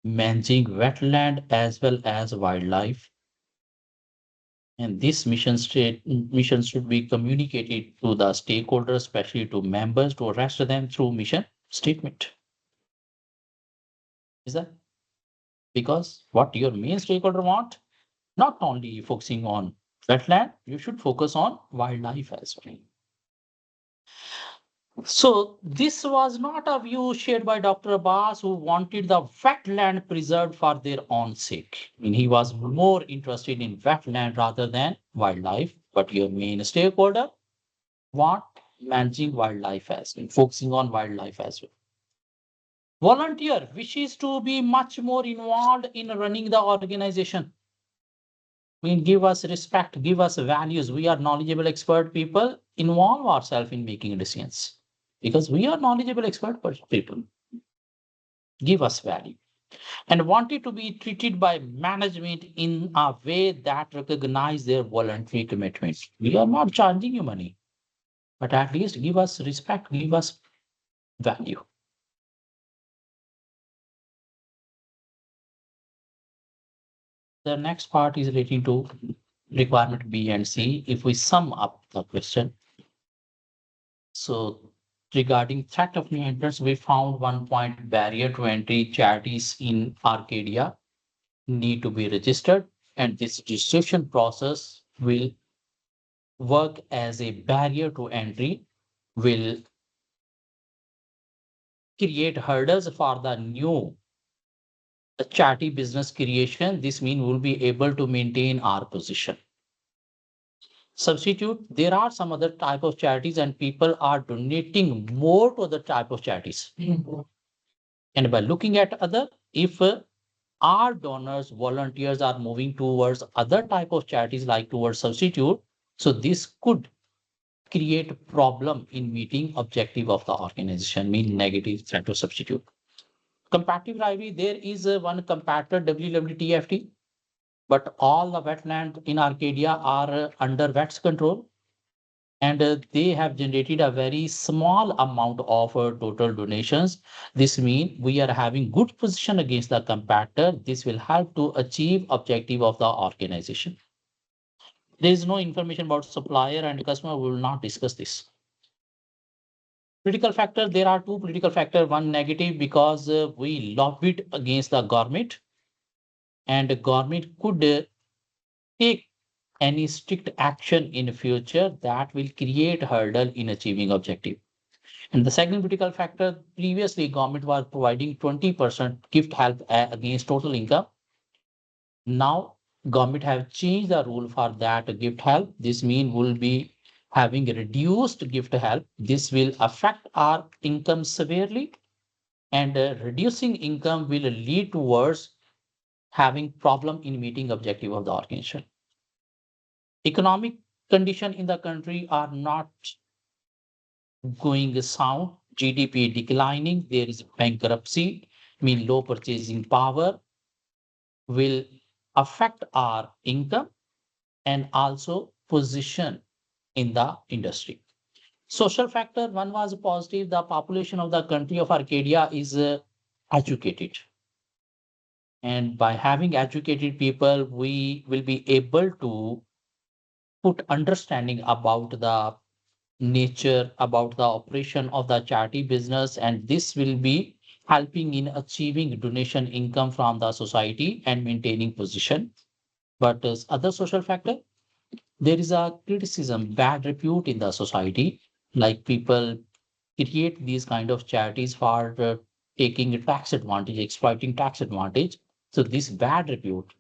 Speaker 1: managing wetland as well as wildlife. And this mission should be communicated to the stakeholders, especially to members, to arrest them through mission statement. Is that because what your main stakeholder want? Not only focusing on wetland, you should focus on wildlife as well. So this was not a view shared by Dr. Abbas, who wanted the wetland preserved for their own sake. I mean, he was more interested in wetland rather than wildlife. But your main stakeholder want managing wildlife as well, focusing on wildlife as well. Volunteer wishes to be much more involved in running the organization. I mean, give us respect, give us values. We are knowledgeable expert people. Involve ourselves in making decisions because we are knowledgeable expert people. Give us value and wanted to be treated by management in a way that recognize their voluntary commitments. We are not charging you money, but at least give us respect, give us value. The next part is relating to requirement B and C. If we sum up the question, so regarding threat of new entrants, we found 1 point barrier to entry charities in Arcadia need to be registered, and this registration process will work as a barrier to entry, will create hurdles for the new charity business creation. This means we'll be able to maintain our position. Substitute, there are some other type of charities and people are donating more to other type of charities. And by looking at other, if our donors, volunteers are moving towards other type of charities like towards substitute, so this could create problem in meeting objective of the organization, mean negative threat to substitute. Comparative rivalry, there is one competitor WWTFT, but all the wetland in Arcadia are under VET's control. And they have generated a very small amount of total donations. This means we are having good position against the competitor. This will help to achieve objective of the organization. There is no information about supplier and customer. We will not discuss this. Political factor, there are two political factor. One negative because we lobbied against the government, and the government could take any strict action in future that will create hurdle in achieving objective. And the second political factor, previously government was providing 20% gift help against total income. Now government have changed the rule for that gift help. This mean will be having reduced gift help. This will affect our income severely, and reducing income will lead towards having problem in meeting objective of the organization. Economic condition in the country are not going sound. GDP declining, there is bankruptcy, mean low purchasing power will affect our income and also position in the industry. Social factor, one was positive. The population of the country of Arcadia is educated. And by having educated people, we will be able to put understanding about the nature, about the operation of the charity business, and this will be helping in achieving donation income from the society and maintaining position. But as other social factor, there is a criticism, bad repute in the society, like people create these kind of charities for taking a tax advantage, exploiting tax advantage. So this bad repute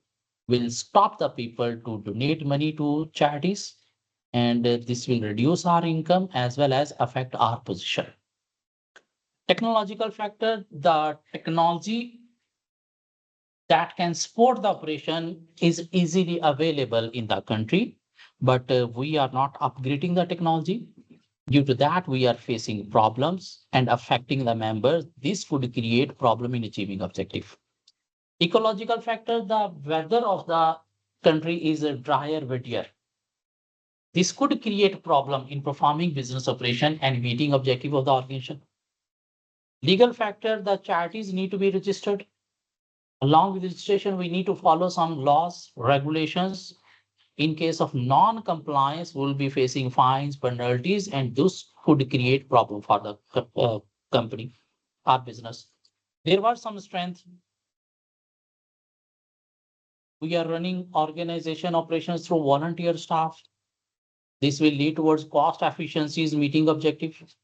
Speaker 1: will stop the people to donate money to charities, and this will reduce our income as well as affect our position. Technological factor, the technology that can support the operation is easily available in the country, but we are not upgrading the technology. Due to that, we are facing problems and affecting the members. This could create problem in achieving objective. Ecological factor, the weather of the country is a drier, wettier. This could create problem in performing business operation and meeting objective of the organization. Legal factor, the charities need to be registered. Along with registration, we need to follow some laws, regulations. In case of non-compliance, we'll be facing fines, penalties, and this could create problem for the company, our business. There was some strength. We are running organization operations through volunteer staff. This will lead towards cost efficiencies, meeting objectives.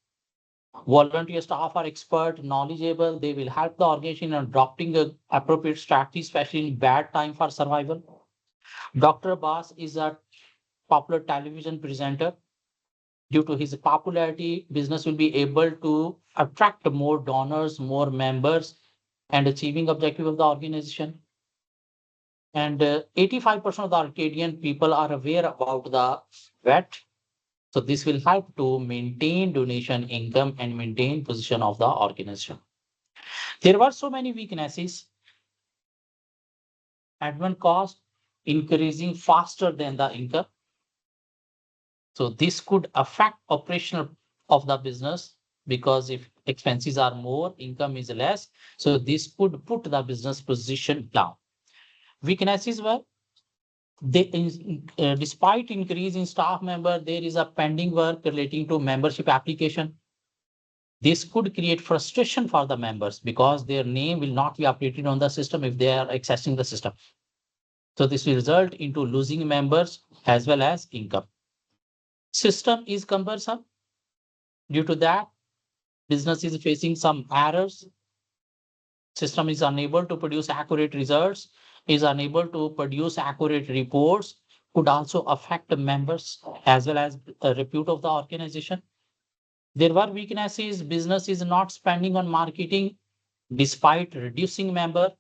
Speaker 1: Volunteer staff are expert, knowledgeable. They will help the organization in adopting a appropriate strategy, especially in bad time for survival. Dr. Bass is a popular television presenter. Due to his popularity, business will be able to attract more donors, more members, and achieving objective of the organization. And 85% of the Arcadian people are aware about the VAT. So this will help to maintain donation income and maintain position of the organization. There were so many weaknesses. Admin cost increasing faster than the income. So this could affect operational of the business, because if expenses are more, income is less. So this could put the business position down. Weaknesses were despite increase in staff member, there is a pending work relating to membership application. This could create frustration for the members because their name will not be updated on the system if they are accessing the system. So this will result into losing members as well as income. System is cumbersome. Due to that, business is facing some errors. System is unable to produce accurate results, is unable to produce accurate reports, could also affect the members as well as the repute of the organization. There were weaknesses. Business is not spending on marketing despite reducing member.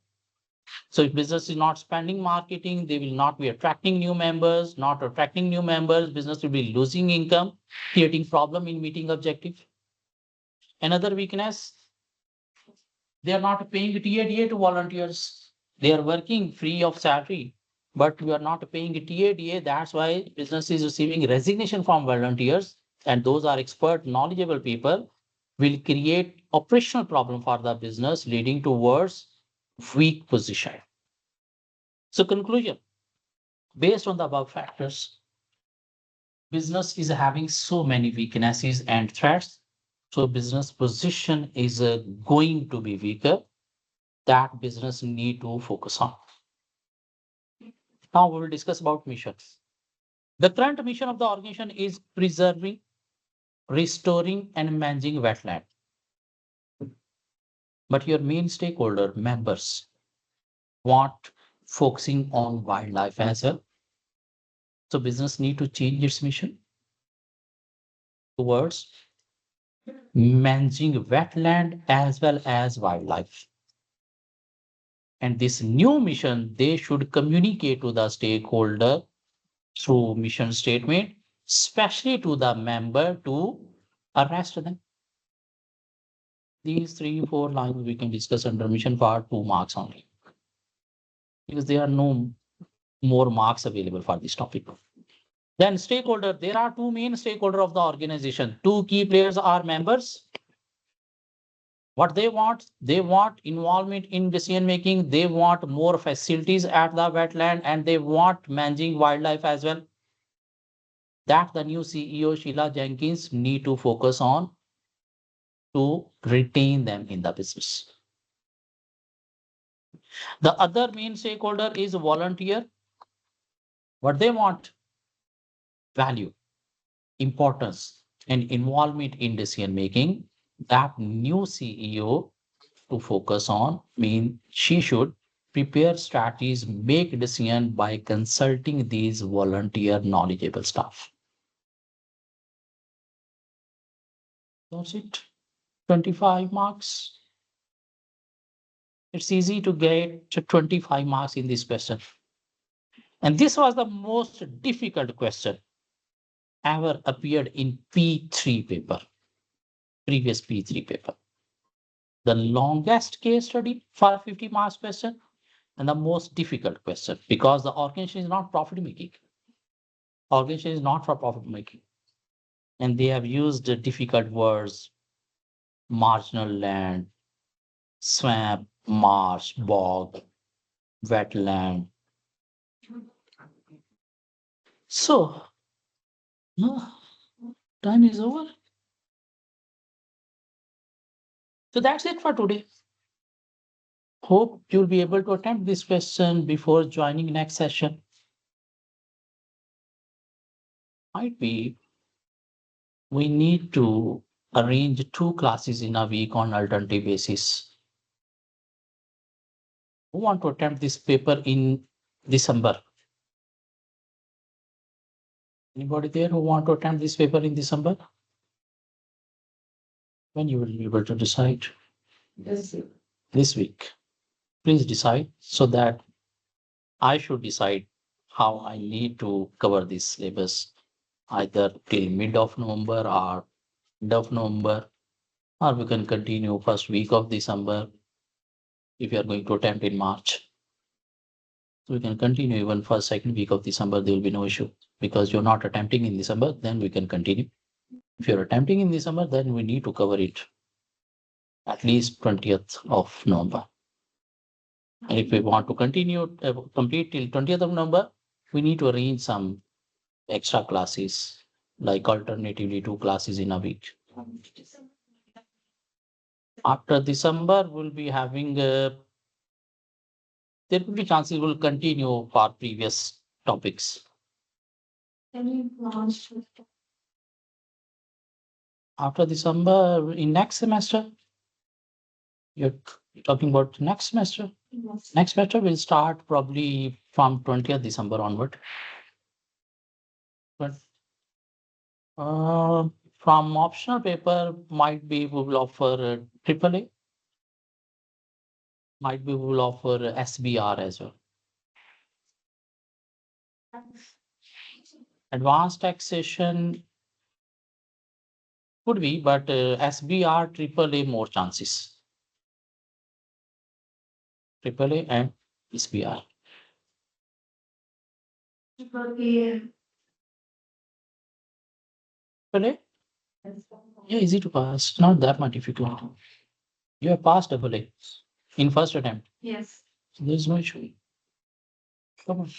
Speaker 1: So if business is not spending marketing, they will not be attracting new members. Not attracting new members, business will be losing income, creating problem in meeting objective. Another weakness, they are not paying TADA to volunteers. They are working free of salary, but we are not paying TADA. That's why business is receiving resignation from volunteers, and those are expert, knowledgeable people, will create operational problem for the business, leading towards weak position. So conclusion, based on the above factors, business is having so many weaknesses and threats. So business position is going to be weaker. That business need to focus on. Now we will discuss about missions. The current mission of the organization is preserving, restoring, and managing wetland. But your main stakeholder members want focusing on wildlife as well. So business need to change its mission towards managing wetland as well as wildlife. And this new mission, they should communicate to the stakeholder through mission statement, especially to the member to arrest them. These 3, 4 lines we can discuss under mission for 2 marks only. Because there are no more marks available for this topic. Then stakeholder, there are two main stakeholder of the organization. Two key players are members. What they want involvement in decision making. They want more facilities at the wetland and they want managing wildlife as well. That the new CEO Sheila Jenkins need to focus on to retain them in the business. The other main stakeholder is volunteer. What they want? Value, importance, and involvement in decision making. That new CEO to focus on mean she should prepare strategies, make decision by consulting these volunteer knowledgeable staff. That's it. 25 marks. It's easy to get to 25 marks in this question. And this was the most difficult question ever appeared in P3 paper, previous P3 paper. The longest case study for 50 marks question and the most difficult question because the organization is not profit making. Organization is not for profit making. And they have used difficult words, marginal land, swamp, marsh, bog, wetland. So, time is over. So that's it for today. Hope you'll be able to attempt this question before joining next session. Might be we need to arrange 2 classes in a week on alternative basis. Who want to attempt this paper in December? Anybody there who want to attempt this paper in December? When you will be able to decide? This week. Please decide so that I should decide how I need to cover this syllabus either till mid of November or end of November, or we can continue first week of December if you are going to attempt in March. So we can continue even first, second week of December, there will be no issue because you're not attempting in December, then we can continue. If you're attempting in December, then we need to cover it at least 20th of November. And if we want to continue, complete till 20th of November, we need to arrange some extra classes, like alternatively 2 classes in a week. After December, we'll be having, there will be chances we'll continue for previous topics. After December, in next semester, you're talking about next semester?
Speaker 2: Yes.
Speaker 1: Next semester will start probably from 20th December onward. But from optional paper, might be we will offer AAA, might be we will offer SBR as well. Advanced taxation could be, but SBR, AAA more chances. AAA and SBR. AAA? Yeah, easy to pass. Not that much difficult. You have passed AA in first attempt.
Speaker 2: Yes.
Speaker 1: So there's no issue. Come on.